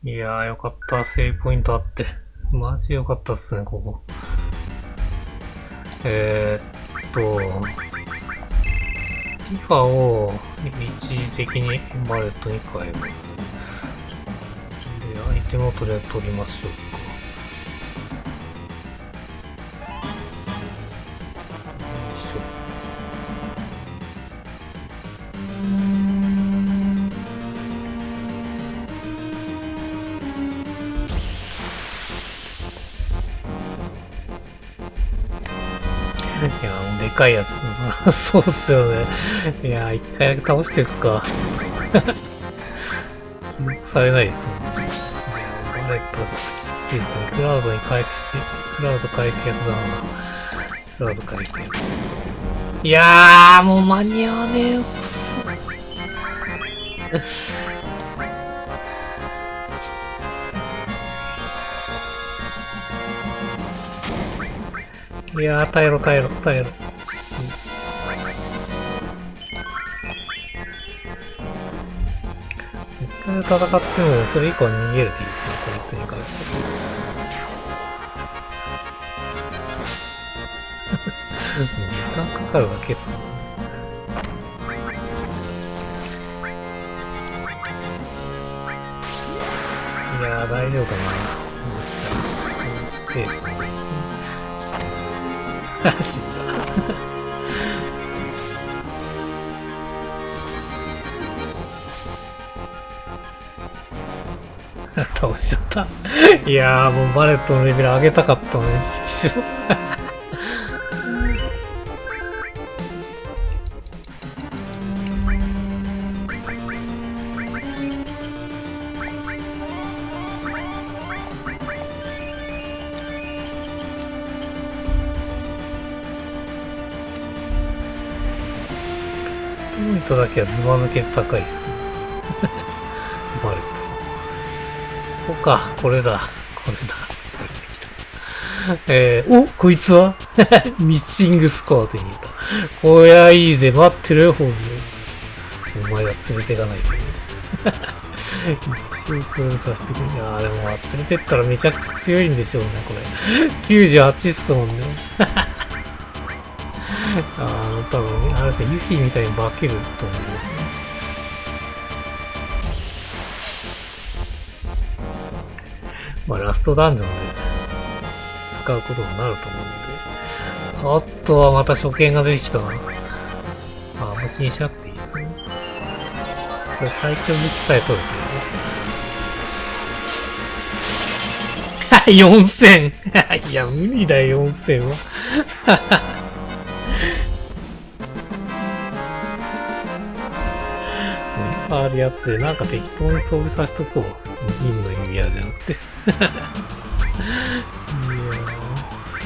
いやーよかった。セーブポイントあって。マジよかったっすね、ここ。ティファを一時的にバレットに変えます。で、アイテムをとりあえず取りましょうか。いや、でかいやつ。そうっすよね。いや、一回だけ倒していくか。記録されないっすもんね。バレットはちょっときついっすね。クラウドに回復して、クラウド回復役だな。クラウド回復役。いやー、もう間に合わねえよ、くそ。いやー、耐えろ。一回戦っても、それ以降は逃げるでいいっすね、こいつに関して。時間かかるだけっすもんね。いやー、大丈夫かな。こうして、死んだ。倒しちゃった。いやー、もうバレットのレベル上げたかったのに、しろ。ポイントだけはズバ抜け高いっすね。バレットさん。ここか、これだ。来た。お、こいつはミッシングスコア手に入れた。こりゃいいぜ、待ってるよ、北条。お前は連れてかないと。一応それをさせてくれ。いやーでも連れてったらめちゃくちゃ強いんでしょうね、これ。98っすもんね。多分ね、あれですね、ユキみたいに化けると思いますね。まあ、ラストダンジョンで使うことになると思うんで。おっと、また初見が出てきたな。あんま気にしなくていいっすね。これ最強武器さえ取るというね。4000! いや、無理だよ、4000は。あるやつでなんか適当に装備させとこう。銀の指輪じゃなくて。いや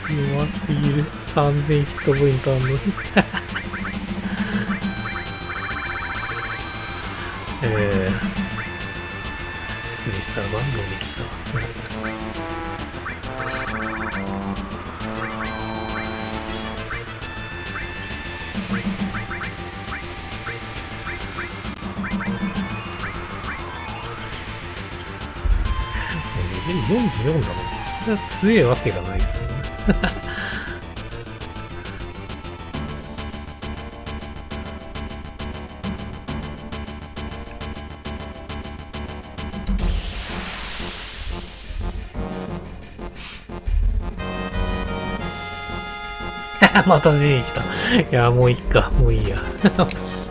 ー、弱すぎる。3000ヒットポイントあんのに。クリスタルバンドできた。レベル44だもん。それは強いわけがないですよね。また出てきた。いや、もういいか。もういいや。よし。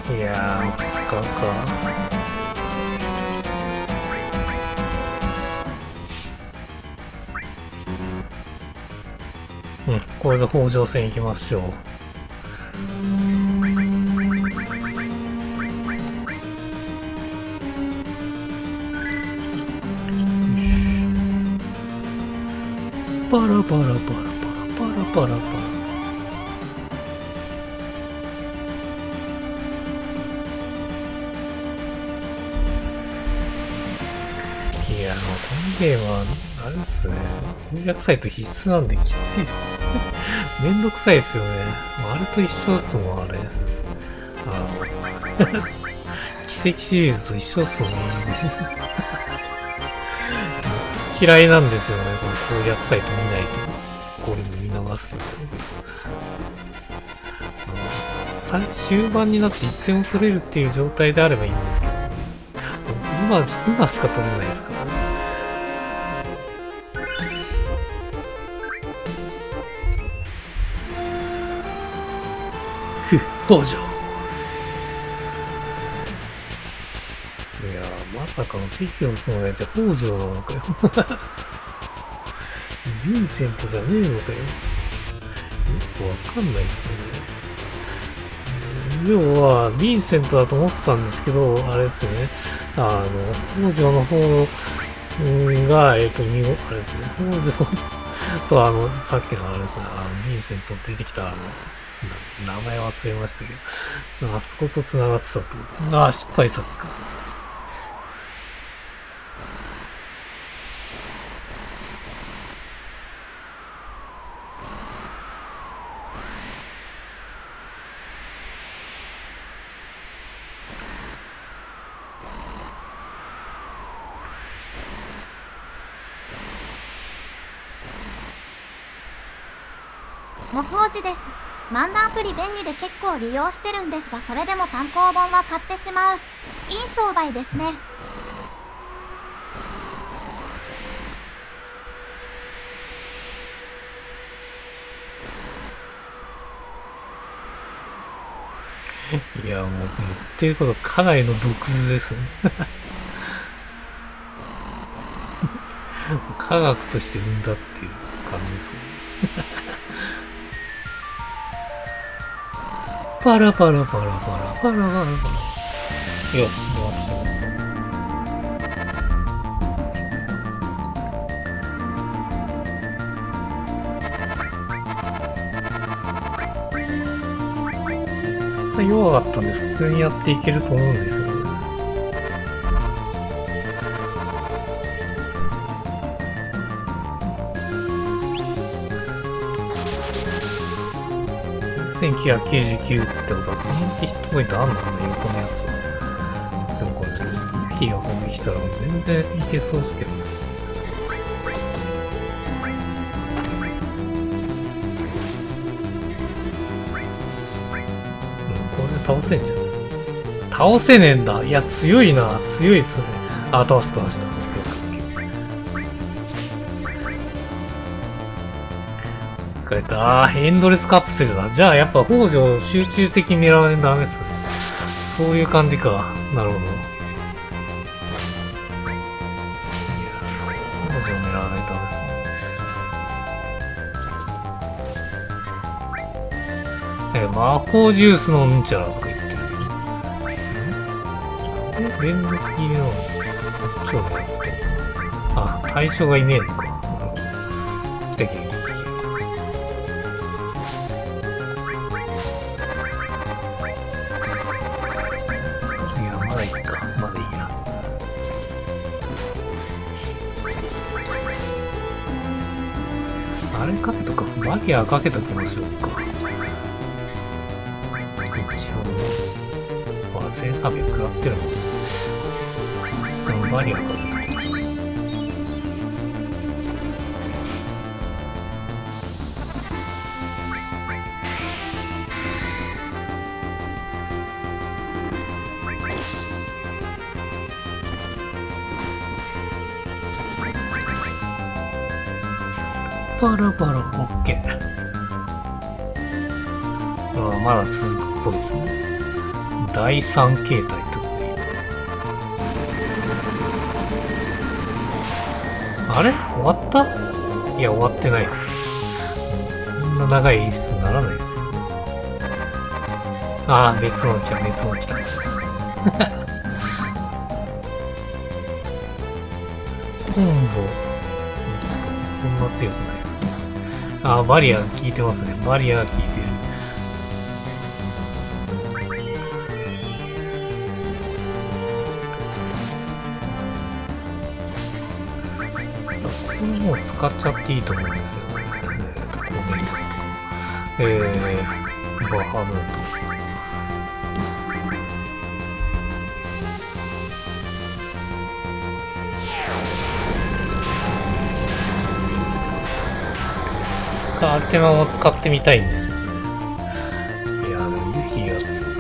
いやー、使うか。うん、これで北条戦行きましょう。パラパラパラパラパラパラパラ。いや、このゲームはあれですね。攻略サイト必須なんできついっすね。めんどくさいっすよね。あれと一緒っすもん、あれ。奇跡シリーズと一緒っすもんね。嫌いなんですよね、この攻略サイト見ないと。これも見逃すの。終盤になって一戦を取れるっていう状態であればいいんですけど、今しか取れないですからね。北条。いやー、まさかのセフィオスのやつは北条なのかよ。ヴィンセントじゃねえのかよ。よくわかんないっすね。要は、ヴィンセントだと思ってたんですけど、あれですよね。北条の方が、あれですね。北条とさっきのあれですね、ヴィンセント出てきた名前忘れましたけど、あそこと繋がってたってことですね。失敗作か。もふおじです。漫画アプリ便利で結構利用してるんですが、それでも単行本は買ってしまう。いい商売ですね。いや、もう言ってることかなりの毒舌ですね。科学として生んだっていう感じですね。パラパラパラパラパラパラパラ。よし、よし。つは弱かったんで普通にやっていけると思うんですよね。1999ってことはそんだけヒットポイントあんのかな、横のやつは。でもこれ、ユキが攻撃したら全然いけそうですけどね。これ倒せんじゃん。倒せねえんだ。いや、強いな。強いっすね。あ、倒した。疲れた。エンドレスカプセルだ。じゃあやっぱ北条集中的に狙わないとダメっすね。そういう感じか。なるほど。いや、北条狙わないとダメっすね。魔法ジュースのうんちゃらとか言ってる。連続切りの超だよ。あ、対象がいねえのか。できる。いや、まだいいか。まだいいや。あれかけとか、バリアかけときましょうか。一応、まあ、1300食らってるもん。でもバリアかけときましょう。パラパラ、オッケー。まだ続くっぽいですね。第3形態ってことでいい。あれ終わった？いや、終わってないです。こんな長い演出にならないですよ。ああ、別の来た。コンボ。そんな強くないですね。ああ、バリア効いてますね。バリア効いてる。もう使っちゃっていいと思うんですよね。バハムート。アルテマも使ってみたいんですよね。いや、ユキが通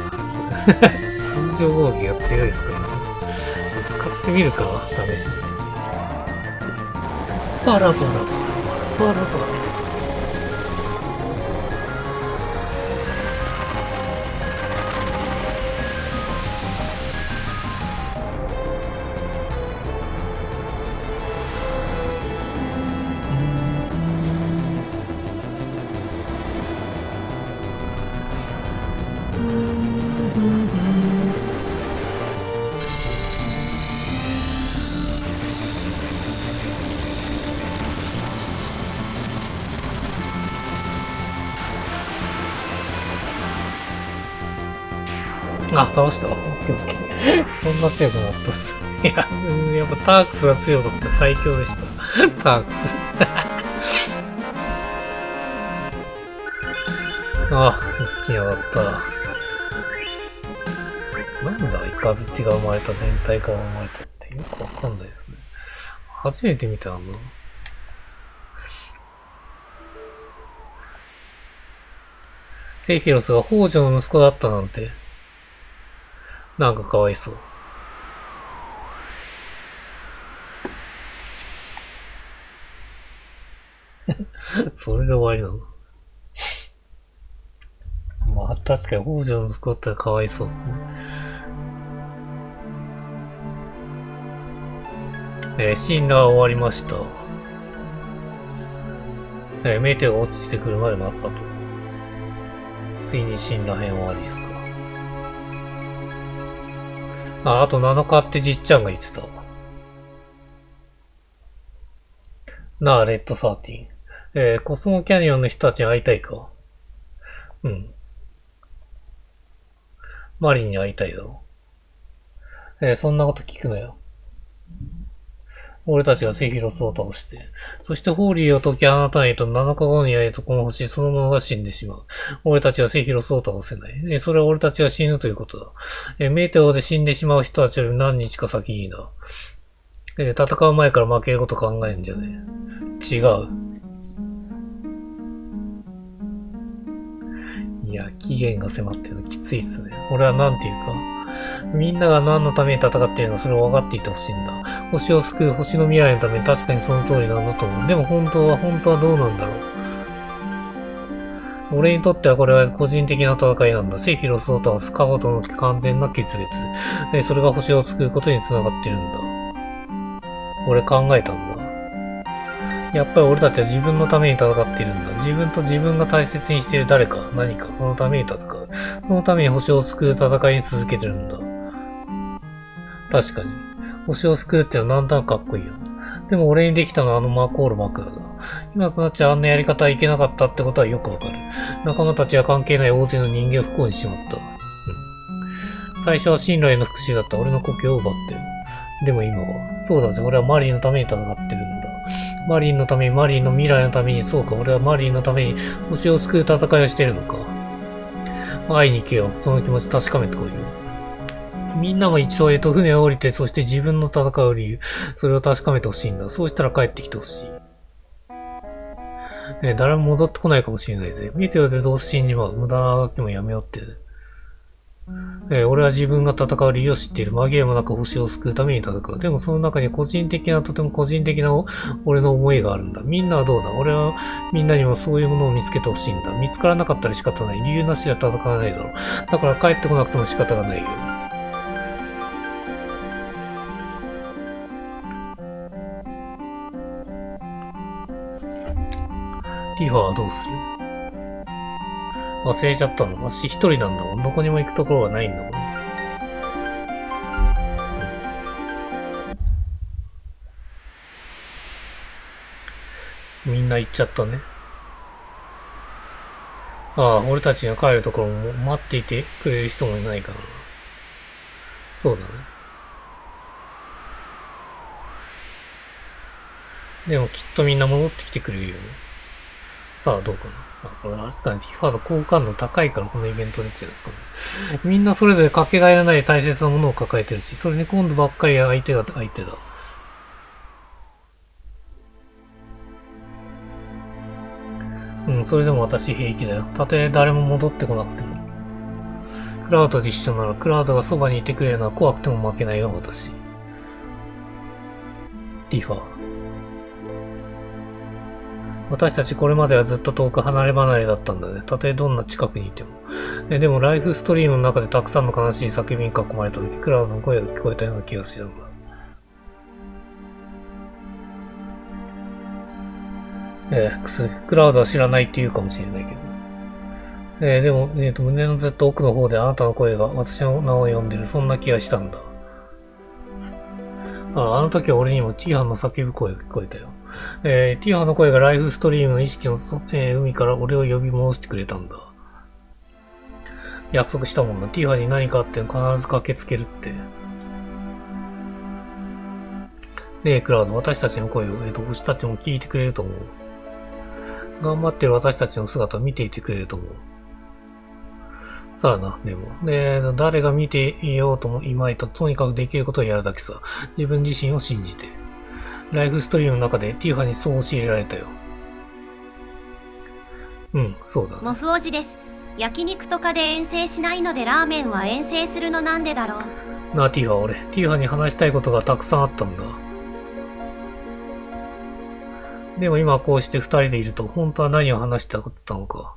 常攻撃が強いですからね。使ってみるか、試しに。バラバラ。あ、倒したわ。オッケー。そんな強くなったっす。いや、やっぱタークスが強かった。最強でした。タークス。あ、一気に上がった。なんだ、イカズチが生まれた、全体から生まれたってよくわかんないですね。初めて見たな。テイフィロスが北条の息子だったなんて。なんかかわいそう。それで終わりなの？まあ確かに北条の息子だったらかわいそうですね。死んだ終わりました。メテオが落ちてくるまで待ったと。ついに死んだ編終わりですか。あと7日ってじっちゃんが言ってた。なあ、レッド13。コスモキャニオンの人たちに会いたいか。うん。マリンに会いたいだろう。そんなこと聞くなよ。俺たちがセフィロスを倒して、そしてホーリーを解き放たないと7日後に会えとこの星そのものが死んでしまう。俺たちはセフィロスを倒せない。それは俺たちが死ぬということだ。メテオで死んでしまう人たちより何日か先にだ。戦う前から負けること考えるんじゃねえ。違う。いや、期限が迫ってるのきついっすね。俺はなんていうか。みんなが何のために戦っているのかそれを分かっていてほしいんだ。星を救う星の未来のために確かにその通りなんだと思う。でも本当はどうなんだろう。俺にとってはこれは個人的な戦いなんだ。セフィロスを倒すカゴとの完全な決裂。それが星を救うことに繋がってるんだ。俺考えたんだ。やっぱり俺たちは自分のために戦っているんだ。自分と自分が大切にしている誰か、何か、そのために戦う。そのために星を救う戦いに続けてるんだ。確かに。星を救うってのはなんとなくかっこいいよ。でも俺にできたのはマコールばっかだ。今となっちゃあんなやり方はいけなかったってことはよくわかる。仲間たちは関係ない大勢の人間を不幸にしまった。最初は信頼の復讐だった俺の故郷を奪ってる。でも今は、そうだぜ、俺はマリーのために戦ってるんだ。マリーのために、マリーの未来のために、そうか、俺はマリーのために星を救う戦いをしてるのか。会いに行けよ。その気持ち確かめてこいよ。みんなも一度船を降りて、そして自分の戦う理由、それを確かめてほしいんだ。そうしたら帰ってきてほしい。誰も戻ってこないかもしれないぜ。メテオでどうせ死んじまう。無駄な動きもやめようって。俺は自分が戦う理由を知っている。紛れもなく星を救うために戦う。でもその中にとても個人的な俺の思いがあるんだ。みんなはどうだ？俺はみんなにもそういうものを見つけてほしいんだ。見つからなかったら仕方ない。理由なしでは戦わないだろう。だから帰ってこなくても仕方がないよ。ティファはどうする？忘れちゃったの。私一人なんだもん。どこにも行くところがないんだもん。みんな行っちゃったね。ああ、俺たちが帰るところも待っていてくれる人もいないかな。そうだね。でもきっとみんな戻ってきてくれるよね。さあ、どうかな。これあれですかね、ティファの好感度高いからこのイベント出てるんですかね。みんなそれぞれかけがえのない大切なものを抱えてるし、それに今度ばっかり相手だ。それでも私平気だよ。たとえ誰も戻ってこなくても。クラウドで一緒なら、クラウドがそばにいてくれるのは怖くても負けないよ、私。ティファ。私たちこれまではずっと遠く離れ離れだったんだね。たとえどんな近くにいても。でもライフストリームの中でたくさんの悲しい叫びに囲まれた時、クラウドの声が聞こえたような気がするんだ。クラウドは知らないって言うかもしれないけど。でも、胸のずっと奥の方であなたの声が私の名を呼んでる。そんな気がしたんだ。あの時は俺にもティーハンの叫ぶ声が聞こえたよ。ティーハンの声がライフストリームの意識の、海から俺を呼び戻してくれたんだ。約束したもんな。ティーハンに何かあっても必ず駆けつけるって。ねえ、クラウド、私たちの声を、星たちも聞いてくれると思う。頑張ってる私たちの姿を見ていてくれると思う。さあな、でも。誰が見ていようともいまいと、とにかくできることをやるだけさ。自分自身を信じて。ライフストリームの中でティーファにそう教えられたよ。そうだね。モフおじです。焼肉とかで遠征しないのでラーメンは遠征するのなんでだろう。なあ、ティーファ、俺。ティーファに話したいことがたくさんあったんだ。でも今こうして二人でいると、本当は何を話したかったのか。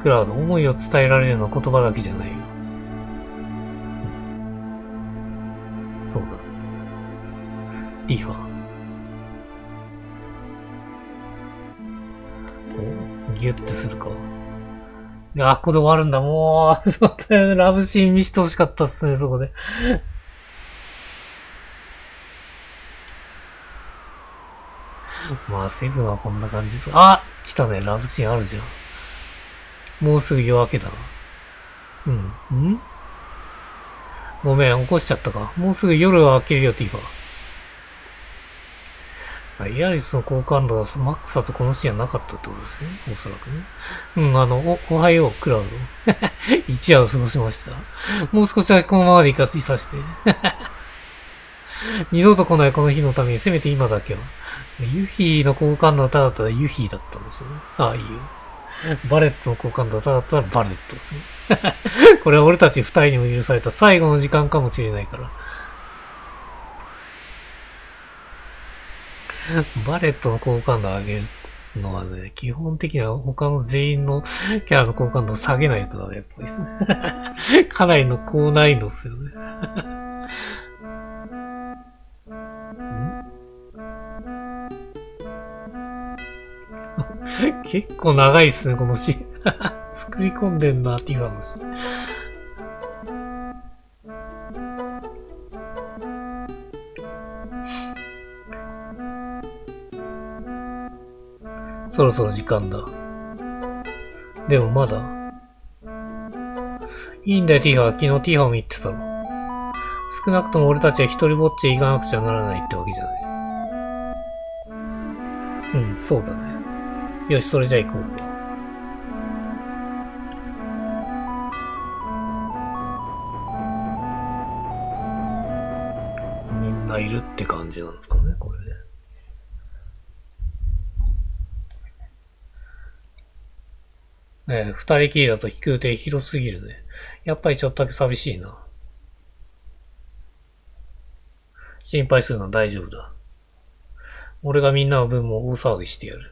クラウド、思いを伝えられるのは言葉だけじゃないよ。そうだ。リファ。ギュッてするか。ここで終わるんだ、もう。そうだよね。ラブシーン見せてほしかったっすね、そこで。まあ、セブンはこんな感じです。来たね。ラブシーンあるじゃん。もうすぐ夜明けだな。ごめん、起こしちゃったか。もうすぐ夜は明けるよ、ティファ。イアリスの好感度はマックスだとこのシーンはなかったってことですね。おそらくね。おはよう、クラウド。一夜を過ごしました。もう少しだけこのままでいさして。二度と来ないこの日のために、せめて今だけは。ユヒの好感度はただただユヒだったんですよね。ああ、いいよ。バレットの好感度はただただバレットですね。これは俺たち二人にも許された最後の時間かもしれないから。バレットの好感度を上げるのはね、基本的には他の全員のキャラの好感度を下げないとダメっぽいですね。かなりの高難易度ですよね。結構長いっすね、このシーン。作り込んでんな、ティファのシーン。そろそろ時間だ。でもまだいいんだよ、ティファは。昨日ティファも言ってたの。少なくとも俺たちは一人ぼっちで行かなくちゃならないってわけじゃない。そうだね。よし、それじゃあ行こうか。みんないるって感じなんですかね、これね。二人きりだと飛空艇広すぎるね。やっぱりちょっとだけ寂しいな。心配するのは大丈夫だ。俺がみんなの分も大騒ぎしてやる。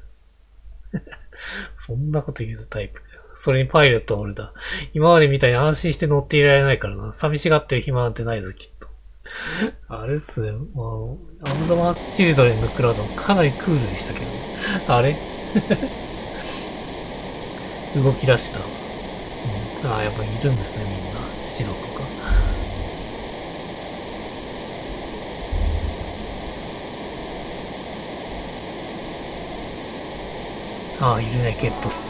そんなこと言うタイプだよ。それにパイロットは俺だ。今までみたいに安心して乗っていられないからな。寂しがってる暇なんてないぞ、きっと。あれっすね。アムドマース・チルドレンのクラウドもかなりクールでしたけど。あれ動き出した。やっぱいるんですね、みんな。シドとか。いるね、ケットシ。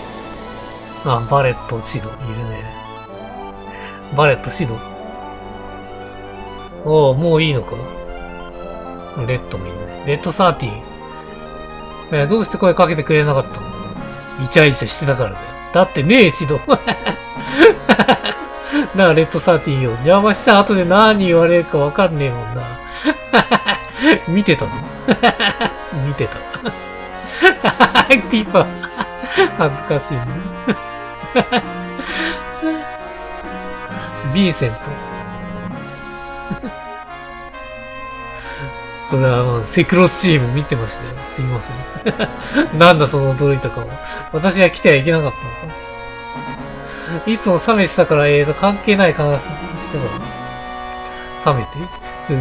バレット、シド、いるね。バレット、シド。もういいのか。レッドもいるね。レッド13。どうして声かけてくれなかったの？イチャイチャしてたからだよ。だってねえ、シド。だからレッド13よ。邪魔した後で何言われるかわかんねえもんな。見てたの？見てた。ティファ。恥ずかしいね。ビーセント。それはセクロシーム見てましたよ。すいません。なんだその驚いた顔。私は来てはいけなかったのか。いつも冷めてたから関係ない話してたの。冷め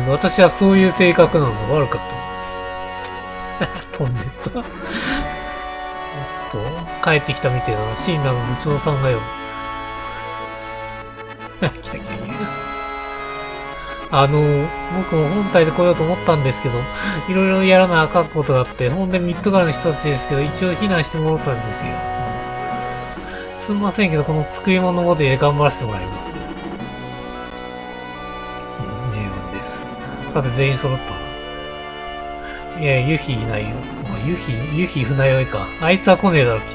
て？私はそういう性格なのが悪かった。飛んでった。帰ってきたみてえな、シンラの部長さんがよ。来た。僕も本体で来ようと思ったんですけど、いろいろやらなあかんことがあって、ほんでミッドガルの人たちですけど、一応避難してもらったんですよ。すんませんけど、この作り物モデルで頑張らせてもらいます。十分です。さて、全員揃った。いや、ユヒいないよ。ユヒ船酔いか。あいつは来ねえだろ、きっと。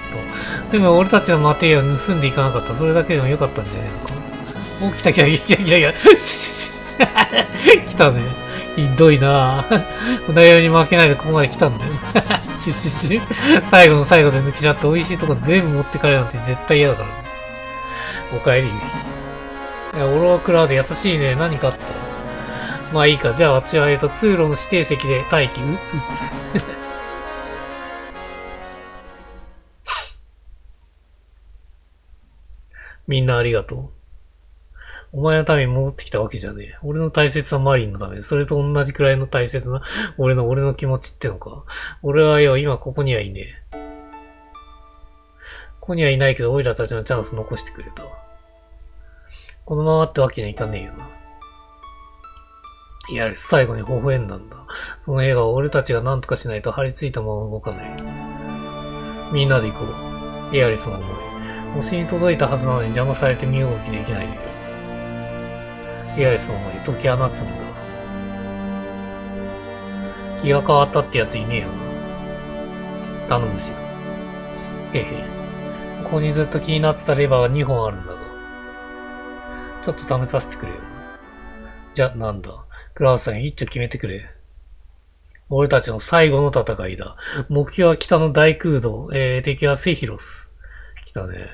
でも俺たちのマテリアルを盗んでいかなかった。それだけでもよかったんじゃないのか。来た。来たね。ひどいなぁ。船酔いに負けないでここまで来たんだよ。最後の最後で抜きちゃって美味しいとこ全部持ってかれるなんて絶対嫌だからね。おかえり、ユヒ。いや、俺はクラウド優しいね。何かあったら。まあいいか。じゃあ私は通路の指定席で待機、撃つ。みんなありがとう。お前のために戻ってきたわけじゃねえ。俺の大切なマリンのため、それと同じくらいの大切な俺の気持ちってのか。俺はよ、今ここにはいねえ。ここにはいないけど、オイラたちのチャンス残してくれたわ。このままってわけにはいかねえよな。いや、最後に微笑んだんだ。その映画は俺たちが何とかしないと張り付いたまま動かない。みんなで行こう。エアリスの思い。星に届いたはずなのに邪魔されて身動きできないでよ。エアリスの方に解き放つんだ。気が変わったってやついねえよな。頼むし。へへ。ここにずっと気になってたレバーが2本あるんだが。ちょっと試させてくれよ。じゃ、なんだ。クラウスさん一丁決めてくれ。俺たちの最後の戦いだ。目標は北の大空洞。敵はセヒロス。来たね。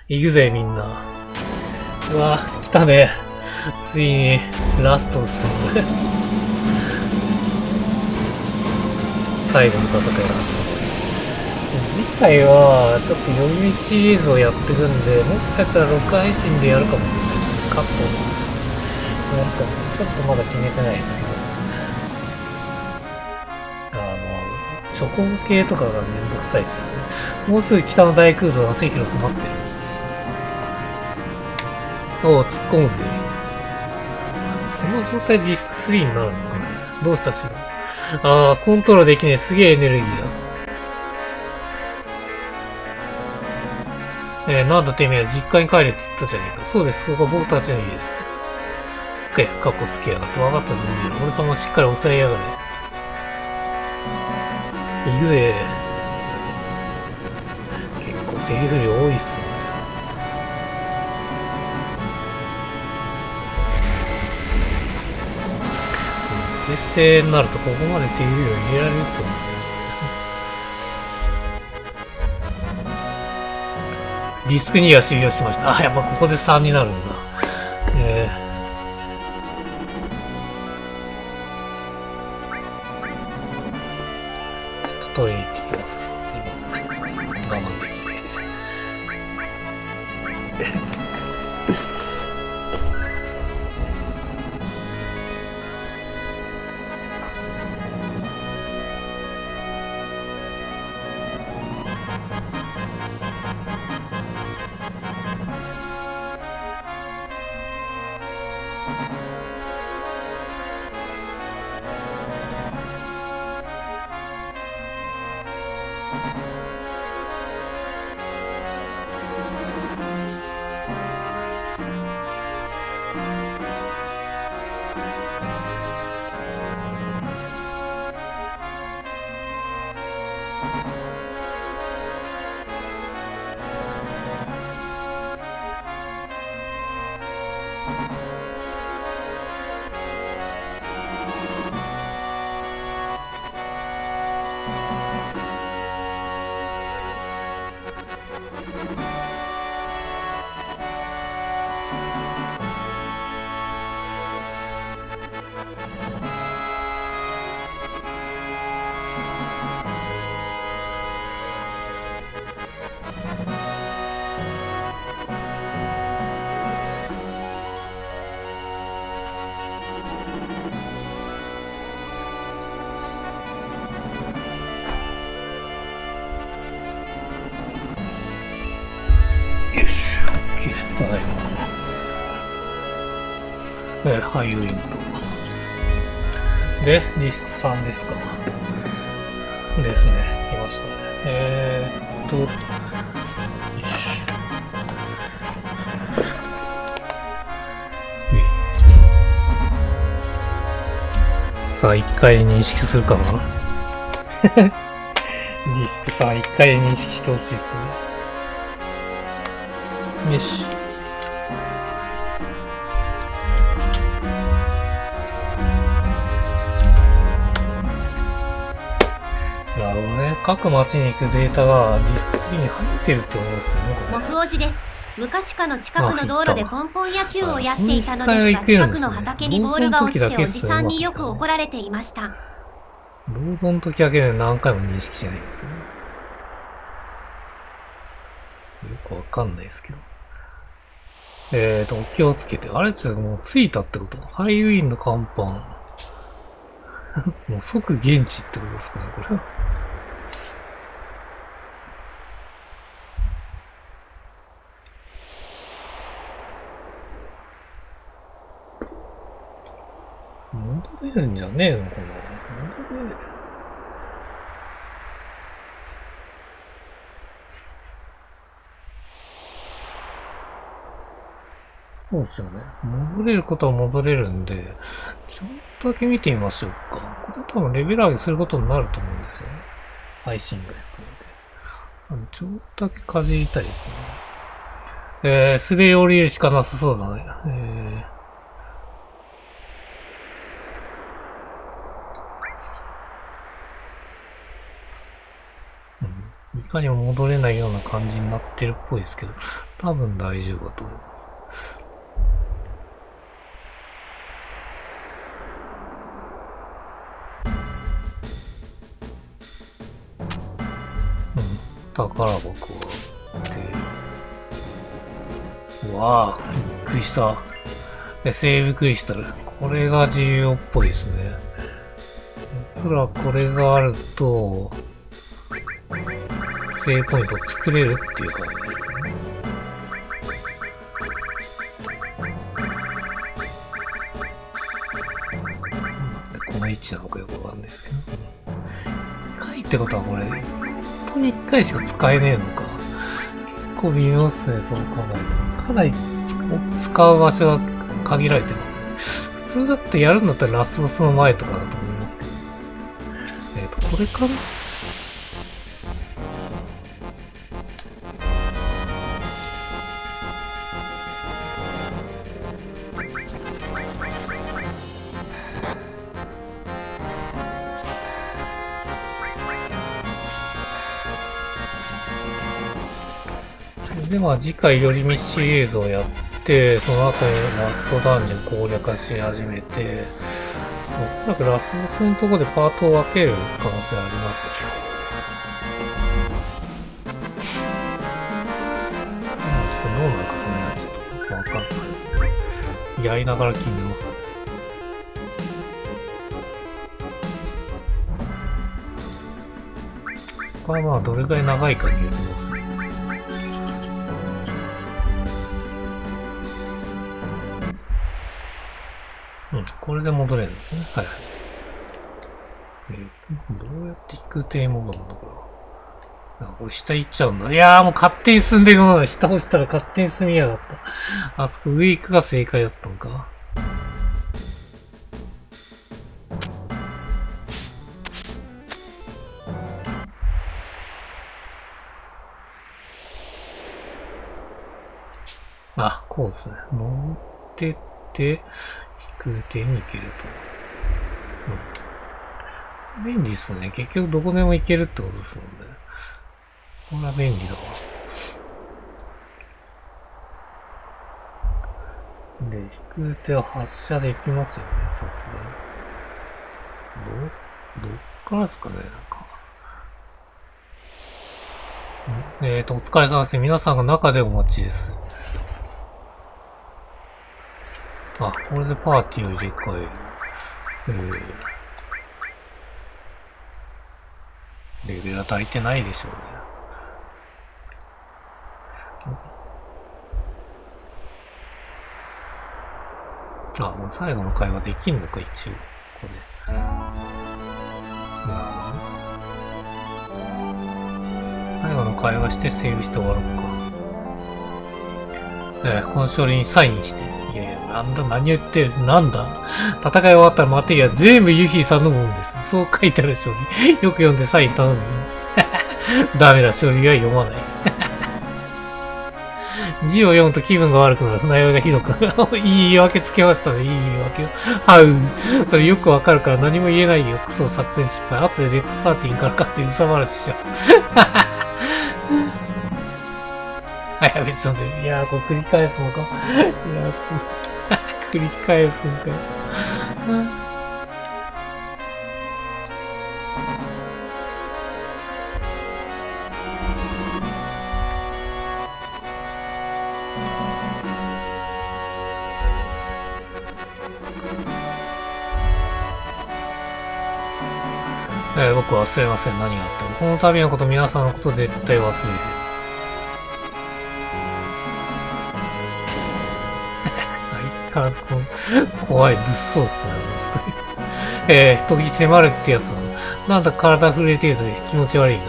行くぜ、みんな。うわぁ、来たね。ついに、ラストっすね。最後の戦いが始まる。次回は、ちょっと読みシリーズをやっていくんで、もしかしたら録配信でやるかもしれないですね。カットです。やるかもしれない。ちょっとまだ決めてないですけど。チョコ系とかがめんどくさいですよね。もうすぐ北の大空洞のセフィロス待ってる。おう、突っ込むぜ。この状態でディスク3になるんですかね。どうしたしだ。コントロールできねえ。すげえエネルギーだ。なんだてめえは実家に帰れって言ったじゃねえか。そうです。ここは僕たちの家です。カッコつけやがって分かったぞ。俺様しっかり抑えやがれ。行くぜ。結構セリフ量多いっすね。プレステになるとここまでセリフ量入れられるってことですよ。ディスク2は終了しました。やっぱここで3になるんだ。ちょっとトイレ行ってきます。すいません。我慢できない。よし、OK。ただいま。ハイウィンド。で、ディスク3ですか。ですね。来ましたね。よし。さあ、1回認識するかな。ディスク3、1回で認識してほしいですね。よし。なるほどね。各街に行くデータがディスク3に入ってるってことですよね、これ。モフおじです。昔かの近くの道路でポンポン野球をやっていたのですが、近くの畑にボールが落ちておじさんによく怒られていました。ロードの時だけで何回も認識しないんですね。よくわかんないですけど。お気をつけて。あれちょっともう着いたってこと？ハイウィンの甲板。もう即現地ってことですかね、これは。戻れるんじゃねえのかな？戻れる。そうですよね。戻れることは戻れるんで、ちょっとだけ見てみましょうか。これ多分レベル上げすることになると思うんですよね。配信がやるので。ちょっとだけかじりたいですね。滑り降りるしかなさそうだね。いかにも戻れないような感じになってるっぽいですけど、多分大丈夫だと思います。宝箱はで、わあ、びっくりした。で、セーブクリスタル。これが重要っぽいですね。おそらくこれがあると、セーブポイントを作れるっていう感じですね。この位置なのかよくわかんないですけど。1回ってことはこれ、本当に1回しか使えねえのか。結構微妙っすね、そう考えると。かなり使う場所が限られてますね。普通だってやるんだったらラスボスの前とかだと思いますけど。これかな？で、まあ次回寄り道シリーズをやって、その後にラストダンジョン攻略し始めて、おそらくラスボスのところでパートを分ける可能性ありますよ。ちょっとどうなるかその辺はちょっとわかんないですね。やりながら決めますね。これはまあどれくらい長いかによりますね。これで戻れるんですね。はいはい。どうやって引く手戻るんだこれ。これ下行っちゃうんだ。いやーもう勝手に進んでいくのだ。下押したら勝手に進みやがった。あそこ上行くが正解だったのか。あ、こうですね。乗ってって、引く手に行けると。便利ですね。結局どこでも行けるってことですもんね。これは便利だわ。で、引く手は発射できますよね、さすがに。どっからですかね、なんか。お疲れ様です。皆さんが中でお待ちです。あ、これでパーティーを入れ替える。レベルは足りてないでしょうね。あ、もう最後の会話できんのか、一応。これ。最後の会話してセーブして終わろうか。この書類にサインして。いやいや、なんだ、何言ってる、なんだ。戦い終わったらマテリア全部ユヒさんのもんです。そう書いてある書類。よく読んでサイン頼む。ダメだ、書類は読まない。字を読むと気分が悪くなる。内容がひどくなる。いい言い訳つけましたね。いい言い訳を。それよくわかるから何も言えないよ。クソ作戦失敗。あとでレッドサーティンから勝ってうさばらししちゃう。はい、別にいやー、これ繰り返すのか。いやー、繰り返すんかよ。僕は忘れません。何があっても。この度のこと、皆さんのこと絶対忘れる。相変わらずこの怖い物騒っすね。時迫るってやつなんだ体震えてるぞ。気持ち悪いな。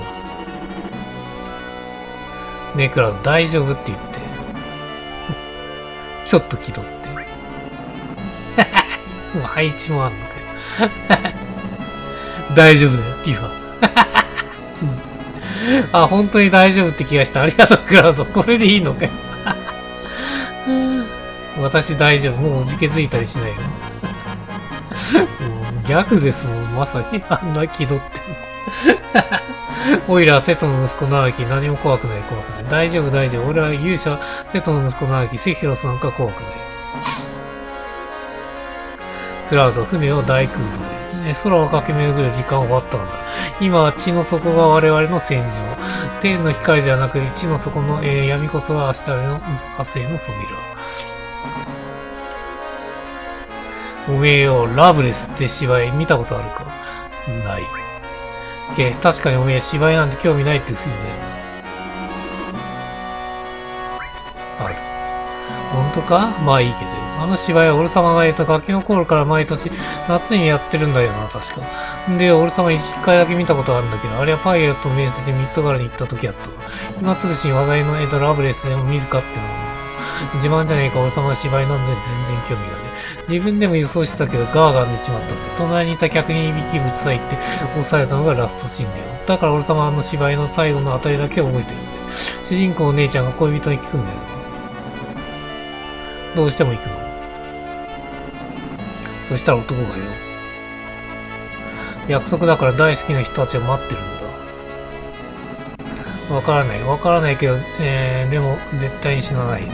ねクラウド大丈夫って言って。ちょっと気取って。もう配置もあんのかよ。大丈夫だよ、ティファ。あ、本当に大丈夫って気がした。ありがとう、クラウド。これでいいのかよ。私大丈夫。もうおじけづいたりしないよ。もうギャグですもん、まさに。あんな気取っておいら、セトの息子ナーキ、何も怖くない、怖くない。大丈夫、大丈夫。俺は勇者、セトの息子ナーキ、セフィロスなんか怖くない。クラウド、船を大空洞で。空を駆け巡る時間終わったのだ。今は地の底が我々の戦場。天の光ではなく、地の底の、闇こそが明日の明日への扉。おめえよ、ラブレスって芝居見たことあるか？ない。確かにおめえ芝居なんて興味ないって嘘だよ。ある。本当か？まあいいけど。あの芝居は俺様がいたガキの頃から毎年夏にやってるんだよな、確か。で、俺様一回だけ見たことあるんだけど、あれはパイロットの面接でミッドガルに行った時やったわ。今つぶしに話題のラブレスでも見るかってのは、自慢じゃねえか、俺様の芝居なんで全然興味がねえ。自分でも予想してたけど、ガーガー寝ちまったぜ。隣にいた客にいびきぶち裂いて抑えたのがラストシーンだよ。だから俺様はあの芝居の最後のあたりだけ覚えてるぜ。主人公の姉ちゃんが恋人に聞くんだよ。どうしても行くの？そしたら男がよ。約束だから大好きな人たちを待ってるんだ。わからないけど、でも絶対に死なないで。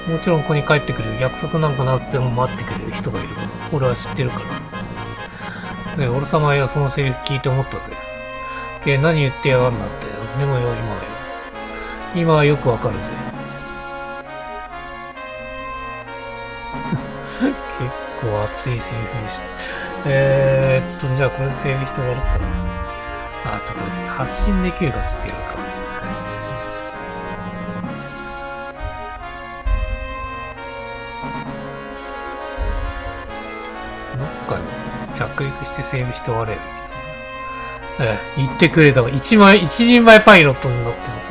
もちろんここに帰ってくる。約束なんかなっても待ってくれる人がいること。俺は知ってるから。ね、俺様はそのセリフ聞いて思ったぜ。何言ってやがんなって。でもよ、今はよくわかるぜ。結構熱いセリフでした。じゃあこれでセリフして終わるかな。あ、ちょっと発信できるかちょっとやるか。どっかに着陸してセーブして終われるんですね。言ってくれたわ。一人前パイロットになってます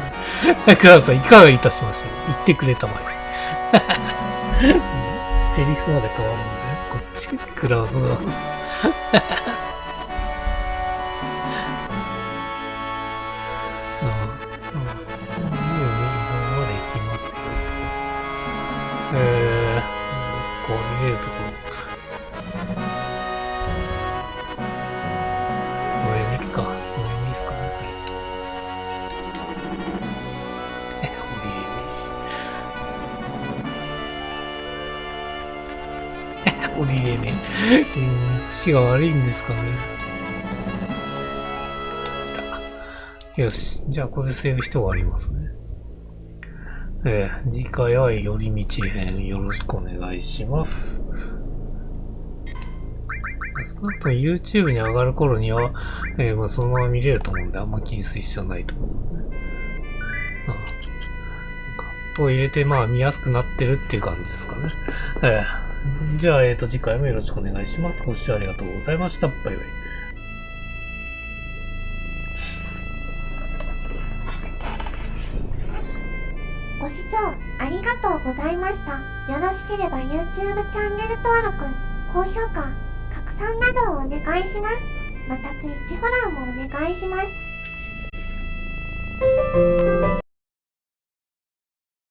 ね。クラウドさんいかがいたしましょう。言ってくれたまえ。セリフまで変わるんだよ。こっち、クラウドが。こう見れるところ。上に行くか。上にですかね。降りれねえし。降りれねえ。道が悪いんですかね。来た。よし。じゃあ、ここでセーブして終わりますね。次回は寄り道編よろしくお願いします。少なくとも YouTube に上がる頃には、そのまま見れると思うんで、あんま気にする必要ないと思いますね。カットを入れて、見やすくなってるっていう感じですかね。じゃあ、次回もよろしくお願いします。ご視聴ありがとうございました。バイバイ。ご視聴ありがとうございました。よろしければ YouTube チャンネル登録、高評価、拡散などをお願いします。また Twitch フォローもお願いします。